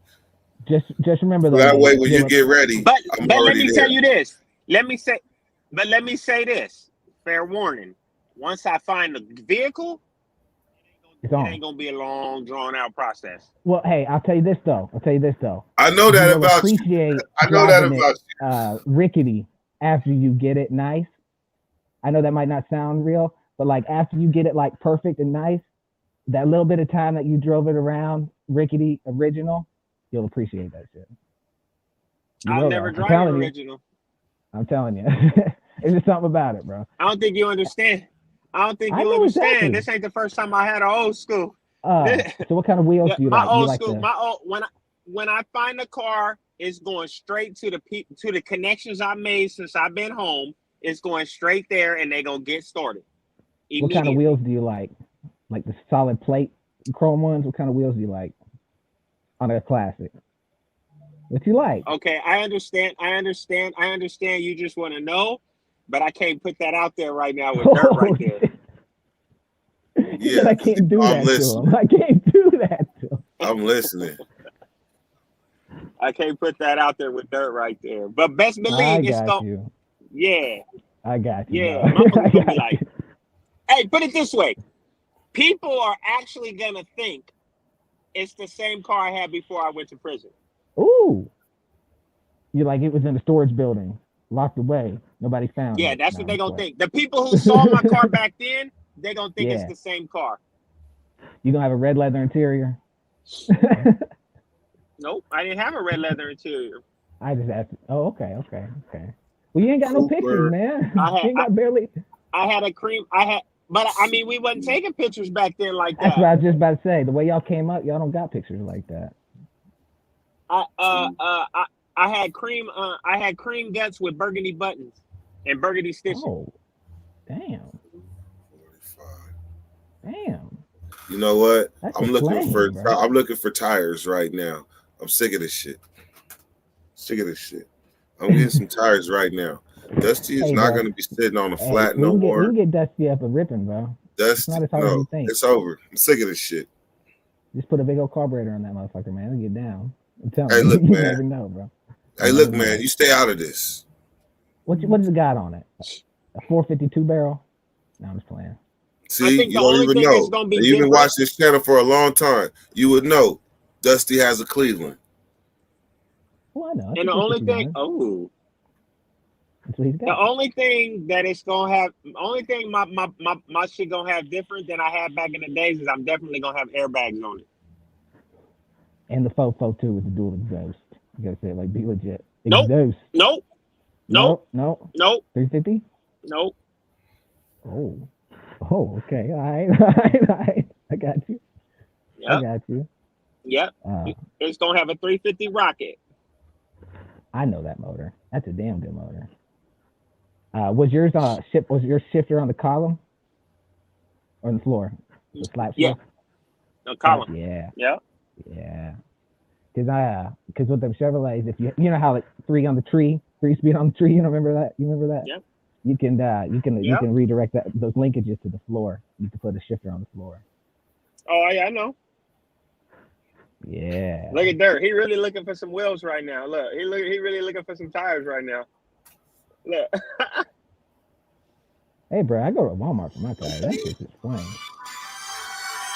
Just remember though. That way when you get ready, But I'm let already me there. tell you this. Let me say this. Fair warning. Once I find the vehicle, it ain't gonna be a long, drawn out process. Well, hey, I'll tell you this though. I know that You will about you. appreciate I know that driving about it, rickety after you get it nice. I know that might not sound real, but like after you get it like perfect and nice, that little bit of time that you drove it around rickety original, you'll appreciate that shit. You I'll will, never though. drive I'm an telling you. original. I'm telling you. It's just something about it, bro. I don't think you understand. I don't think I you know understand. exactly. This ain't the first time I had an old school. So what kind of wheels do you My like? You old like school, the my old when I find a car, it's going straight to the connections I made since I've been home. It's going straight there, and they gonna get started what kind of immediately. wheels do you like? Like the solid plate chrome ones? What kind of wheels do you like on a classic? What you like? Okay, I understand. You just want to know, but I can't put that out there right now with dirt right there. He said I can't do I'm that listening. to him. I can't do that to him. I'm listening. I can't put that out there with dirt right there. But best I believe it's got going. you. Yeah, I got you. yeah. dog. Motherfuckers I gonna be got like, you. hey, put it this way: people are actually gonna think it's the same car I had before I went to prison. Ooh. You like it was in the storage building, locked away. Nobody found Yeah, it. that's No, what they I'm gonna playing. think. The people who saw my car back then, they gonna think it's Yeah. the same car. You gonna have a red leather interior? Nope, I didn't have a red leather interior. I just asked. Oh, okay. Well, you ain't got no Cooper. pictures, man. I You ain't got barely. had a cream. But I mean, we wasn't taking pictures back then like That's what I that. was just about to say. The way y'all came up, y'all don't got pictures like that. I had cream. I had cream guts with burgundy buttons and burgundy stitching. Oh, damn. Damn. You know what? That's I'm a looking flame, for bro. I'm looking for tires right now. I'm sick of this shit. I'm getting some tires right now. Dusty is Hey, not bro. going to be sitting on a Hey, flat we no can more. get Dusty up and ripping, bro. It's Dusty, not as hard as no, you think. it's over. I'm sick of this shit. Just put a big old carburetor on that motherfucker, man. It'll get down. I'm telling Hey, you, look, you man. never know, bro. Hey, You look, never know. man, you stay out of this. What does it got on it? A 452 barrel? No, I'm just playing. See, think you the don't only even thing know. that's gonna be And you've been different- watching this channel for a long time. You would know Dusty has a Cleveland. Well, I know. And the only thing, That's what he's the got. only thing that it's gonna have, only thing my shit gonna have different than I had back in the days is I'm definitely gonna have airbags on it. And the 442 with the dual exhaust. You gotta say it like be legit. Nope. Exhaust. Nope. No. 350? Nope. Oh, okay. All right. I got you. Yep. I got you. Yep. It's gonna have a 350 Rocket. I know that motor. That's a damn good motor. Was yours shifter on the column or on the floor? The slap Yeah. shift? No column. Yeah. Yep. Yeah. Because with them Chevrolets, if you know how like 3 speed on the tree, you remember that? Yep. You can redirect those linkages to the floor. You can put a shifter on the floor. Oh yeah, I know. Yeah. Look at Dirt. He really looking for some wheels right now. Look, he really looking for some tires right now. Look. Hey, bro, I go to Walmart for my tires. That shit's just plain.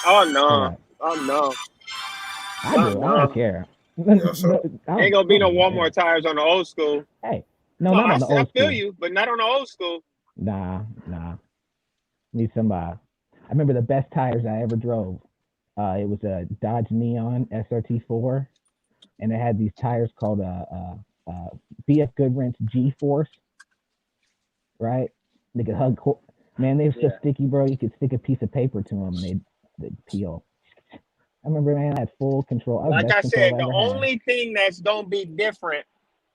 Oh no. Yeah. Oh no. I do. I don't care. Ain't gonna be no Walmart tires on the old school. Hey, no, not on the old I feel school. you, but not on the old school. Nah. Need some. I remember the best tires I ever drove. It was a Dodge Neon SRT4, and it had these tires called BF Goodwrench G-Force. Right? They could hug. Man, they were so sticky, bro. You could stick a piece of paper to them, and they'd peel. I remember, man, I had full control. Like I said, the only thing that's gonna be different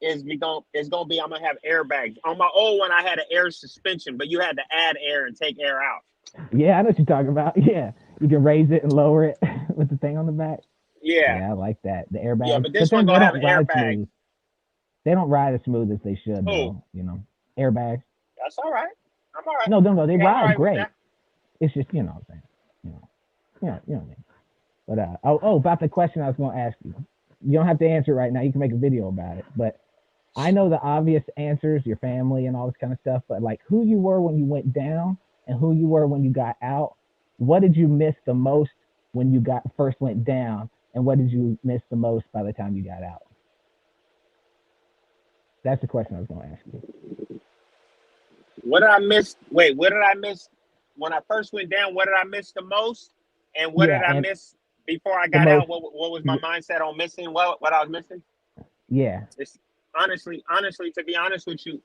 is I'm gonna have airbags. On my old one, I had an air suspension, but you had to add air and take air out. Yeah, I know what you're talking about. Yeah, you can raise it and lower it with the thing on the back. Yeah, I like that. The airbags. Yeah, but this one gonna have an airbag. They don't ride as smooth as they should, though. You know, airbags. That's all right. I'm all right. No, they ride right great. It's just, you know what I'm saying. You know what I mean. But about the question I was going to ask you. You don't have to answer it right now. You can make a video about it. But I know the obvious answers, your family and all this kind of stuff. But like who you were when you went down and who you were when you got out. What did you miss the most when you first went down, and what did you miss the most by the time you got out? That's the question I was going to ask you. What did I miss? Wait, what did I miss when I first went down? What did I miss the most? And what did I miss before I got out? What was my mindset on missing? What I was missing? Yeah. honestly, to be honest with you,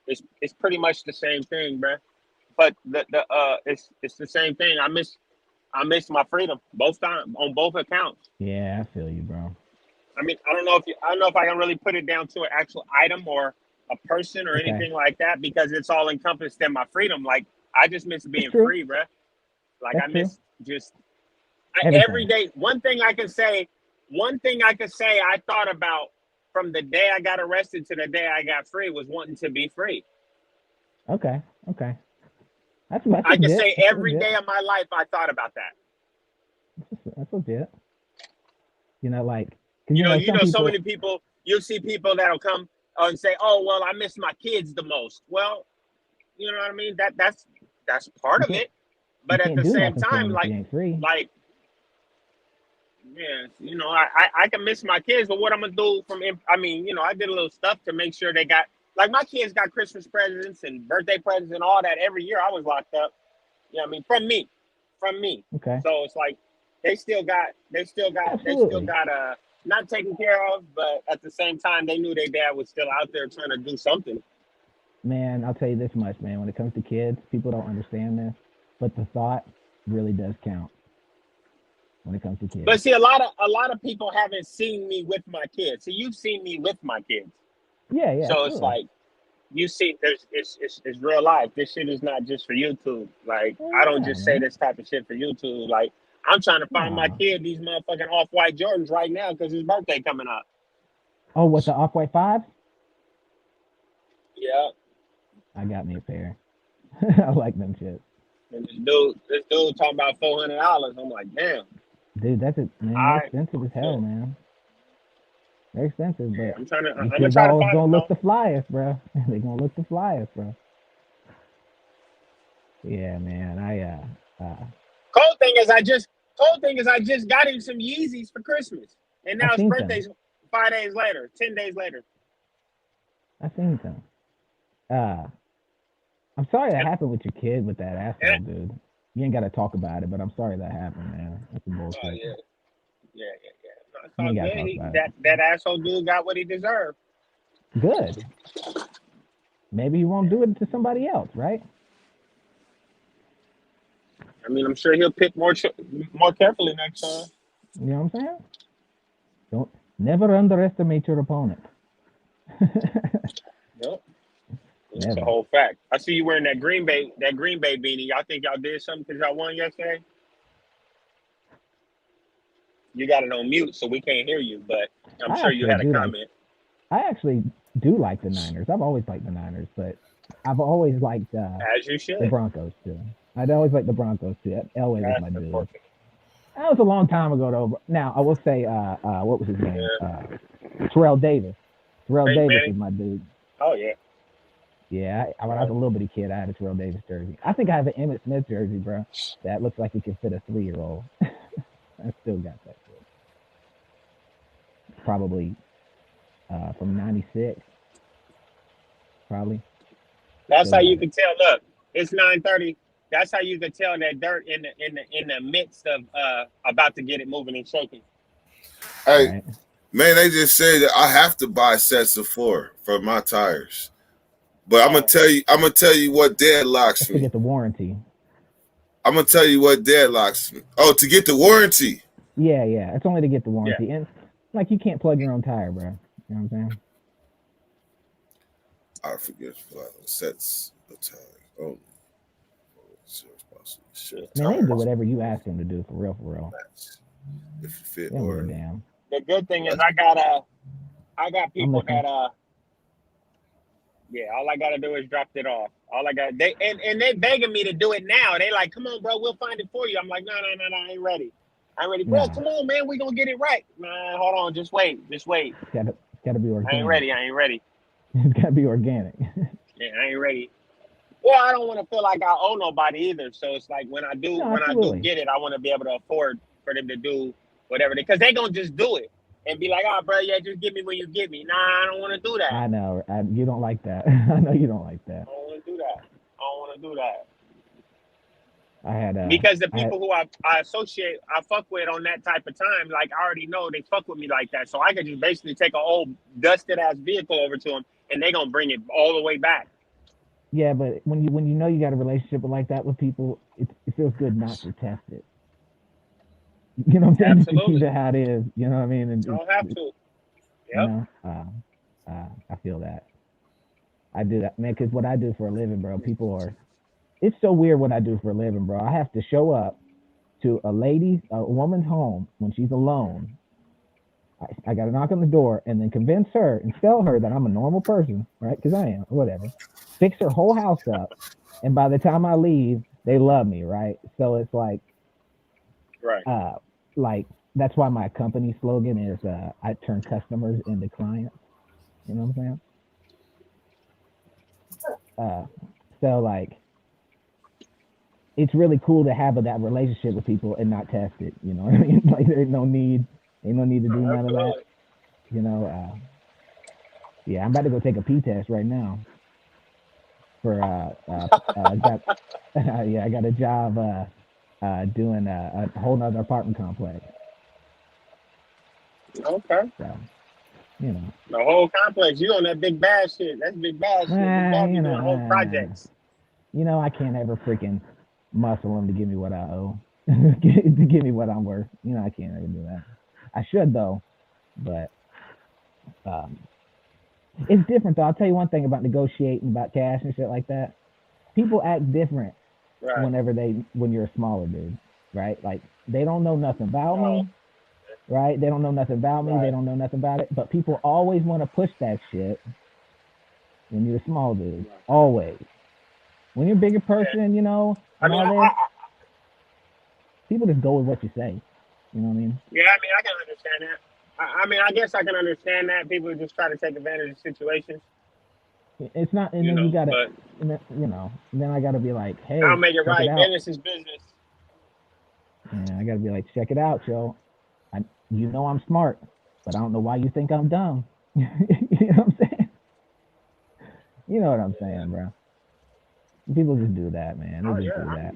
it's pretty much the same thing, bruh. But it's the same thing. I miss my freedom both times on both accounts. Yeah, I feel you, bro. I mean, I don't know if I can really put it down to an actual item or a person or Okay. anything like that because it's all encompassed in my freedom. Like I just miss being true. free, bruh. Like That's I miss just Everything. every day. One thing I can say I thought about from the day I got arrested to the day I got free was wanting to be free. Okay. That's I can legit. say That's every legit. day of my life I thought about that. That's legit. You know, like, 'cause, You know, some people, so many people, you'll see people that'll come and say, "Oh, well, I miss my kids the most." Well, you know what I mean? That's part of it. But you at can't the do same nothing for time, them if you ain't free. yeah, you know, I can miss my kids, but what I'm gonna do I mean, you know, I did a little stuff to make sure they got, like, my kids got Christmas presents and birthday presents and all that every year I was locked up. You know what I mean? From me. Okay. So it's like they still got Absolutely. not taken care of, but at the same time they knew their dad was still out there trying to do something. Man, I'll tell you this much, man. When it comes to kids, people don't understand this, but the thought really does count when it comes to kids. But see, a lot of people haven't seen me with my kids. So you've seen me with my kids. Yeah. So absolutely. it's like you see, it's real life. This shit is not just for YouTube. Like I don't just say this type of shit for YouTube. Like I'm trying to find my kid these motherfucking off-white Jordans right now because his birthday coming up. Oh, what, the Off-White 5? Yeah. I got me a pair. I like them shit. And this dude talking about $400. I'm like, damn. Dude, that's it, man. They're expensive as hell, man. They're expensive, but I'm trying to kids try to always find gonna them, look the flyest, bro. They gonna look the flyest, bro. Yeah, man. Cold thing is I just got him some Yeezys for Christmas. And now I his seen birthday's 5 days later, 10 days later. I seen them. I'm sorry that happened with your kid with that asshole, dude. You ain't gotta talk about it, but I'm sorry that happened, man. That's some bullshit. Oh, yeah. No, it's You all ain't gotta good. talk about it. That asshole dude got what he deserved. Good. Maybe he won't do it to somebody else, right? I mean, I'm sure he'll pick more carefully next time. You know what I'm saying? Never underestimate your opponent. Yep. That's a whole fact. I see you wearing that Green Bay beanie. Y'all think y'all did something because y'all won yesterday? You got it on mute, so we can't hear you, but I'm sure you had a comment. I actually do like the Niners. I've always liked the Niners, but I've always liked as you should. The Broncos too. I'd always liked the Broncos too. Elway was my dude. That was a long time ago, though. Now I will say, what was his name? Terrell Davis. Davis is my dude. Oh yeah. Yeah, when I was a little bitty kid, I had a Terrell Davis jersey. I think I have an Emmitt Smith jersey, bro. That looks like it could fit a 3-year-old. I still got that shit. Probably from '96. Probably. That's how you can tell. Look, it's 9:30. That's how you can tell that dirt in the midst of about to get it moving and shaking. Hey, man, they just say that I have to buy sets of 4 for my tires. But I'm gonna tell you what deadlocks me. To get the warranty. I'm gonna tell you what deadlocks me. Oh, to get the warranty. Yeah. It's only to get the warranty. Yeah. And like you can't plug your own tire, bro. You know what I'm saying? I forget sets of tires. Oh. Man, they do whatever you ask them to do, for real. If you fit or damn. The good thing is I got people that all I gotta do is drop it off. They begging me to do it now. They like, come on, bro, we'll find it for you. I'm like, no, I ain't ready. Bro, come on, man, we gonna get it right. Nah, hold on, just wait. It's gotta be organic. I ain't ready. It's gotta be organic. Yeah, I ain't ready. Well, I don't want to feel like I owe nobody either. So it's like when I do get it, I want to be able to afford for them to do whatever, because they gonna just do it and be like, oh, bro, yeah, just give me when you give me. Nah, I don't want to do that. I know. You don't like that. I know you don't like that. I don't want to do that. I had because the I had, people who I associate, I fuck with on that type of time, like I already know they fuck with me like that. So I could just basically take a old dusted ass vehicle over to them, and they gonna bring it all the way back. yeah, but when you know you got a relationship like that with people, it feels good not to test it. You know what I'm saying? Just to keep Absolutely, it how it is. You know what I mean? And you don't have to. you Yep. know, I feel that. I do that, man, because what I do for a living, bro, people are. It's so weird what I do for a living, bro. I have to show up to a woman's home when she's alone. I got to knock on the door and then convince her and tell her that I'm a normal person, right? Because I am, whatever. Fix her whole house up, and by the time I leave, they love me, right? So it's like, Right. like that's why my company slogan is I turn customers into clients. You know what I'm saying? So like, it's really cool to have that relationship with people and not test it. You know what I mean? Like there's no need to do none of that. Absolutely. You know, yeah, I'm about to go take a P test right now. For got yeah, I got a job doing a whole nother apartment complex. Okay. So, you know, The whole complex. You on that big bad shit? That's big bad shit. Big bad be you doing whole know, projects. I can't ever freaking muscle them to give me what I owe, to give me what I'm worth. You know, I can't ever do that. I should though, but it's different though. I'll tell you one thing about negotiating about cash and shit like that. People act different Right. when you're a smaller dude, right? Like they don't know nothing about me, right? They don't know nothing about me. Right. They don't know nothing about it. But people always want to push that shit when you're a small dude. Always. When you're a bigger person, you know, I and mean, all this, people just go with what you say. You know what I mean? yeah, I mean, I can understand that. I mean, I guess I can understand that. People just try to take advantage of situations, It's not, and you then you know, gotta, but and then, you know, then I gotta be like, hey, I'll make it check it right. out. Business is business. And I gotta be like, check it out, yo. You know I'm smart, but I don't know why you think I'm dumb. You know what I'm saying? You know what I'm saying, bro. People just do that, man. Oh, They just yeah.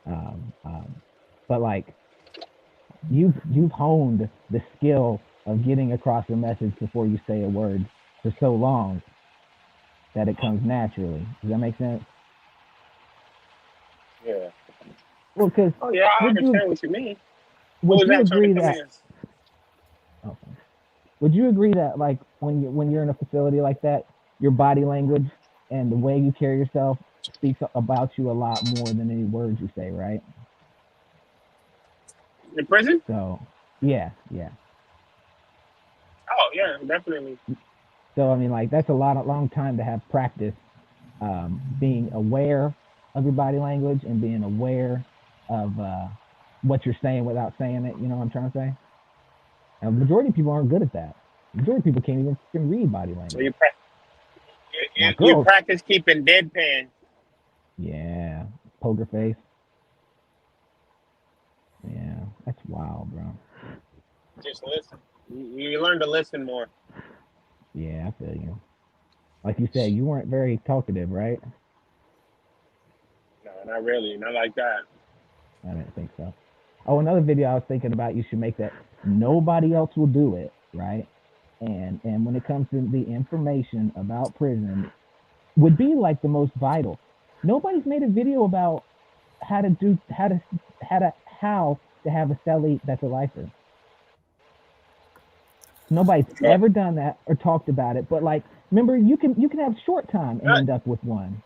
do that. But like, you've honed the skill of getting across a message before you say a word for so long that it comes naturally. Does that make sense? Yeah. Well, because Oh, yeah, I understand what you mean. Who would was you that trying agree to come that? in? Okay. Would you agree that like when you're in a facility like that, your body language and the way you carry yourself speaks about you a lot more than any words you say, right? In prison? So, yeah. Oh, yeah, definitely. So I mean, like that's a long time to have practice being aware of your body language and being aware of what you're saying without saying it. You know what I'm trying to say? And the majority of people aren't good at that. The majority of people can't even read body language. So you girls, practice keeping deadpan. yeah, poker face. Yeah, that's wild, bro. Just listen. You learn to listen more. Yeah, I feel you. Like you said, you weren't very talkative, right? No, not really. Not like that. I didn't think so. Oh, another video I was thinking about, you should make that nobody else will do it, right? And when it comes to the information about prison, would be like the most vital. Nobody's made a video about how to have a cellie that's a lifer. Nobody's ever done that or talked about it. But like, remember, you can have short time and end up with one.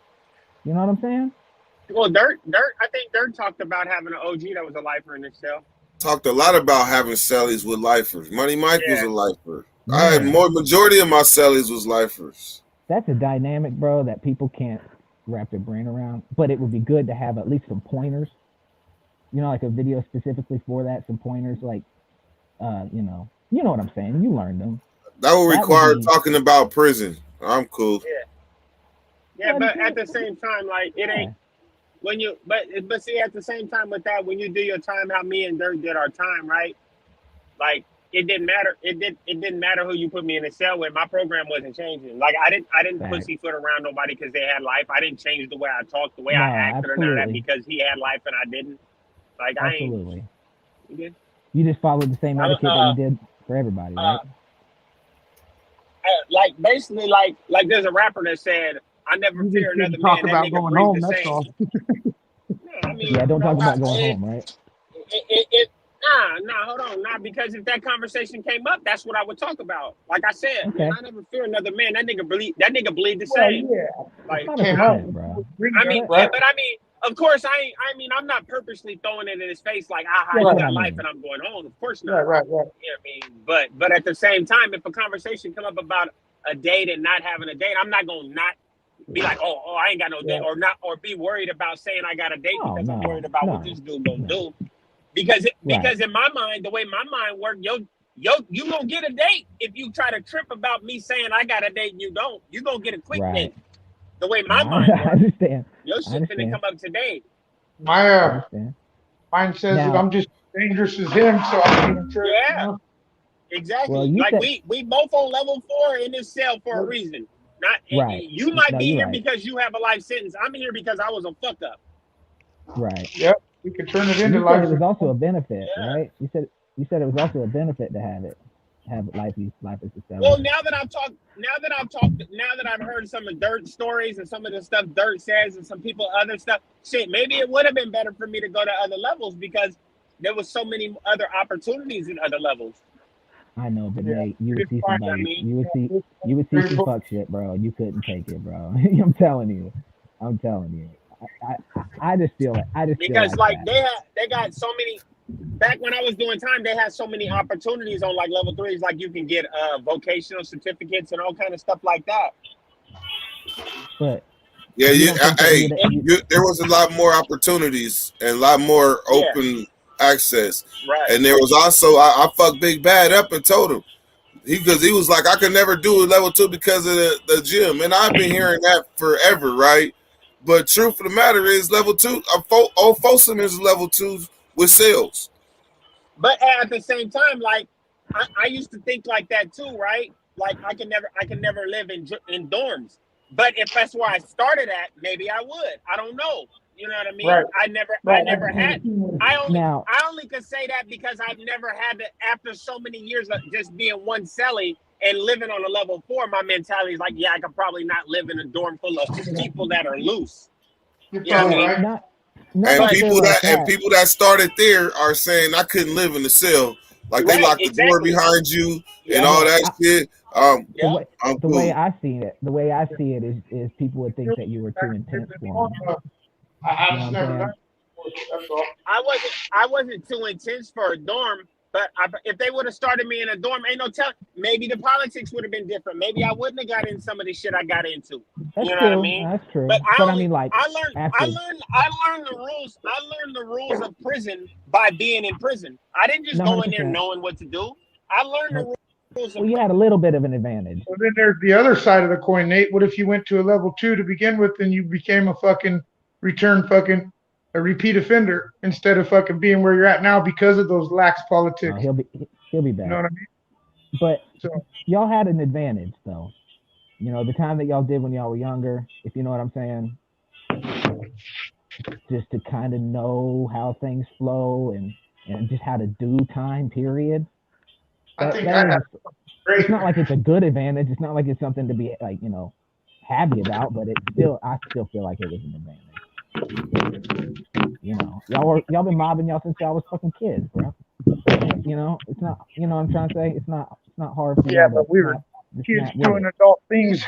You know what I'm saying? Well, Dirt, I think Dirt talked about having an OG that was a lifer in his cell. Talked a lot about having cellies with lifers. Money Mike was a lifer. Yeah. I had majority of my cellies was lifers. That's a dynamic, bro, that people can't wrap their brain around. But it would be good to have at least some pointers. You know, like a video specifically for that, some pointers, like, you know what I'm saying. You learned them. That would require talking about prison. I'm cool. Yeah, but at the same time, like it ain't when you. But see, at the same time with that, when you do your time, how me and Dirt did our time, right? Like it didn't matter. It didn't matter who you put me in a cell with. My program wasn't changing. Like I didn't Facts. pussyfoot around nobody because they had life. I didn't change the way I talked, the way No, I acted, or none of that absolutely. because he had life and I didn't. Like I ain't. Absolutely. You did? You just followed the same etiquette that you did for everybody, right? Like basically, like there's a rapper that said, "I never You fear just another didn't talk man." That about nigga going breathed home. the That's same. all. No, I mean, Yeah, don't talk about going it, home, right? Nah, hold on, because if that conversation came up, that's what I would talk about. Like I said, Okay. man, I never fear another man. That nigga bleed the Well, same. yeah, Like, came up. 100%, bro. I mean, Right? but I mean, of course, I mean, I'm not purposely throwing it in his face like, aha, That's you what I got life mean. and I'm going home. Of course not. Right. You know what I mean? But at the same time, if a conversation come up about a date and not having a date, I'm not gonna not be like, oh, I ain't got no date, or be worried about saying I got a date Oh, because I'm worried no, about what no, this dude gonna no. do. Because Right. in my mind, the way my mind works, you gonna get a date if you try to trip about me saying I got a date and you don't. You gonna get a quick Right. date. The way No, my mind I works, understand. your I shit finna understand. come up today. My I understand. mine says that Now, I'm just as dangerous as him, so I'm being sure. Yeah, exactly. well, you Like said we both on level 4 in this cell for a reason. Not right. you might No, be you're here right. because you have a life sentence. I'm here because I was a fuck up. Right. Yep, we could turn it into You said life. it was also a benefit, Yeah. right? You said it was also a benefit to have life as a cell. Well, now that I've heard some of Dirt's stories and some of the stuff Dirt says and some people other stuff, shit, maybe it would have been better for me to go to other levels because there was so many other opportunities in other levels. I know, but Yeah. Nate, you would see I somebody, mean, you would see some fuck shit, bro. You couldn't take it, bro. I'm telling you. I just feel because like like that. they got so many. Back when I was doing time, they had so many opportunities on like level 3s, like you can get vocational certificates and all kind of stuff like that. But Yeah, you don't think that there was a lot more opportunities and a lot more open access. Right. And there was also I fucked Big Bad up and told him because he was like, I could never do a level 2 because of the gym, and I've been hearing that forever, right? But truth of the matter is, level 2, old Folsom is level 2 with sales. But at the same time, like I used to think like that too, right? Like I can never live in dorms. But if that's where I started at, maybe I would. I don't know. You know what I mean? Right. I never had. I only could say that because I've never had to. After so many years of just being one celly and living on a level 4, my mentality is like, yeah, I could probably not live in a dorm full of people that are loose. You're You know what I probably mean? right. And people that started there are saying I couldn't live in the cell. Like they locked the door behind you and all that shit. The way I see it is people would think that you were too intense for them. I wasn't too intense for a dorm, but if they would have started me in a dorm, ain't no telling. Maybe the politics would have been different. Maybe I wouldn't have got in some of the shit I got into. That's you know true. what I mean? That's true. But I mean, like, I learned the rules. I learned the rules of prison by being in prison. I didn't just go in there 100%. knowing what to do. I learned the rules. Well, you had a little bit of an advantage. Well, then there's the other side of the coin, Nate. What if you went to a level 2 to begin with, and you became a repeat offender instead of fucking being where you're at now because of those lax politics? He'll be back. You know what I mean? But y'all had an advantage, though. You know, the time that y'all did when y'all were younger, if you know what I'm saying, just to kind of know how things flow and just how to do time, period. It's not like it's a good advantage. It's not like it's something to be like, you know, happy about, but I still feel like it was an advantage. You know, y'all been mobbing y'all since y'all was fucking kids, bro. You know, it's not, you know what I'm trying to say? It's not hard for Yeah, but we were kids doing adult things.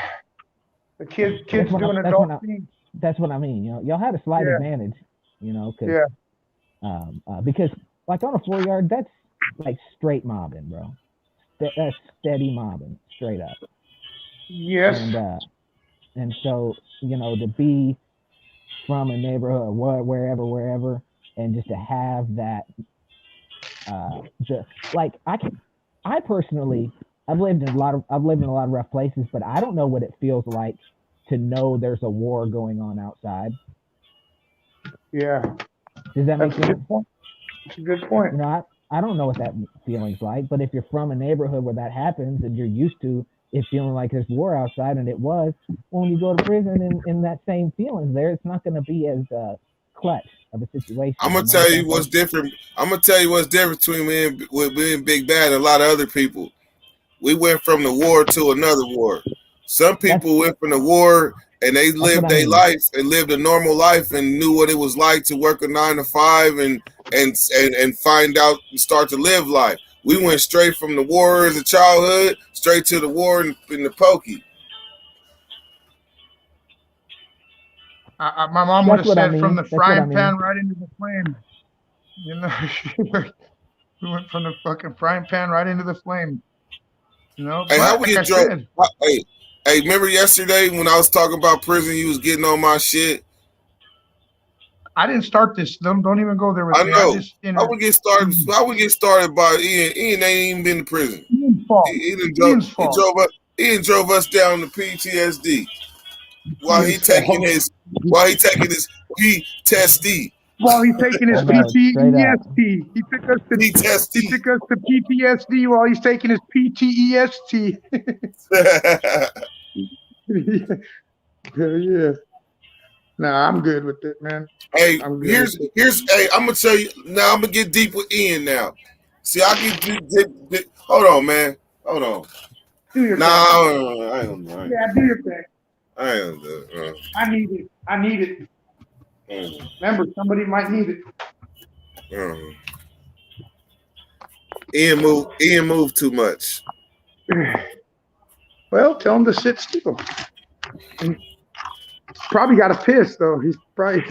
The kids doing adult things. That's what I mean. You know, y'all had a slight advantage, you know, because like on a 4-yard, that's like straight mobbing, bro. That's steady mobbing, straight up. Yes. And so, you know, to be from a neighborhood or wherever, and just to have that, I personally, I've lived in a lot of rough places, but I don't know what it feels like to know there's a war going on outside. Yeah. Does that make sense? That's a good point. You know, I don't know what that feeling's like. But if you're from a neighborhood where that happens and you're used to it feeling like there's war outside, and it was, when you go to prison and that same feelings there, it's not going to be as clutch of a situation. I'm gonna tell you what's different. I'm gonna tell you what's different between me and Big Bad and a lot of other people. We went from the war to another war. Some people went from the war and they lived their life and lived a normal life and knew what it was like to work a 9 to 5 and find out and start to live life. We went straight from the war as a childhood straight to the war in the pokey. My mom would have said from the frying pan right into the flame. You know, we went from the fucking frying pan right into the flame. You know, hey, how we get drunk? Hey, remember yesterday when I was talking about prison, you was getting on my shit? I didn't start this. Don't even go there with I me. know. I would get started. I would get started by Ian. Ian ain't even been to prison. He drove us down to PTSD while he taking his PTSD. While he's taking his PTSD, he took us to PTSD while he's taking his PTSD. Yeah. Nah, I'm good with it, man. Hey, here's hey, I'm gonna tell you now. I'm gonna get deep with Ian now. See, I get deep. Hold on, man. Hold on. Do your thing. I don't know. Yeah, do your thing. I don't know. I need it. Remember, somebody might need it. Ian moved too much. Well, tell him to sit still. Probably got a piss though. He's probably.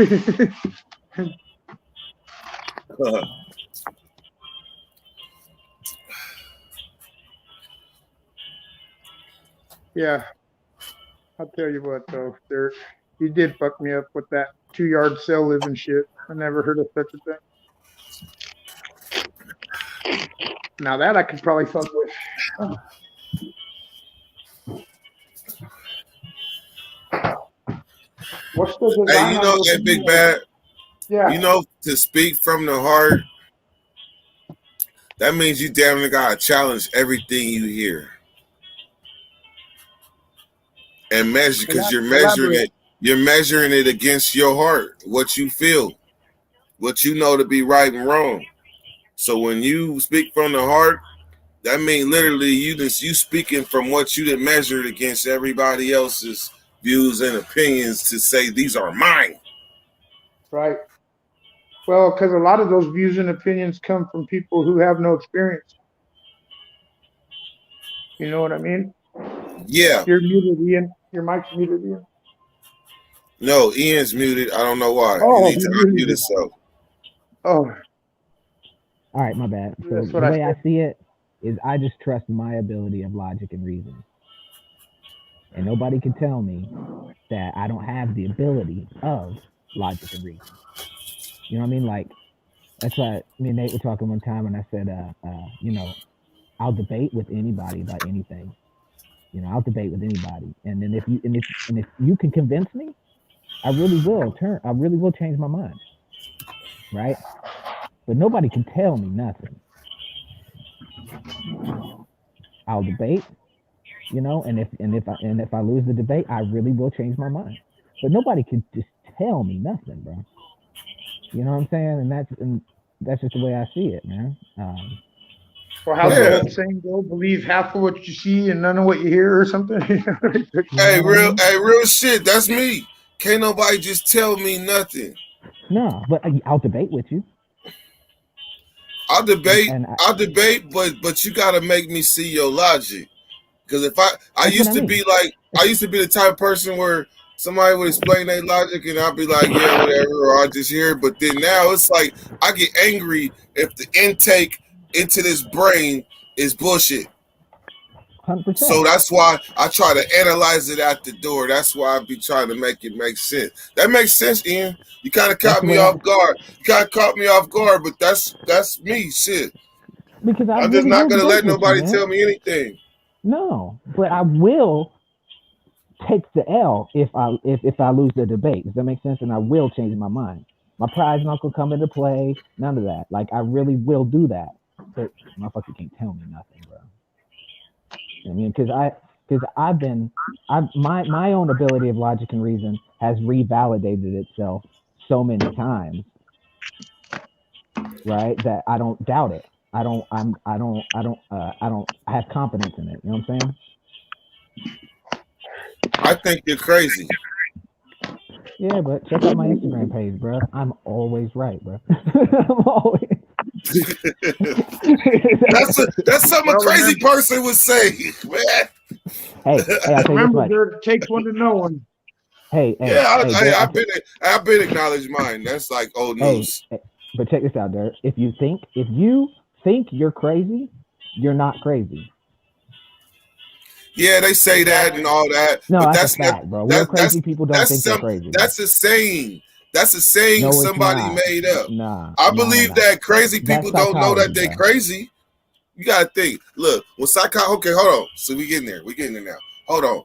Yeah, I'll tell you what though, Derek, you did fuck me up with that 2-yard cell living shit. I never heard of such a thing. Now that I could probably fuck with. Oh. What's the design? Hey, you know that Big Bad? Yeah. You know, to speak from the heart, that means you damn near gotta challenge everything you hear. And measure, because you're measuring it against your heart, what you feel, what you know to be right and wrong. So when you speak from the heart, that means literally you speaking from what you didn't measure it against everybody else's views and opinions to say these are mine. Right. Well, because a lot of those views and opinions come from people who have no experience. You know what I mean? Yeah. You're muted, Ian. Your mic's muted, Ian. No, Ian's muted. I don't know why. Oh, you need to unmute yourself. Oh. All right, my bad. So the way I see it is I just trust my ability of logic and reason. And nobody can tell me that I don't have the ability of logic and reason. You know what I mean? Like, that's why me and Nate were talking one time and I said, you know, I'll debate with anybody about anything. You know, I'll debate with anybody. And then if you can convince me, I really will change my mind. Right? But nobody can tell me nothing. I'll debate, you know, and if I lose the debate, I really will change my mind. But nobody can just tell me nothing, bro. You know what I'm saying? And that's just the way I see it, man. Or how's the old saying go? Believe half of what you see and none of what you hear, or something. Hey, real shit. That's me. Can't nobody just tell me nothing. No, but I'll debate with you. I'll debate, but you gotta make me see your logic. Because if I used to be the type of person where somebody would explain their logic and I'd be like, yeah, whatever, or I just hear it. But then now it's like I get angry if the intake into this brain is bullshit. 100%. So that's why I try to analyze it at the door. That's why I be trying to make it make sense. That makes sense, Ian. You kind of caught me off guard. But that's me, shit. Because I'm just not gonna let nobody tell me anything. No, but I will take the L if I lose the debate. Does that make sense? And I will change my mind. My pride's not gonna come into play. None of that. Like I really will do that. but motherfucker can't tell me nothing, bro. I mean, because my own ability of logic and reason has revalidated itself so many times, right? That I don't doubt it. I have confidence in it. You know what I'm saying? I think you're crazy. Yeah, but check out my Instagram page, bro. I'm always right, bro. I'm always. That's something a crazy person would say, man. Hey, I tell you this Remember, much. there it takes one to know one. Hey, I've been acknowledged mine. That's like old news. Hey, but check this out, Dirk. If you think you're crazy, you're not crazy. Yeah, they say that and all that. No, but that's a fact, bro. Real crazy people don't think they're crazy. That's a saying. That's a saying No, somebody not. made up. Nah. I believe that crazy That's people don't know that psychology, they bro. crazy. You gotta think. Look, when okay, hold on. So we getting there. now. Hold on.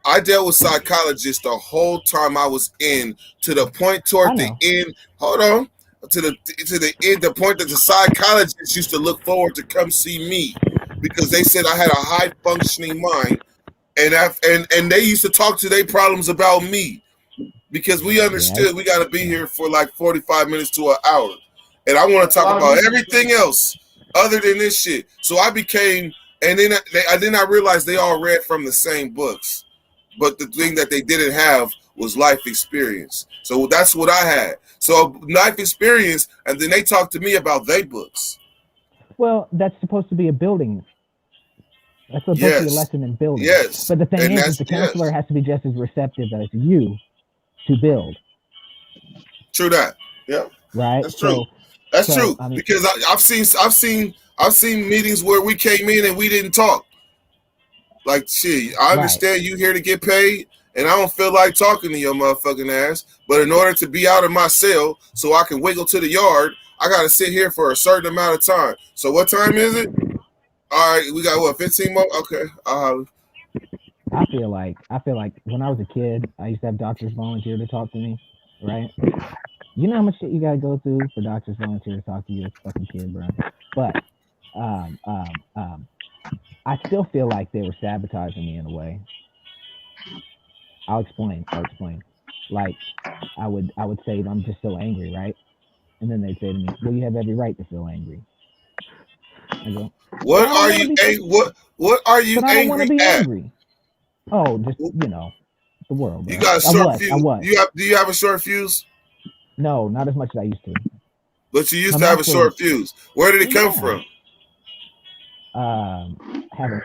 I dealt with psychologists the whole time I was in, to the point toward the end. Hold on. To the end, the point that the psychologists used to look forward to come see me because they said I had a high functioning mind, and they used to talk to their problems about me because we understood we got to be here for like 45 minutes to an hour, and I want to talk about everything else other than this shit. So I became, and then I realized they all read from the same books, but the thing that they didn't have was life experience. So that's what I had. So life experience, and then they talked to me about their books. Well, that's supposed to be a building. That's supposed to be a lesson in building. Yes. But the thing is the counselor has to be just as receptive as you to build. True that. Yeah. Right. That's true. That's true. I mean, because I've seen meetings where we came in and we didn't talk. Like, shit, I understand you here to get paid, and I don't feel like talking to your motherfucking ass. But in order to be out of my cell so I can wiggle to the yard, I got to sit here for a certain amount of time. So what time is it? All right, we got what, 15 more? Okay. I feel like when I was a kid, I used to have doctors volunteer to talk to me, right? You know how much shit you gotta go through for doctors volunteer to talk to you as a fucking kid, bro. But I still feel like they were sabotaging me in a way. I'll explain. Like I would say I'm just so angry, right? And then they'd say to me, well, you have every right to feel angry. I go, what are you angry at? Angry. Oh, just, the world, bro. You got a short fuse. Do you have a short fuse? No, not as much as I used to. But you used to have a short fuse. Where did it come from?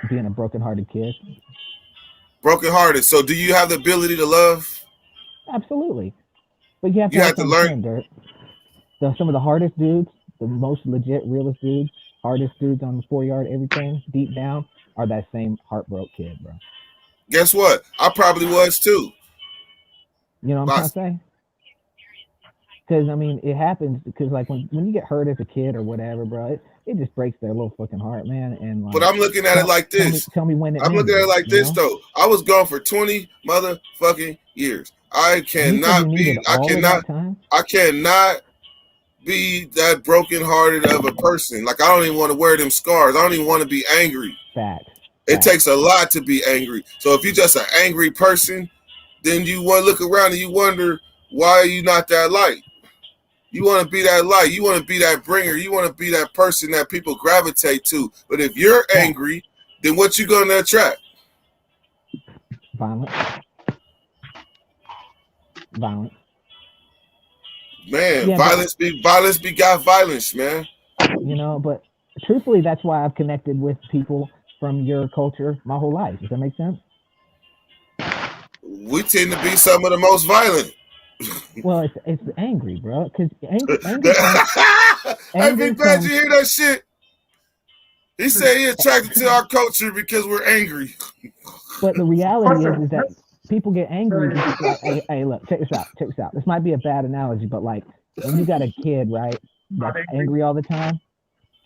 Being a broken-hearted kid. Broken-hearted. So do you have the ability to love? Absolutely. But you have to learn. Dirt. Some of the hardest dudes, the most legit, realest dudes, hardest dudes on the 4-yard, everything, deep down, are that same heartbroken kid, bro. Guess what? I probably was too. You know what I'm trying to say? Because, I mean, it happens because, like, when you get hurt as a kid or whatever, bro, it just breaks their little fucking heart, man. And like, but I'm looking at it like this. Tell me when I'm looking at it like this, though. I was gone for 20 motherfucking years. I cannot be that brokenhearted of a person. Like, I don't even want to wear them scars. I don't even want to be angry. Fact. It takes a lot to be angry. So if you're just an angry person, then you want to look around and you wonder, why are you not that light? You want to be that light. You want to be that bringer. You want to be that person that people gravitate to. But if you're angry, then what you going to attract? Violence. Man, violence begot violence, man. But truthfully, that's why I've connected with people from your culture my whole life. Does that make sense? We tend to be some of the most violent. Well, it's angry, bro. Because angry hey, Big Bad, you hear that shit? He said he attracted to our culture because we're angry. But the reality is that people get angry. Because, like, hey, look, check this out. This might be a bad analogy, but like when you got a kid, right, that's angry all the time,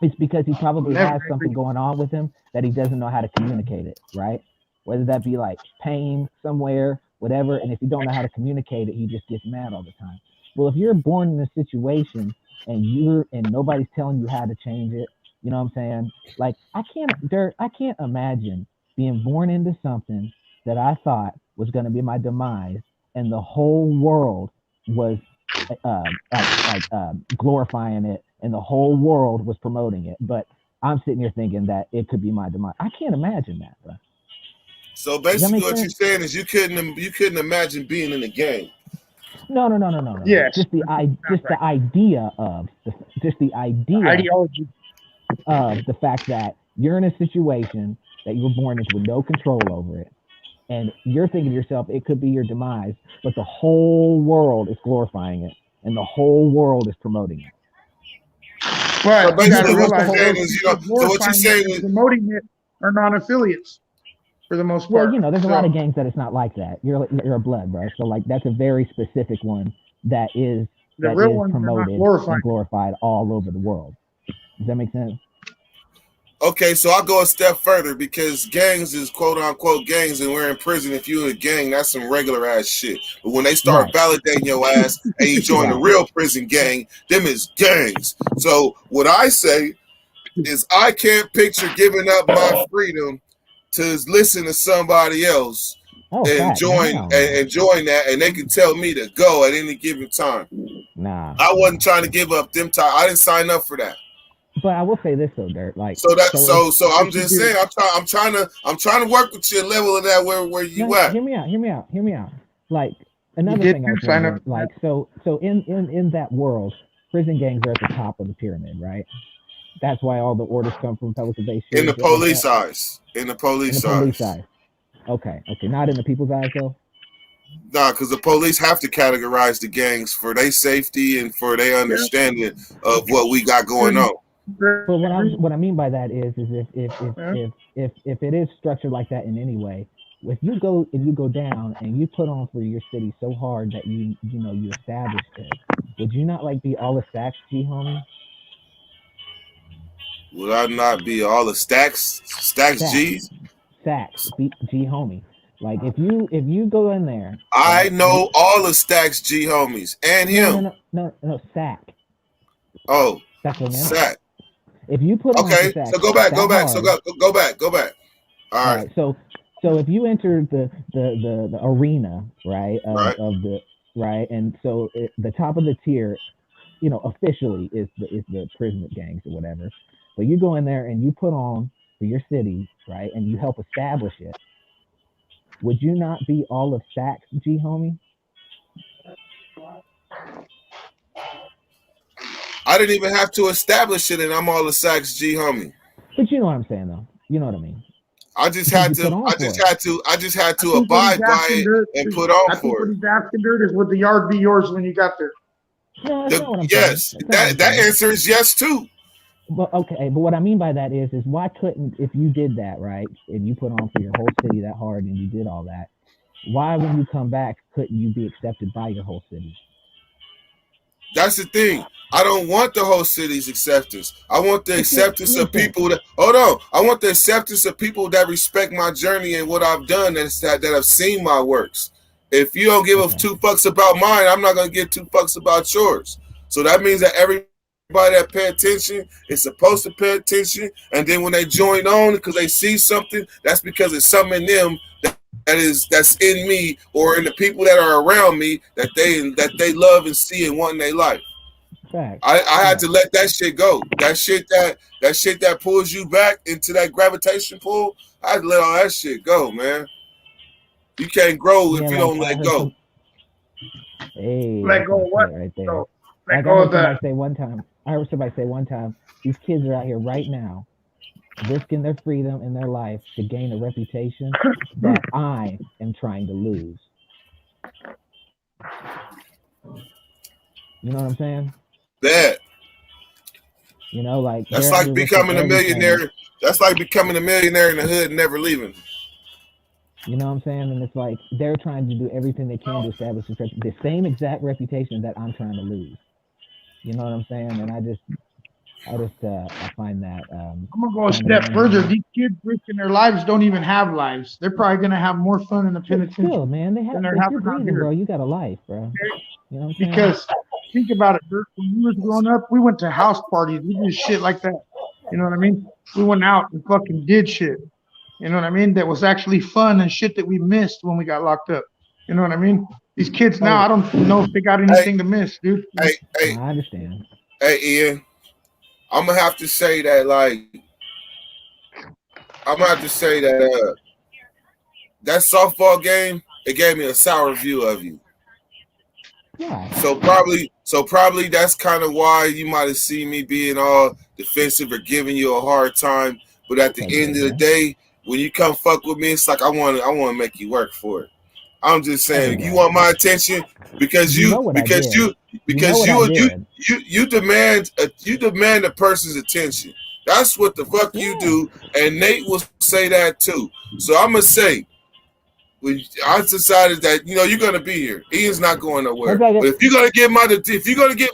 it's because he probably has something going on with him that he doesn't know how to communicate it, right? Whether that be like pain somewhere, whatever. And if you don't know how to communicate it, he just gets mad all the time. Well, if you're born in a situation and nobody's telling you how to change it. You know what I'm saying? Like I can't imagine being born into something that I thought was going to be my demise, and the whole world was glorifying it, and the whole world was promoting it. But I'm sitting here thinking that it could be my demise. I can't imagine that, bro. So basically, what you're saying is you couldn't imagine being in a gang. No. Yes. Just the idea of ideology of the fact that you're in a situation that you were born into with no control over it, and you're thinking to yourself it could be your demise, but the whole world is glorifying it, and the whole world is promoting it. Right. So basically, what you're saying is, so what you're saying is promoting it are non-affiliates for the most part. Well, there's a lot of gangs that it's not like that. You're a blood, bro. So like that's a very specific one that is promoted and glorified all over the world. Does that make sense? Okay, so I'll go a step further because gangs is quote unquote gangs, and we're in prison. If you're in a gang, that's some regular ass shit. But when they start validating your ass and you join the real prison gang, them is gangs. So what I say is I can't picture giving up my freedom to listen to somebody else and join that, and they can tell me to go at any given time. Nah, I wasn't trying to give up them time. I didn't sign up for that. But I will say this though, Dirt. Like so I'm just saying I'm trying to work with your level of that where you at. Hear me out. Like another thing I was wondering, like so in that world, prison gangs are at the top of the pyramid, right? That's why all the orders come from public base. In the police eyes. In the police eyes. Okay. Not in the people's eyes though. Nah, because the police have to categorize the gangs for their safety and for their understanding of what we got going on. But what I mean by that is if it is structured like that in any way, if you go down and you put on for your city so hard that you established it, would you not like be all the stacks, G homie? Would I not be all the stacks G's? Stacks, G homie. Like if you go in there, I know all the stacks G homies and him. No, Sack. Oh, that's what Sack. If you put on so go back. So go back. All right. So if you enter the arena, right, of the right, and so the top of the tier, officially is the prison gangs or whatever. But you go in there and you put on for your city, right, and you help establish it. Would you not be all of Sacks, G homie? I didn't even have to establish it, and I'm all the Sacks G homie. But you know what I'm saying, though. You know what I mean. I just had to abide by it and put on for it. What he's asking, Dirt, is would the yard be yours when you got there? No, yes, that answer is yes too. But okay, but what I mean by that is why couldn't, if you did that, right, and you put on for your whole city that hard and you did all that, why when you come back couldn't you be accepted by your whole city? That's the thing. I don't want the whole city's acceptance. I want the acceptance of people that I want the acceptance of people that respect my journey and what I've done that have seen my works. If you don't give a two fucks about mine, I'm not gonna give two fucks about yours. So that means that everybody that pay attention is supposed to pay attention, and then when they join on because they see something, that's because it's something in them that's in me or in the people that are around me that they love and see and want in their life. I had to let that shit go. That shit that pulls you back into that gravitation pull, I had to let all that shit go, man. You can't grow if you don't let go. Hey, let go of what? Right there. So, I heard somebody say one time, these kids are out here right now risking their freedom and their life to gain a reputation that I am trying to lose. You know what I'm saying? That. Like that's like becoming a millionaire. That's like becoming a millionaire in the hood and never leaving. You know what I'm saying? And it's like they're trying to do everything they can to establish the same exact reputation that I'm trying to lose. You know what I'm saying? And I find that. I'm gonna go a step further. These kids risking their lives don't even have lives. They're probably gonna have more fun in the penitentiary. Still, man, they're breathing, bro. You got a life, bro. You know what I'm saying? Because think about it, Dirk. When we was growing up, we went to house parties. We did shit like that. You know what I mean? We went out and fucking did shit. You know what I mean? That was actually fun and shit that we missed when we got locked up. You know what I mean? These kids now, I don't know if they got anything to miss, dude. Hey, I understand. Hey, Ian, I'm gonna have to say that, that softball game, it gave me a sour view of you. Yeah. So probably that's kind of why you might have seen me being all defensive or giving you a hard time. But at the end of the day, when you come fuck with me, it's like I want to make you work for it. I'm just saying, you want my attention because you demand a person's attention. That's what the fuck you do, and Nate will say that too. So I'm gonna say, when I decided that you're gonna be here, Ian's not going nowhere. But if you're gonna get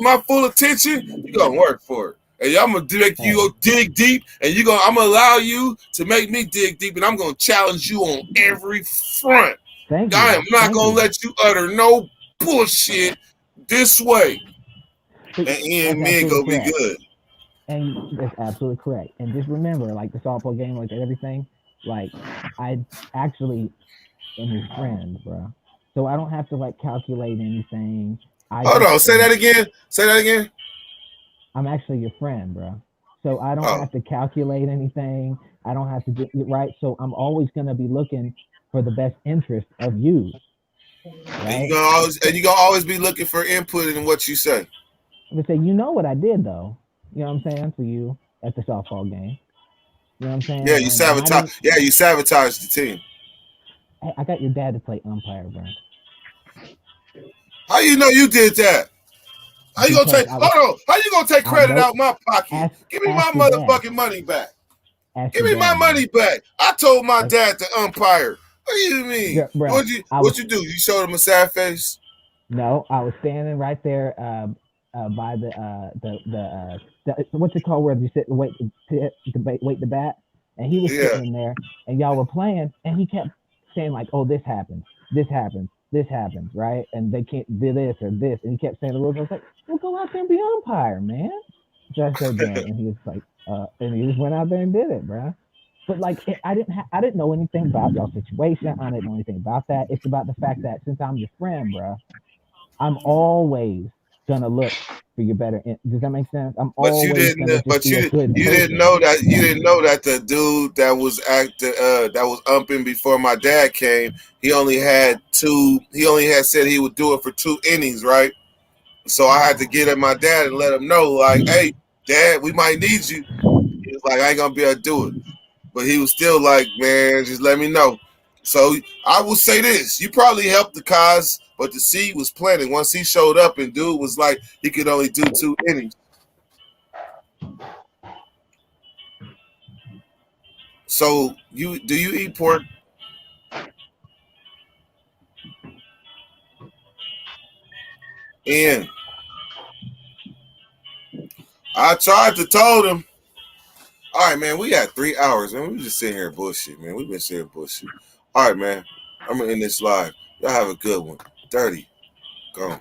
my full attention, you're gonna work for it. And I'm gonna make you go dig deep, and I'm gonna allow you to make me dig deep, and I'm gonna challenge you on every front. I am not gonna let you utter no bullshit this way. And Ian, me gonna be good. And that's absolutely correct. And just remember, like the softball game, like everything, like I actually am your friend, bro. So I don't have to like calculate anything. Hold on, say that again. Say that again. I'm actually your friend, bro. So I don't have to calculate anything. I don't have to get it right. So I'm always gonna be looking for the best interest of you. Right? And you're gonna always be looking for input in what you say. I'm gonna say, you know what I did though. You know what I'm saying, for you at the softball game. You know what I'm saying? Yeah, you sabotage. Yeah, you sabotaged the team. Hey, I got your dad to play umpire, bro. How you know you did that? How you gonna take? Hold on. How you gonna take credit out my pocket? Give me my motherfucking money back. Give me my money back. I told my dad to umpire. What do you mean? Yeah, bro, What'd you do? You showed him a sad face? No, I was standing right there by the what's it called where you sit and wait the bat, and he was sitting in there, and y'all were playing, and he kept saying like, "Oh, this happens, right?" And they can't do this or this, and he kept saying the rules. I was like, "Well, go out there and be umpire, man." So I said, "Man," and he was like, and he just went out there and did it, bro. But like, I didn't know anything about y'all situation. I didn't know anything about that. It's about the fact that since I'm your friend, bro, I'm always gonna look for your better. Does that make sense? But you didn't know that the dude that was umping before my dad came, he only had said he would do it for 2 innings, right? So I had to get at my dad and let him know, like, hey, Dad, we might need you. He was like, I ain't gonna be able to do it. But he was still like, man, just let me know. So I will say this: you probably helped the cause, but the seed was planted. Once he showed up, and dude was like, he could only do 2 innings. So do you eat pork? Ian, I tried to told him. All right, man, we got 3 hours, and we just sitting here bullshit, man. We've been sitting bullshit. All right, man, I'm gonna end this live. Y'all have a good one. Dirty. Go.